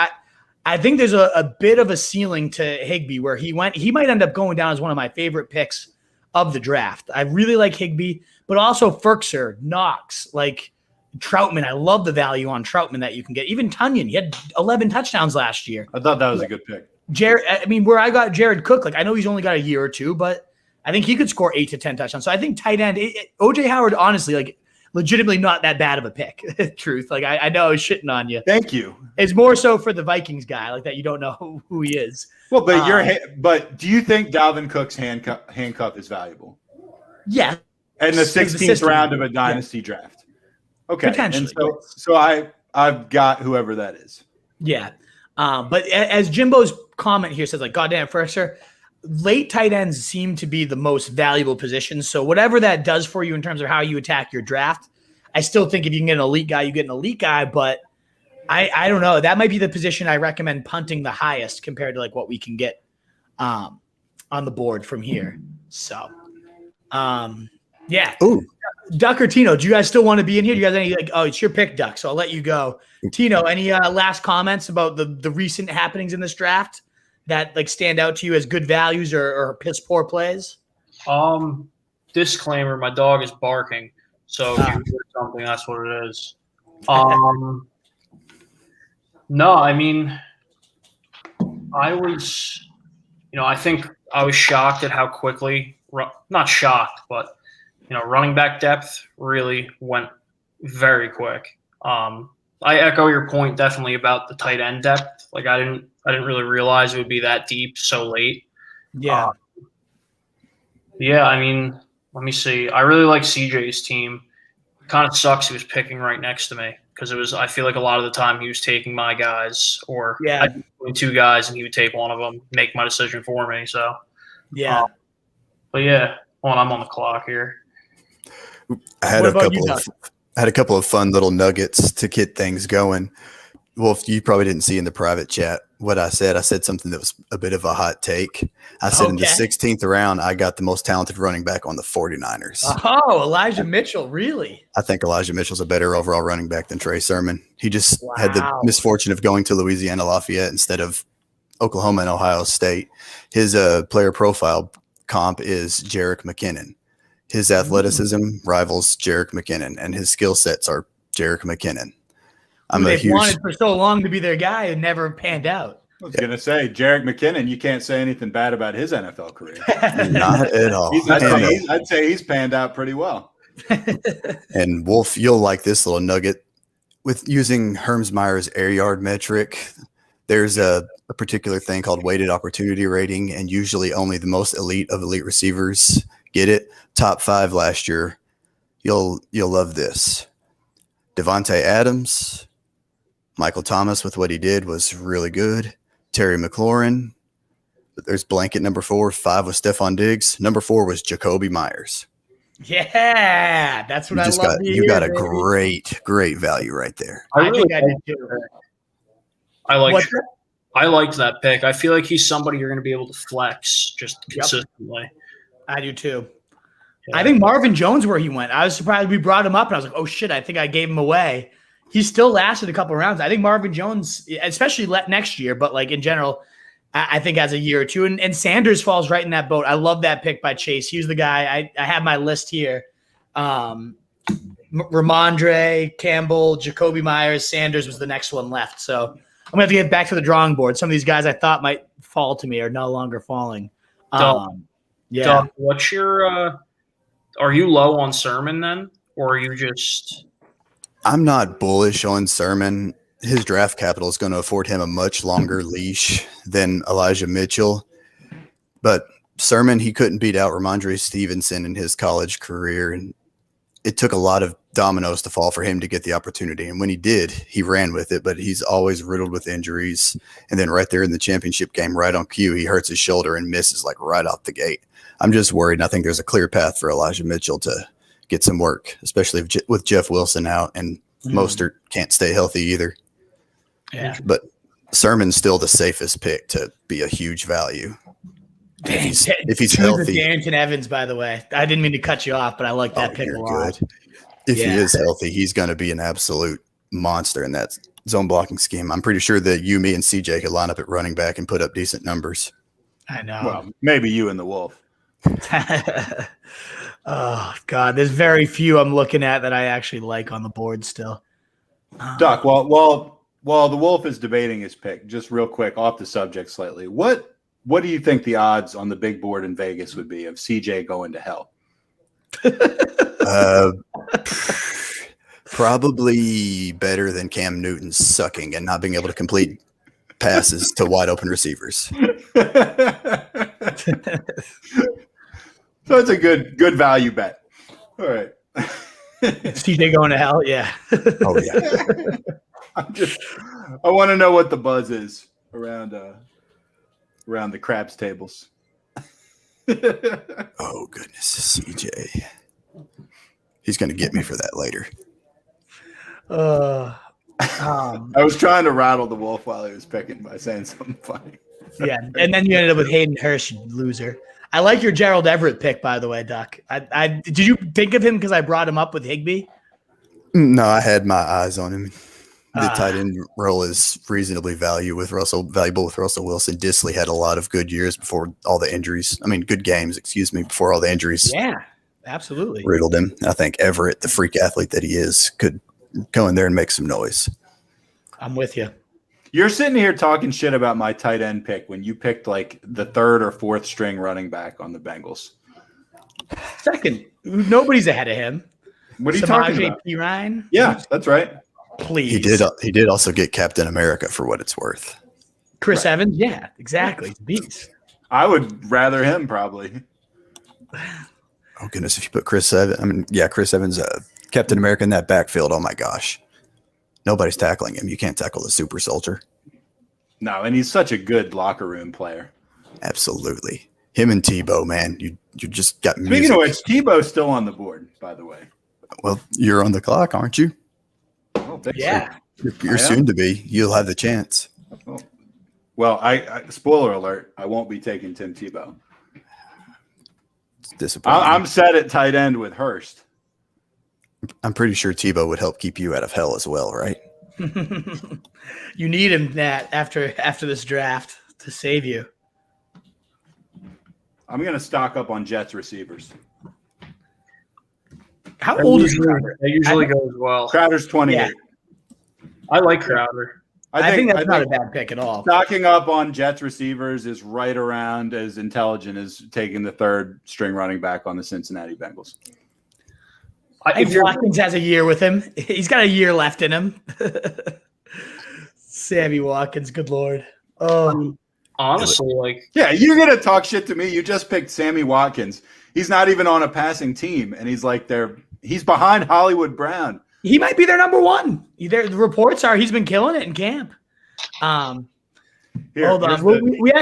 I think there's a bit of a ceiling to Higbee where he might end up going down as one of my favorite picks of the draft. I really like Higbee, but also Ferkser, Knox, like Troutman. I love the value on Troutman that you can get. Even Tunyon, he had 11 touchdowns last year. I thought that was a good pick. Where I got Jared Cook, like I know he's only got a year or two, but I think he could score 8 to 10 touchdowns. So I think tight end, OJ Howard, honestly, like legitimately not that bad of a pick. Truth. Like I know I was shitting on you. Thank you. It's more so for the Vikings guy, like that you don't know who he is. Well, but do you think Dalvin Cook's handcuff is valuable? Yeah. In the 16th round of a dynasty draft. Okay. Potentially. And so I've got whoever that is. Yeah. But as Jimbo's comment here says, like, goddamn, Ferkser, late tight ends seem to be the most valuable position. So whatever that does for you in terms of how you attack your draft, I still think if you can get an elite guy, you get an elite guy. But I don't know. That might be the position I recommend punting the highest compared to like what we can get on the board from here. So, yeah. Ooh. Duck or Tino, do you guys still want to be in here? Do you guys any it's your pick, Duck, so I'll let you go. Tino, any last comments about the recent happenings in this draft that like stand out to you as good values or piss poor plays? Disclaimer: my dog is barking, so if you hear something, that's what it is. No, I mean, I was, I think I was shocked at how quickly, not shocked, but running back depth really went very quick. I echo your point definitely about the tight end depth. Like I didn't really realize it would be that deep so late. Yeah. I mean, let me see. I really like CJ's team. It kind of sucks he was picking right next to me because I feel like a lot of the time he was taking my guys or I'd be 2 guys and he would take one of them, make my decision for me. So, but yeah, I'm on the clock here. I had a couple of fun little nuggets to get things going. Wolf, you probably didn't see in the private chat what I said. I said something that was a bit of a hot take. I said in the 16th round, I got the most talented running back on the 49ers. Oh, Elijah Mitchell, really? I think Elijah Mitchell's a better overall running back than Trey Sermon. He just had the misfortune of going to Louisiana Lafayette instead of Oklahoma and Ohio State. His player profile comp is Jerick McKinnon. His athleticism rivals Jerick McKinnon, and his skill sets are Jerick McKinnon. They've wanted for so long to be their guy and never panned out. I was going to say, Jerick McKinnon, you can't say anything bad about his NFL career. Not at all. I'd say he's panned out pretty well. And Wolf, you'll like this little nugget. With using Hermsmeyer's air yard metric, there's a particular thing called weighted opportunity rating, and usually only the most elite of elite receivers get it. Top 5 last year. You'll love this. Devontae Adams, Michael Thomas with what he did was really good. Terry McLaurin. There's blanket number 4. 5 was Stephon Diggs. Number 4 was Jacoby Myers. Yeah, that's what I love. You got a great value right there. I think I did too. I liked that pick. I feel like he's somebody you're going to be able to flex just consistently. I do too. Yeah. I think Marvin Jones, where he went, I was surprised we brought him up, and I was like, oh, shit, I think I gave him away. He still lasted a couple of rounds. I think Marvin Jones, especially next year, but like in general, I think as a year or two. And Sanders falls right in that boat. I love that pick by Chase. He was the guy. I have my list here. Ramondre, Campbell, Jacoby Myers, Sanders was the next one left. So I'm gonna have to get back to the drawing board. Some of these guys I thought might fall to me are no longer falling. Doug, what's your? Are you low on Sermon then, or are you just? I'm not bullish on Sermon. His draft capital is going to afford him a much longer leash than Elijah Mitchell. But Sermon, he couldn't beat out Ramondre Stevenson in his college career. And it took a lot of dominoes to fall for him to get the opportunity. And when he did, he ran with it, but he's always riddled with injuries. And then right there in the championship game, right on cue, he hurts his shoulder and misses like right off the gate. I'm just worried. And I think there's a clear path for Elijah Mitchell to get some work, especially with Jeff Wilson out and Mostert can't stay healthy either. Yeah. But Sermon's still the safest pick to be a huge value. If he's healthy. Darrington Evans, by the way. I didn't mean to cut you off, but I like that pick a lot. Good. If he is healthy, he's going to be an absolute monster in that zone blocking scheme. I'm pretty sure that you, me, and CJ could line up at running back and put up decent numbers. I know. Well, maybe you and the Wolf. Oh, God. There's very few I'm looking at that I actually like on the board still. Duck, while the Wolf is debating his pick, just real quick, off the subject slightly, what do you think the odds on the big board in Vegas would be of CJ going to hell? Probably better than Cam Newton sucking and not being able to complete passes to wide open receivers. So it's a good value bet. All right. CJ going to hell? Yeah. Oh, yeah. I want to know what the buzz is around the craps tables. Oh, goodness. CJ. He's going to get me for that later. I was trying to rattle the Wolf while he was picking by saying something funny. Yeah, and then you ended up with Hayden Hurst, you loser. I like your Gerald Everett pick, by the way, Duck. Did you think of him because I brought him up with Higbee? No, I had my eyes on him. The tight end role is reasonably valuable with Russell Wilson. Disley had a lot of good years before all the injuries. I mean, good games, before all the injuries. Yeah, absolutely. Riddled him. I think Everett, the freak athlete that he is, could go in there and make some noise. I'm with you. You're sitting here talking shit about my tight end pick when you picked like the third or fourth string running back on the Bengals. Second, nobody's ahead of him. What are you talking about? P. Ryan? Yeah, that's right. Please. He did also get Captain America for what it's worth. Chris Evans? Yeah, exactly. He's a beast. I would rather him probably. Oh, goodness. If you put Chris Evans, Captain America in that backfield, oh, my gosh. Nobody's tackling him. You can't tackle the super soldier. No, and he's such a good locker room player. Absolutely. Him and Tebow, man, you just got music. Speaking of which, Tebow's still on the board, by the way. Well, you're on the clock, aren't you? Yeah. You're soon to be. You'll have the chance. Well, I spoiler alert, I won't be taking Tim Tebow. It's disappointing. I'm set at tight end with Hurst. I'm pretty sure Tebow would help keep you out of hell as well, right? You need him after this draft to save you. I'm going to stock up on Jets receivers. How old is Crowder? That usually goes well. Crowder's 28. Yeah. I like Crowder. I think that's not a bad pick at all. Stocking up on Jets receivers is right around as intelligent as taking the third string running back on the Cincinnati Bengals. If Watkins has a year with him, he's got a year left in him. Sammy Watkins, good Lord. Honestly, yeah, you're going to talk shit to me. You just picked Sammy Watkins. He's not even on a passing team, and he's behind Hollywood Brown. He might be their number one. The reports are he's been killing it in camp. Hold on. Here's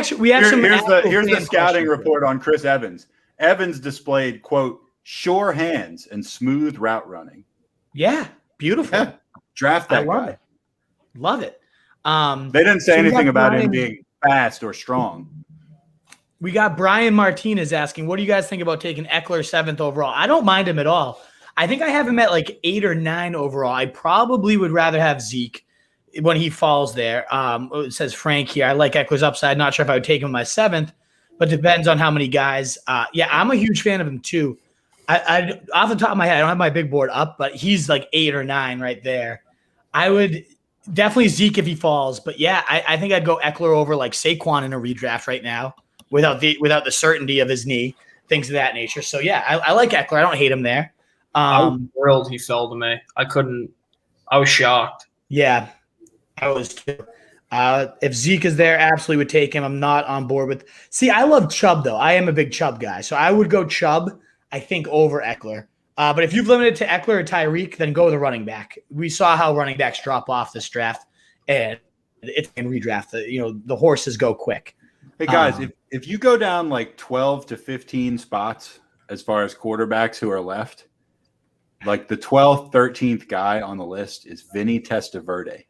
the scouting report on Chris Evans. Evans displayed, quote, sure hands and smooth route running. Yeah, beautiful. Yeah, draft that guy. Love it. They didn't say anything about him being fast or strong. We got Brian Martinez asking, what do you guys think about taking Eckler 7th overall? I don't mind him at all. I think I have him at like 8 or 9 overall. I probably would rather have Zeke when he falls there. It says Frank here. I like Eckler's upside. Not sure if I would take him my 7th, but depends on how many guys. Yeah, I'm a huge fan of him too. I off the top of my head, I don't have my big board up, but he's like 8 or 9 right there. I would definitely Zeke if he falls, but yeah, I think I'd go Eckler over like Saquon in a redraft right now without the certainty of his knee, things of that nature. So yeah, I like Eckler. I don't hate him there. I was thrilled he fell to me. I was shocked. Yeah, I was too. If Zeke is there, absolutely would take him. I'm not on board with. See, I love Chubb though. I am a big Chubb guy, so I would go Chubb. I think over Eckler. But if you've limited to Eckler or Tyreek, then go with the running back. We saw how running backs drop off this draft, and it's in redraft. The horses go quick. Hey guys, if you go down like 12 to 15 spots as far as quarterbacks who are left, like the 12th, 13th guy on the list is Vinny Testaverde.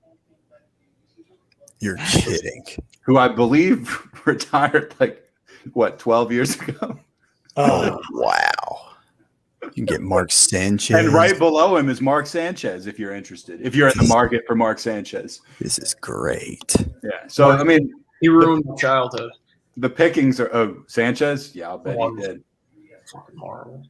You're kidding. Who I believe retired 12 years ago. Oh, wow. You can get Mark Sanchez. And right below him is Mark Sanchez, if you're interested. If you're in the market for Mark Sanchez. This is great. Yeah. So, I mean. He ruined my childhood. The pickings are – oh, Sanchez? Yeah, I'll bet he did. Fucking horrible.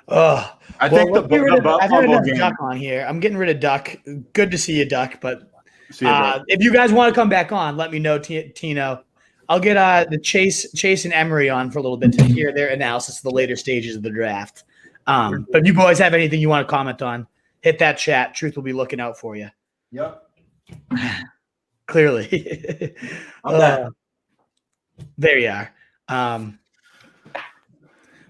I think the Buffalo game. Duck on here. I'm getting rid of Duck. Good to see you, Duck. But if you guys want to come back on, let me know, Tino. I'll get the Chase and Emery on for a little bit to hear their analysis of the later stages of the draft. But if you boys have anything you want to comment on, hit that chat. Truth will be looking out for you. Yep. Clearly. There you are.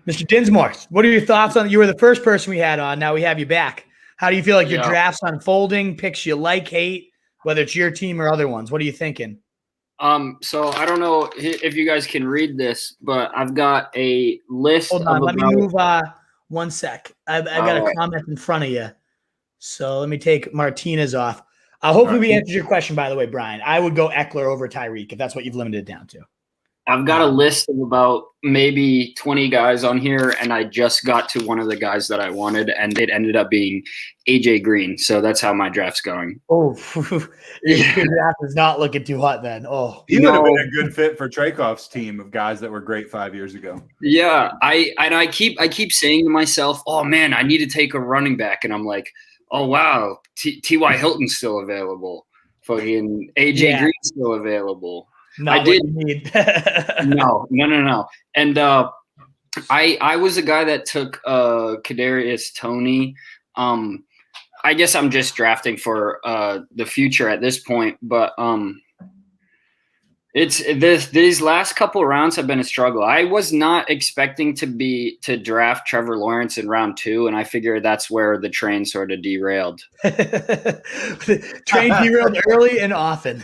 Mr. Dinsmore, what are your thoughts on – you were the first person we had on. Now we have you back. How do you feel like your draft's unfolding, picks you like, hate, whether it's your team or other ones? What are you thinking? So I don't know if you guys can read this, but I've got a list. Hold on, let me move one sec. I've got a comment in front of you. So let me take Martinez off. Hopefully we answered your question, by the way, Brian. I would go Eckler over Tyreek if that's what you've limited it down to. I've got a list of about maybe 20 guys on here, and I just got to one of the guys that I wanted, and it ended up being AJ Green. So that's how my draft's going. Oh, your draft is not looking too hot then. Oh, he would have been a good fit for Traykoff's team of guys that were great 5 years ago. Yeah, I keep saying to myself, oh man, I need to take a running back, and I'm like, oh wow, T.Y. Hilton's still available. Fucking AJ Green's still available. Not I did. No. And I was a guy that took Kadarius Toney. I guess I'm just drafting for the future at this point, but these last couple of rounds have been a struggle. I was not expecting to draft Trevor Lawrence in round 2, and I figured that's where the train sort of derailed. Train derailed early and often.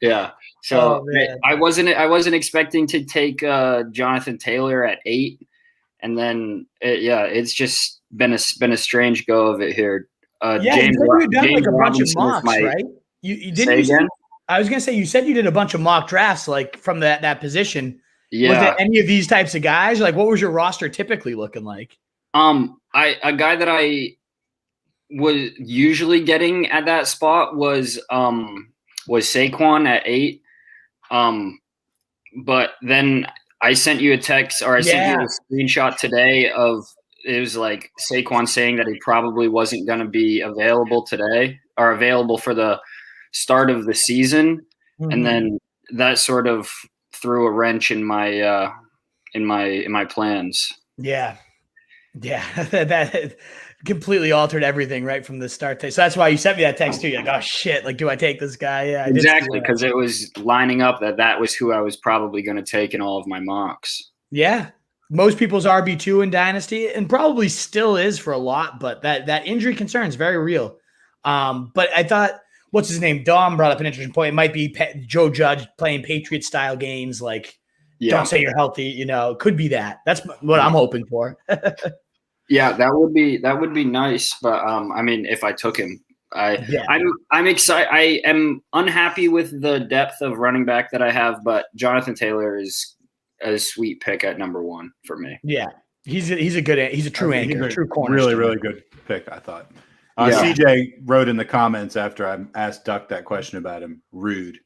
Yeah. So I wasn't expecting to take Jonathan Taylor at 8, and then it's just been a strange go of it here. James, you done like a bunch of mocks, right? You didn't say again? I was gonna say you said you did a bunch of mock drafts like from that position. Yeah. Was it any of these types of guys? Like, what was your roster typically looking like? A guy that I was usually getting at that spot was Saquon at 8. But then I sent you a text, or I sent you a screenshot today of it was like Saquon saying that he probably wasn't going to be available today or available for the start of the season, and then that sort of threw a wrench in my plans. Yeah, that completely altered everything right from the start. So that's why you sent me that text too. You're like, oh shit, like, do I take this guy? Yeah, exactly, because it was lining up that was who I was probably going to take in all of my mocks. Yeah, most people's RB2 in Dynasty, and probably still is for a lot, but that injury concern is very real. But I thought, what's his name? Dom brought up an interesting point. It might be Joe Judge playing Patriot style games. Like, don't say you're healthy. It could be that. That's what I'm hoping for. Yeah, that would be nice. But I mean, if I took him, I'm excited. I am unhappy with the depth of running back that I have, but Jonathan Taylor is a sweet pick at number 1 for me. Yeah, he's a true anchor, a true corner. Really, really good pick, I thought. CJ wrote in the comments after I asked Duck that question about him, rude.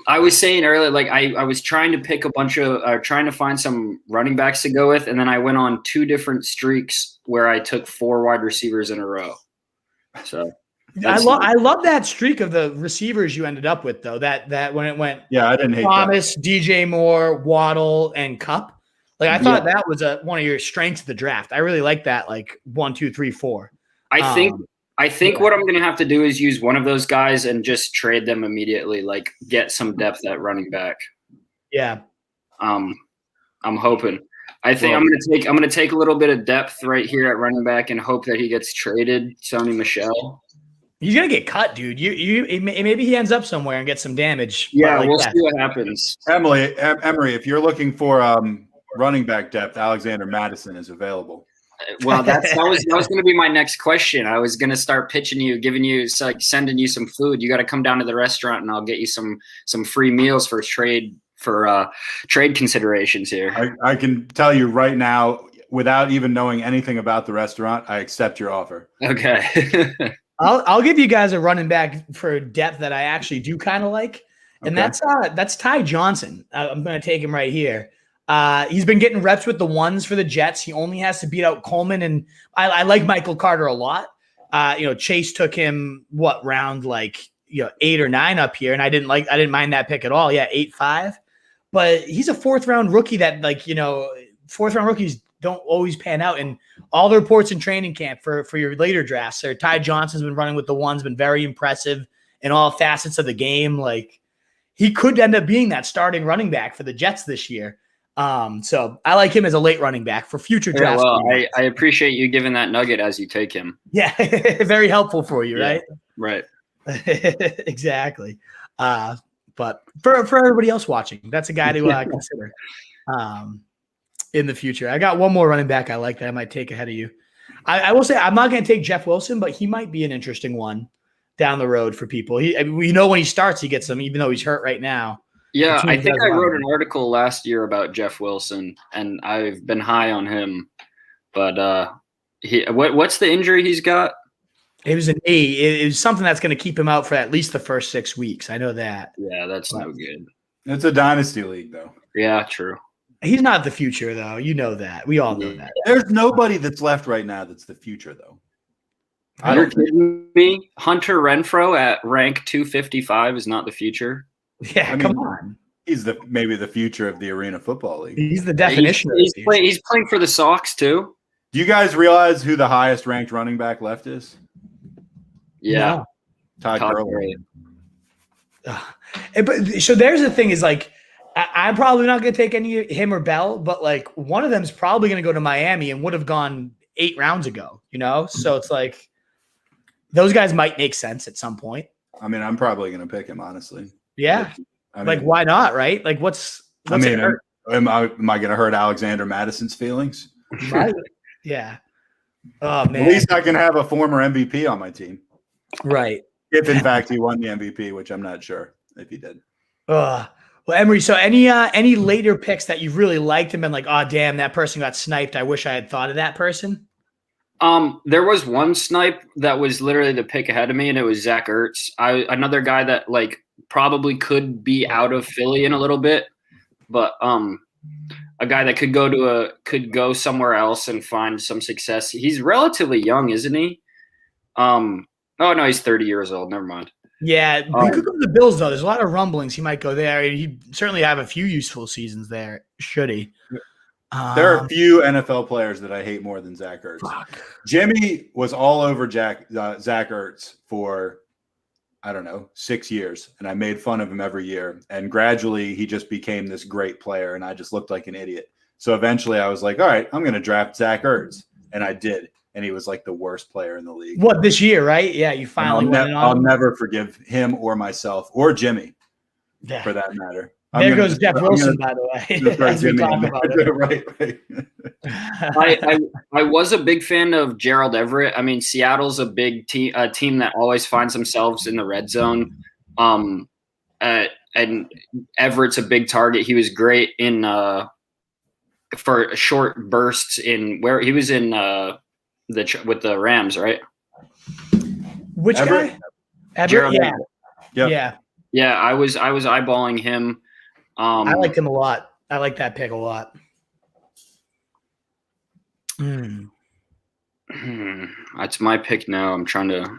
I was saying earlier, like I was trying to pick a bunch of, trying to find some running backs to go with, and then I went on 2 different streaks where I took 4 wide receivers in a row. So I love that streak of the receivers you ended up with, though. That when it went, I didn't hate Thomas, DJ Moore, Waddle, and Cup. Like I thought that was one of your strengths of the draft. I really like that. Like 1, 2, 3, 4. I think what I'm going to have to do is use one of those guys and just trade them immediately, like get some depth at running back. Yeah. I'm hoping. I think I'm going to take a little bit of depth right here at running back and hope that he gets traded. Sony Michel. He's going to get cut, dude. Maybe he ends up somewhere and gets some damage. Yeah, we'll see what happens. Emory, if you're looking for running back depth, Alexander Madison is available. Well, that was going to be my next question. I was going to start pitching you, giving you, sending you some food. You got to come down to the restaurant, and I'll get you some free meals for trade considerations here. I can tell you right now, without even knowing anything about the restaurant, I accept your offer. Okay. I'll give you guys a running back for depth that I actually do kind of like, and that's Ty Johnson. I'm going to take him right here. He's been getting reps with the ones for the Jets. He only has to beat out Coleman, and I like Michael Carter a lot. Chase took him round 8 or 9 up here, and I didn't mind that pick at all. Yeah, 8-5, but he's a 4th round rookie that 4th round rookies don't always pan out. And all the reports in training camp for your later drafts are Ty Johnson's been running with the ones, been very impressive in all facets of the game. Like he could end up being that starting running back for the Jets this year. So I like him as a late running back for future drafts. Well, I appreciate you giving that nugget as you take him. Yeah, very helpful for you, right? Right. Exactly. But for everybody else watching, that's a guy to consider in the future. I got one more running back I like that I might take ahead of you. I will say I'm not going to take Jeff Wilson, but he might be an interesting one down the road for people. We know when he starts, he gets them, even though he's hurt right now. Yeah, I think I wrote an article last year about Jeff Wilson, and I've been high on him. But what's the injury he's got? It was an knee. It was something that's going to keep him out for at least the first 6 weeks. I know that. Yeah, that's no good. It's a dynasty league, though. Yeah, true. He's not the future, though. You know that. We all know that. There's nobody that's left right now that's the future, though. You're kidding me? Hunter Renfrow at rank 255 is not the future. Yeah, come on. He's maybe the future of the Arena Football League. He's the definition. He's playing for the Sox too. Do you guys realize who the highest ranked running back left is? Yeah, no. Todd Gurley. But so there's the thing is I'm probably not going to take any of him or Bell, but one of them is probably going to go to Miami and would have gone 8 rounds ago. So it's those guys might make sense at some point. I mean, I'm probably going to pick him, honestly. Yeah. Why not, right? What's am I going to hurt Alexander Madison's feelings? Right. Yeah. Oh, man. At least I can have a former MVP on my team. Right. If, in fact, he won the MVP, which I'm not sure if he did. Well, Emory, so any later picks that you really liked and been like, oh, damn, that person got sniped. I wish I had thought of that person? There was one snipe that was literally the pick ahead of me, and it was Zach Ertz. Another guy that probably could be out of Philly in a little bit, but a guy that could go somewhere else and find some success. He's relatively young, isn't he? Oh no, he's 30 years old. Never mind. Yeah, he could go to the Bills though. There's a lot of rumblings he might go there. He'd certainly have a few useful seasons there, should he? There are a few NFL players that I hate more than Zach Ertz. Fuck. Jimmy was all over Zach Ertz for, 6 years, and I made fun of him every year. And gradually, he just became this great player, and I just looked like an idiot. So eventually, I was like, all right, I'm going to draft Zach Ertz, and I did. And he was the worst player in the league. What, this year, right? Yeah, you finally went on. I'll never forgive him or myself or Jimmy, for that matter. There goes Jeff Wilson, by the way. As we talk about it. Right. I was a big fan of Gerald Everett. I mean, Seattle's a big team that always finds themselves in the red zone. And Everett's a big target. He was great in for short bursts in where he was in with the Rams, right? Which Everett? guy? Everett, yeah. Yep. Yeah. Yeah, I was eyeballing him. I liked him a lot. I like that pick a lot. That's my pick now. I'm trying to.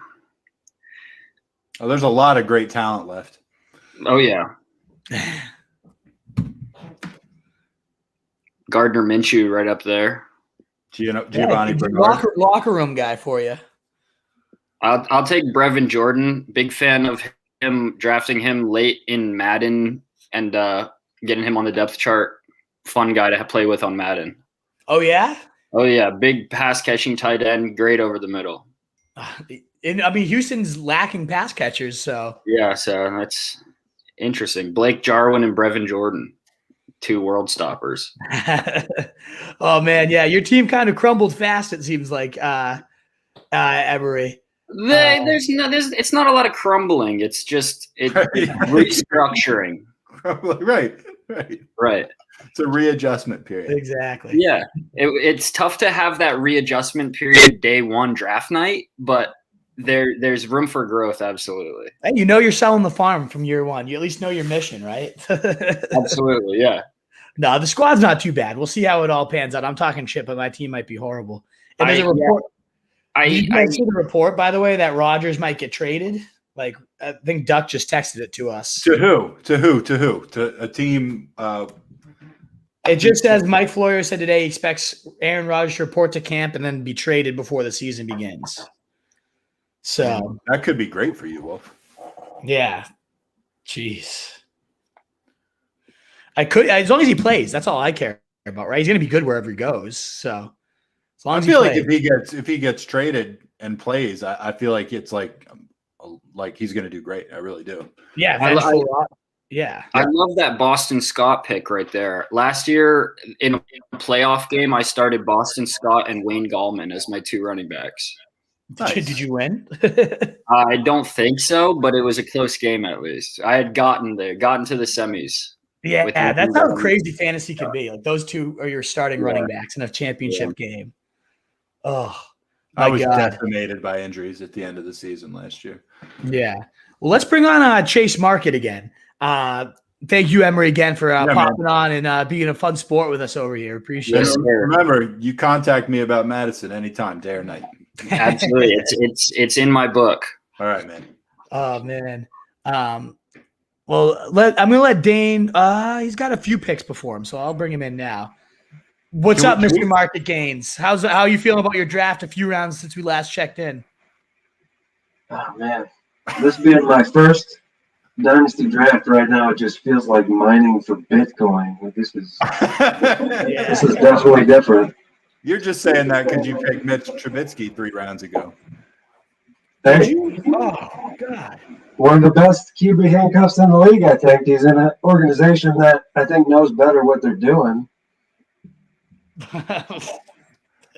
Oh, there's a lot of great talent left. Oh yeah. Gardner Minshew right up there. Giovanni Bernard. Locker room guy for you. I'll take Brevin Jordan. Big fan of him, drafting him late in Madden and getting him on the depth chart. Fun guy to play with on Madden. Oh yeah? Oh yeah, big pass catching tight end, great over the middle. Houston's lacking pass catchers, so yeah, so that's interesting. Blake Jarwin and Brevin Jordan, 2 world stoppers. Oh man, yeah, your team kind of crumbled fast. It seems like Emery. It's not a lot of crumbling. It's just restructuring. Right. It's a readjustment period. Exactly. Yeah, it's tough to have that readjustment period day 1 draft night, but there's room for growth. Absolutely. Hey, you're selling the farm from year 1. You at least know your mission, right? Absolutely. Yeah. No, the squad's not too bad. We'll see how it all pans out. I'm talking shit, but my team might be horrible. And there's a report. Did you guys see the report, by the way, that Rodgers might get traded? Like, I think Duck just texted it to us. To who? To a team. It just says Mike Florio said today he expects Aaron Rodgers to report to camp and then be traded before the season begins. So that could be great for you, Wolf. Yeah. Jeez. As long as he plays, that's all I care about, right? He's going to be good wherever he goes. So as long as I feel like if he gets traded and plays, I feel like it's like he's going to do great. I really do. Yeah. I love that Boston Scott pick right there. Last year in a playoff game, I started Boston Scott and Wayne Gallman as my 2 running backs. Nice. Did you win? I don't think so, but it was a close game at least. I had gotten to the semis. Yeah, that's how crazy fantasy can be. Like those 2 are your starting running backs in a championship game. Oh, I was decimated by injuries at the end of the season last year. Yeah. Well, let's bring on Chase Market again. Thank you, Emery, again for popping on and being a fun sport with us over here. Appreciate it. Remember, you contact me about Madison anytime, day or night. Absolutely. It's in my book. All right, man. Oh, man. Well, I'm going to let Dane he's got a few picks before him, so I'll bring him in now. What's up, Mr. Market Gains? How are you feeling about your draft a few rounds since we last checked in? Oh, man. This being my first Dynasty draft right now, it just feels like mining for Bitcoin. Like this is definitely different. You're just saying that because you picked Mitch Trubisky 3 rounds ago. Hey, oh God! One of the best QB handcuffs in the league. I think he's in an organization that I think knows better what they're doing.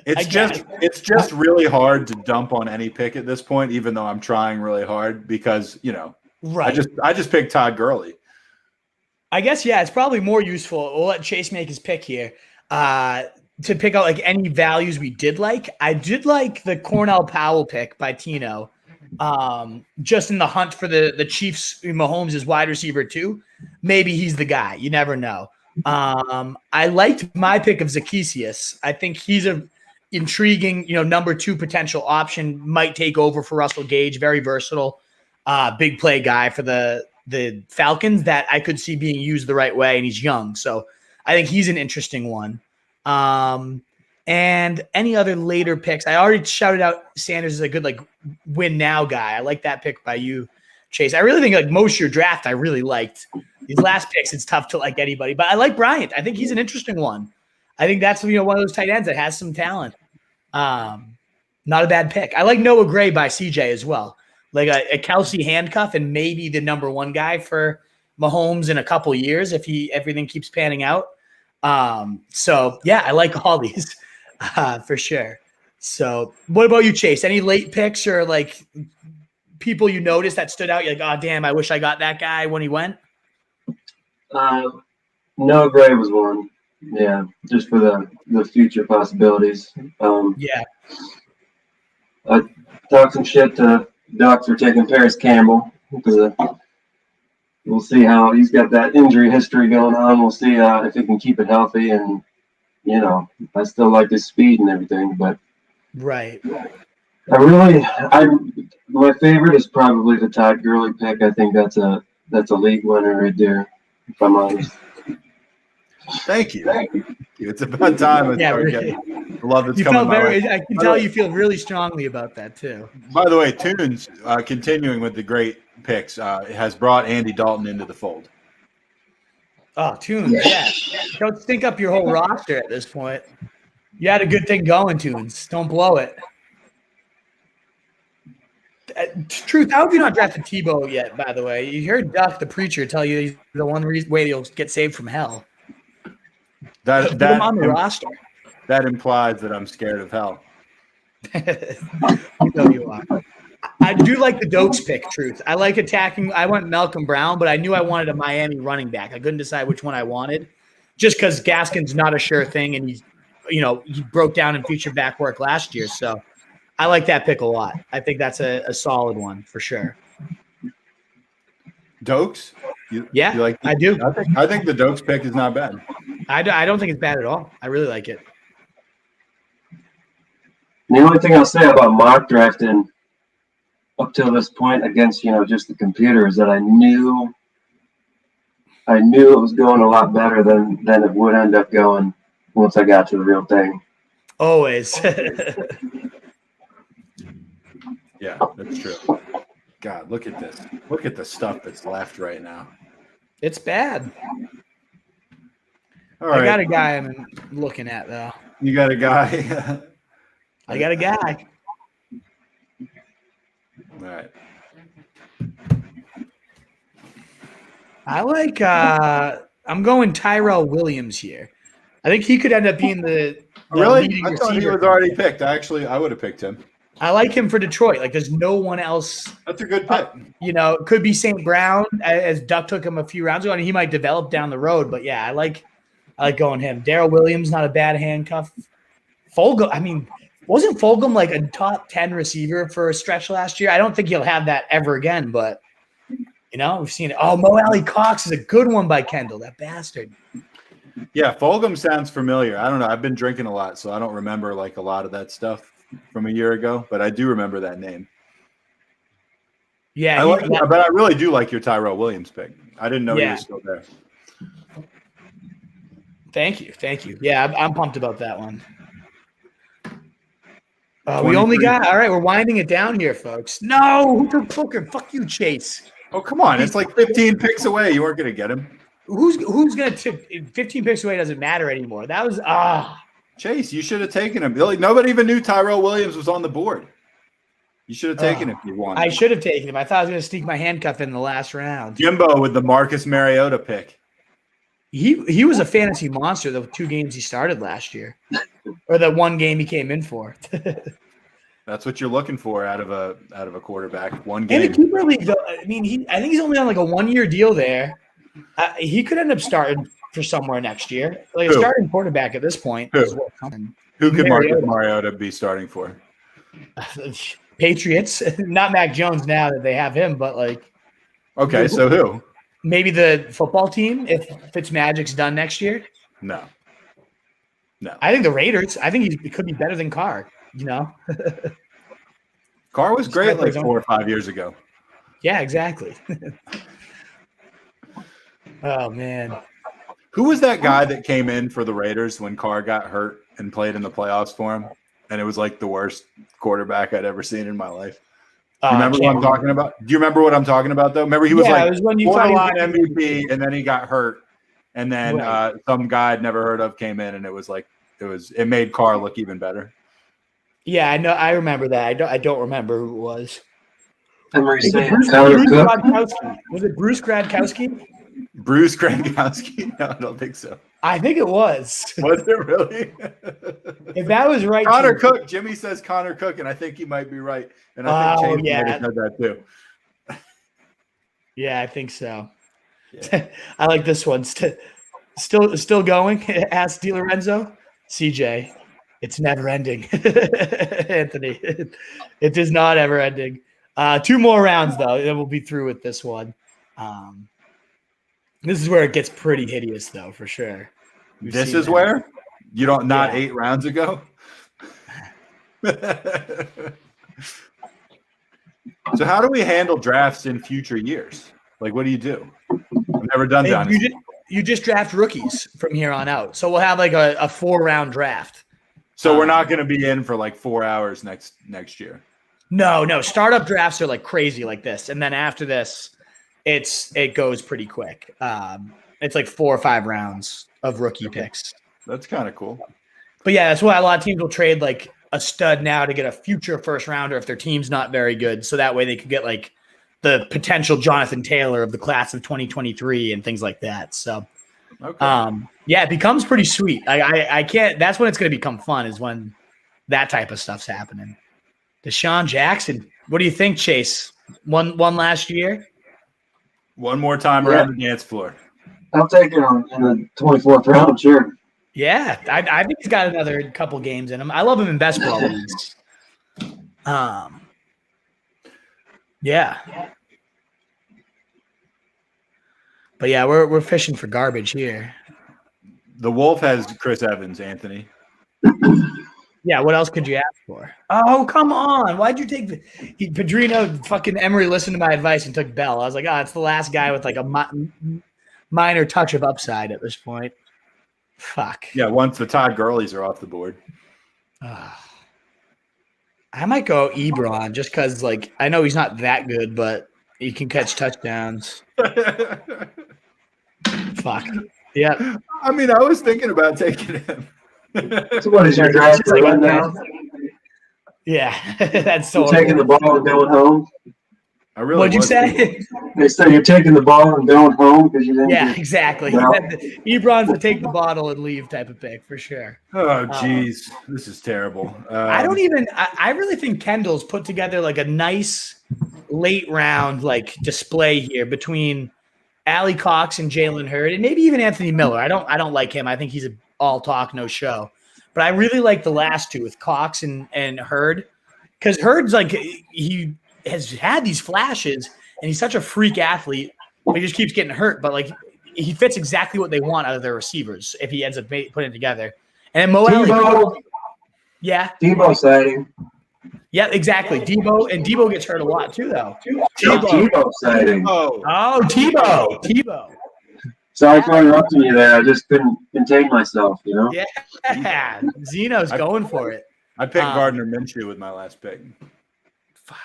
It's just really hard to dump on any pick at this point, even though I'm trying really hard because right. I just picked Todd Gurley. I guess it's probably more useful. We'll let Chase make his pick here. To pick out like any values we did like. I did like the Cornell Powell pick by Tino. Just in the hunt for the Chiefs, Mahomes is wide receiver 2. Maybe he's the guy. You never know. I liked my pick of Zacchaeus. I think he's a intriguing, number 2 potential option. Might take over for Russell Gage. Very versatile, big play guy for the Falcons that I could see being used the right way. And he's young, so I think he's an interesting one. And any other later picks? I already shouted out Sanders is a good win now guy. I like that pick by you, Chase. I really think most of your draft I really liked. These last picks, it's tough to like anybody, but I like Bryant. I think he's an interesting one. I think that's one of those tight ends that has some talent. Not a bad pick. I like Noah Gray by CJ as well. Like a Kelsey handcuff and maybe the number 1 guy for Mahomes in a couple years if everything keeps panning out. So yeah, I like all these for sure. So what about you, Chase? Any late picks or people you noticed that stood out? You're like, oh damn, I wish I got that guy when he went. Noah Gray was one. Yeah, just for the future possibilities. Yeah. I talked some shit to Duck for taking Paris Campbell because we'll see how he's got that injury history going on. We'll see if he can keep it healthy. And, I still like his speed and everything. But right. My favorite is probably the Todd Gurley pick. I think that's a league winner right there, if I'm honest. Thank you. It's about time I start getting love that's you coming felt my very, way. I can tell you feel really strongly about that too. By the way, Tunes, continuing with the great picks, has brought Andy Dalton into the fold. Oh, Tunes, yeah. Don't stink up your whole roster at this point. You had a good thing going, Tunes. Don't blow it. Truth, how have you not drafted Tebow yet, by the way? You heard Duck, the preacher, tell you he's the one way he'll get saved from hell. Put him on the roster. That implies that I'm scared of hell. You know you are. I do like the Dokes pick, Truth. I like attacking. I went Malcolm Brown, but I knew I wanted a Miami running back. I couldn't decide which one I wanted just because Gaskin's not a sure thing, and he broke down in feature back work last year. So I like that pick a lot. I think that's a solid one for sure. Dokes? Yeah, you like I do. I think the Dokes pick is not bad. I don't think it's bad at all. I really like it. The only thing I'll say about mock drafting up till this point against, just the computer is that I knew it was going a lot better than it would end up going once I got to the real thing. Always. Yeah, that's true. God, look at this. Look at the stuff that's left right now. It's bad. All right. I got a guy I'm looking at, though. You got a guy? I got a guy. All right. I like I'm going Tyrell Williams here. I think he could end up being the really? leading I thought he receiver. was already picked. I would have picked him. I like him for Detroit. Like, there's no one else. That's a good pick. It could be St. Brown, as Duck took him a few rounds ago, and he might develop down the road. But yeah, I like going him. Darrell Williams, not a bad handcuff. Fulgham, wasn't Fulgham like a top 10 receiver for a stretch last year? I don't think he'll have that ever again, but we've seen it. Oh, Mo Alley Cox is a good one by Kendall, that bastard. Yeah, Fulgham sounds familiar. I don't know. I've been drinking a lot, so I don't remember like a lot of that stuff from a year ago, but I do remember that name. Yeah, but I really do like your Tyrell Williams pick. I didn't know he was still there. Thank you. Yeah, I'm pumped about that one. We only got – all right, we're winding it down here, folks. No, who took Booker? Fuck you, Chase. Oh, come on. It's like 15 picks away. You weren't going to get him. Who's going to take – 15 picks away doesn't matter anymore. That was Chase, you should have taken him. Like, nobody even knew Tyrell Williams was on the board. You should have taken him if you wanted. I should have taken him. I thought I was going to sneak my handcuff in the last round. Jimbo with the Marcus Mariota pick. He was a fantasy monster the 2 games he started last year, or the 1 game he came in for. That's what you're looking for out of a quarterback. 1 game. And the keeper league, though. I think he's only on like a 1-year deal there. He could end up starting for somewhere next year. Like a starting quarterback at this point. Who could Marcus Mariota be starting for? Patriots, not Mac Jones now that they have him, but like. Okay, so who? Maybe the football team if Fitzmagic's done next year. No. I think the Raiders. I think he could be better than Carr. Carr was great like 4 or 5 years ago. Yeah, exactly. Oh man. Who was that guy that came in for the Raiders when Carr got hurt and played in the playoffs for him? And it was like the worst quarterback I'd ever seen in my life. Remember what I'm talking about? Do you remember what I'm talking about, though? Remember he was borderline MVP, and then he got hurt, and then some guy I'd never heard of came in, and it made Carr look even better. Yeah, I know. I remember that. I don't remember who it was. Was it Bruce Gradkowski? Bruce Gradkowski? No, I don't think so. I think it was. Was it really? If that was right, Connor Cook. Jimmy says Connor Cook, and I think he might be right. And I think Chase might have said that too. Yeah, I think so. Yeah. I like this one. Still going? Ask DiLorenzo. CJ, it's never ending. Anthony, it is not ever ending. 2 more rounds though, and we'll be through with this one. This is where it gets pretty hideous, though, for sure. This is where you don't not 8 rounds ago. So how do we handle drafts in future years? Like, what do you do? I've never done Dynasty. You just draft rookies from here on out. So we'll have like a 4-round draft. So we're not going to be in for like 4 hours next year. No. Startup drafts are like crazy like this. And then after this, it goes pretty quick. It's like 4 or 5 rounds of rookie picks. That's kind of cool. But yeah, that's why a lot of teams will trade like a stud now to get a future first rounder if their team's not very good. So that way they could get like the potential Jonathan Taylor of the class of 2023 and things like that. So, it becomes pretty sweet. I can't. That's when it's going to become fun, is when that type of stuff's happening. Deshaun Jackson. What do you think, Chase? One last year. One more time around the dance floor. I'll take him in the 24th round, sure. Yeah, I think he's got another couple games in him. I love him in best ball leagues. Yeah. But yeah, we're fishing for garbage here. The Wolf has Chris Evans, Anthony. Yeah, what else could you ask for? Oh, come on. Why'd you take Pedrino, fucking Emery listened to my advice and took Bell. I was like, it's the last guy with like a minor touch of upside at this point. Fuck. Yeah, once the Todd Gurleys are off the board. I might go Ebron just because, like, I know he's not that good, but he can catch touchdowns. Fuck. Yeah. I mean, I was thinking about taking him. So what is your draft right now? Yeah, that's so. You're taking the ball and going home. What'd you say? They say you're taking the ball and going home because you didn't. Yeah, exactly. Ebron's the take the bottle and leave type of pick for sure. Oh, geez, this is terrible. I really think Kendall's put together like a nice late round like display here between Allie Cox and Jalen Hurd and maybe even Anthony Miller. I don't like him. I think he's all talk, no show. But I really like the last two with Cox and Hurd, because Hurd's like he has had these flashes and he's such a freak athlete, but he just keeps getting hurt. But like he fits exactly what they want out of their receivers if he ends up putting it together. And Mo Alley, Debo sighting. Yeah, exactly. Debo gets hurt a lot too, though. Tebow sighting. Oh, Tebow. Sorry for interrupting you there. I just couldn't contain myself, you know? Yeah. Zeno's going for it. I picked Gardner Minshew with my last pick. Fuck.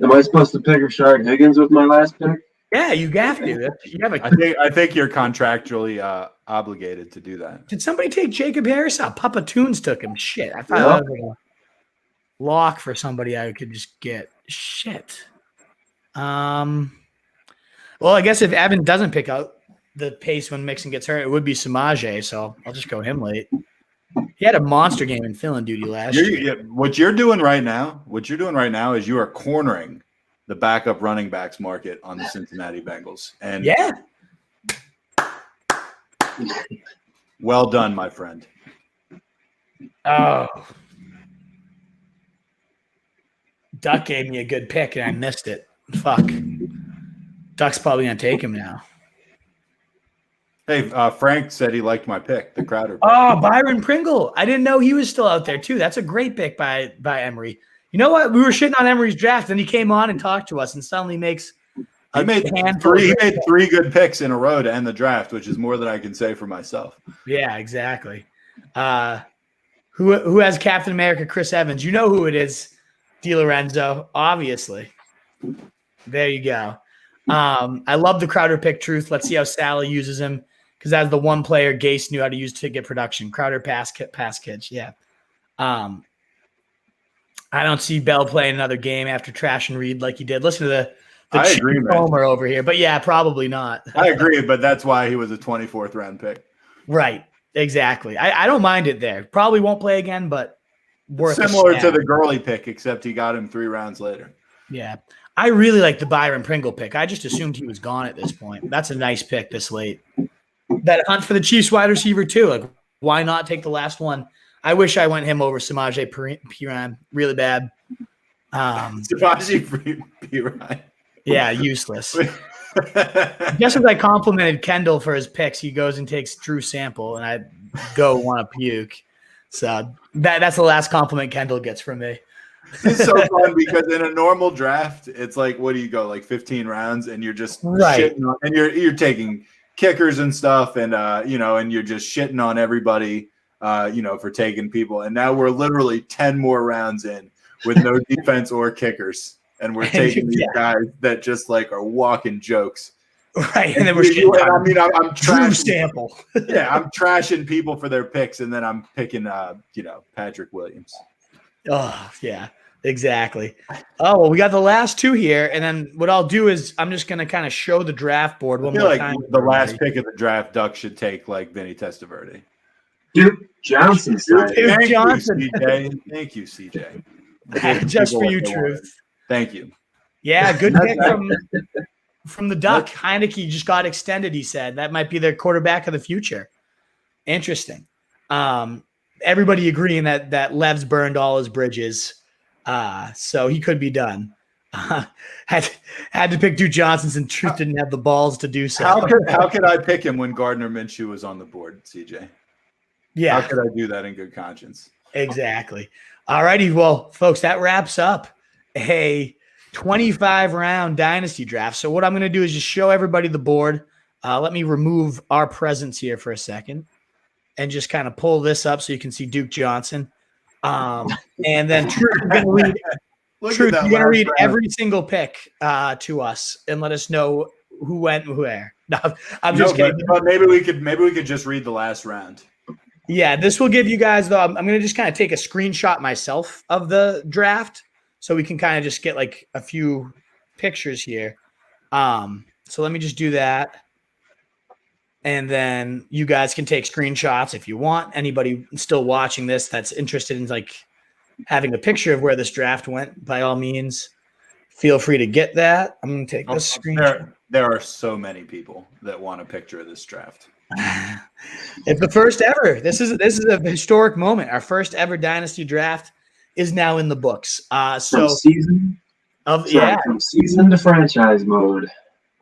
Am I supposed to pick Rashard Higgins with my last pick? Yeah, you have to. I think you're contractually obligated to do that. Did somebody take Jacob Harris out? Papa Toons took him. Shit. I thought that was a lock for somebody I could just get. Shit. Well, I guess if Evan doesn't pick out the pace when Mixon gets hurt, it would be Samaje, so I'll just go him late. He had a monster game in filling duty last year. What you're doing right now is you are cornering the backup running backs market on the Cincinnati Bengals. And well done, my friend. Oh. Duck gave me a good pick and I missed it. Fuck. Duck's probably going to take him now. Hey, Frank said he liked my pick, the Crowder pick. Oh, Byron Pringle. I didn't know he was still out there, too. That's a great pick by Emery. You know what? We were shitting on Emery's draft, and he came on and talked to us and suddenly makes He made three good picks in a row to end the draft, which is more than I can say for myself. Yeah, exactly. Who has Captain America Chris Evans? You know who it is, DiLorenzo, obviously. There you go. I love the Crowder pick, Truth. Let's see how Sally uses him, because that's the one player Gase knew how to use to get production. Crowder pass catch, yeah. I don't see Bell playing another game after trashing Reed like he did. Listen to the I agree, man. Homer over here, but yeah, probably not. I agree, but that's why he was a 24th round pick. Right, exactly. I don't mind it there. Probably won't play again, but worth similar to the Gurley pick, except he got him 3 rounds later. Yeah. I really like the Byron Pringle pick. I just assumed he was gone at this point. That's a nice pick this late. That hunt for the Chiefs wide receiver too. Like, why not take the last one? I wish I went him over Samaje Perine really bad. Samaje Perine. Yeah, useless. Just as I complimented Kendall for his picks, he goes and takes Drew Sample, and I go want to puke. So that's the last compliment Kendall gets from me. It's so fun because in a normal draft, it's like, what do you go, like 15 rounds, and you're just shitting on, and you're taking kickers and stuff, and and you're just shitting on everybody, for taking people. And now we're literally 10 more rounds in with no defense or kickers, and we're taking these guys that just like are walking jokes. Right, and then we're shitting. I'm Drew Sample. Yeah, I'm trashing people for their picks, and then I'm picking, Patrick Williams. Oh, yeah, exactly. Oh, well, we got the last two here, and then what I'll do is I'm just going to kind of show the draft board one more time. The last pick of the draft, Duck should take like Vinny Testaverde. Duke Johnson. Thank you, CJ. Thank you, CJ. Just for you, Truth. Thank you. Yeah, good pick from the Duck. Heineke just got extended, he said. That might be their quarterback of the future. Interesting. Everybody agreeing that Lev's burned all his bridges, so he could be done. Had to pick Duke Johnson since Truth didn't have the balls to do so. How could I pick him when Gardner Minshew was on the board, CJ? Yeah. How could I do that in good conscience? Exactly. All righty. Well, folks, that wraps up a 25-round dynasty draft. So what I'm going to do is just show everybody the board. Let me remove our presence here for a second and just kind of pull this up so you can see Duke Johnson. And then Truth, you're going to read every single pick to us and let us know who went where. No, I'm just kidding. But maybe we could just read the last round. Yeah, this will give you guys, though, I'm going to just kind of take a screenshot myself of the draft so we can kind of just get like a few pictures here. So let me just do that. And then you guys can take screenshots if you want. Anybody still watching this that's interested in like having a picture of where this draft went, by all means, feel free to get that. I'm going to take this screenshot. There are so many people that want a picture of this draft. It's the first ever. This is a historic moment. Our first ever dynasty draft is now in the books. From season to franchise mode.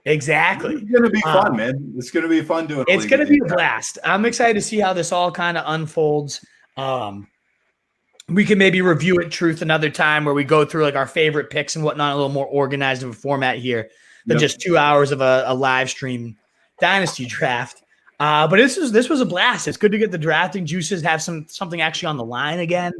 Exactly. It's gonna be fun, man. It's gonna be fun doing. It's gonna be a blast. I'm excited to see how this all kind of unfolds. We can maybe review it, Truth, another time where we go through like our favorite picks and whatnot, a little more organized of a format here than just 2 hours of a live stream dynasty draft. But this was a blast. It's good to get the drafting juices, have something actually on the line again.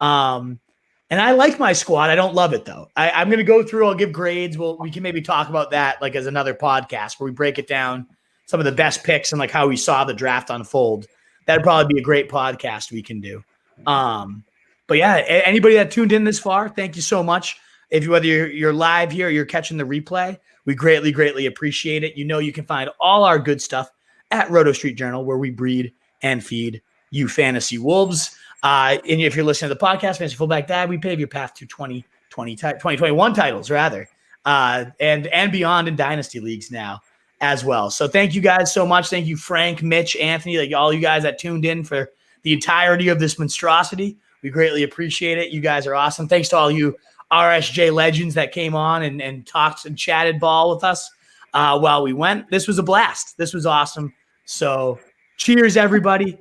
And I like my squad. I don't love it though. I'm going to go through. I'll give grades. We can maybe talk about that like as another podcast where we break it down, some of the best picks and like how we saw the draft unfold. That'd probably be a great podcast we can do. But yeah, anybody that tuned in this far, thank you so much. Whether you're live here or you're catching the replay, we greatly, greatly appreciate it. You can find all our good stuff at Roto Street Journal, where we breed and feed you fantasy wolves. And if you're listening to the podcast, Fantasy Fullback Dad, we pave your path to 2021 titles, rather, and beyond in dynasty leagues now as well. So thank you guys so much. Thank you, Frank, Mitch, Anthony, like all you guys that tuned in for the entirety of this monstrosity. We greatly appreciate it. You guys are awesome. Thanks to all you RSJ legends that came on and talked and chatted ball with us while we went. This was a blast. This was awesome. So cheers, everybody.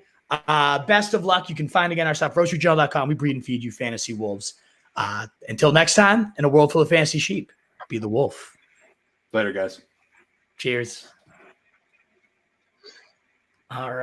Best of luck. You can find again our stuff, RotoStreetJournal.com. We breed and feed you fantasy wolves. Until next time, in a world full of fantasy sheep, be the wolf. Later, guys. Cheers. All right.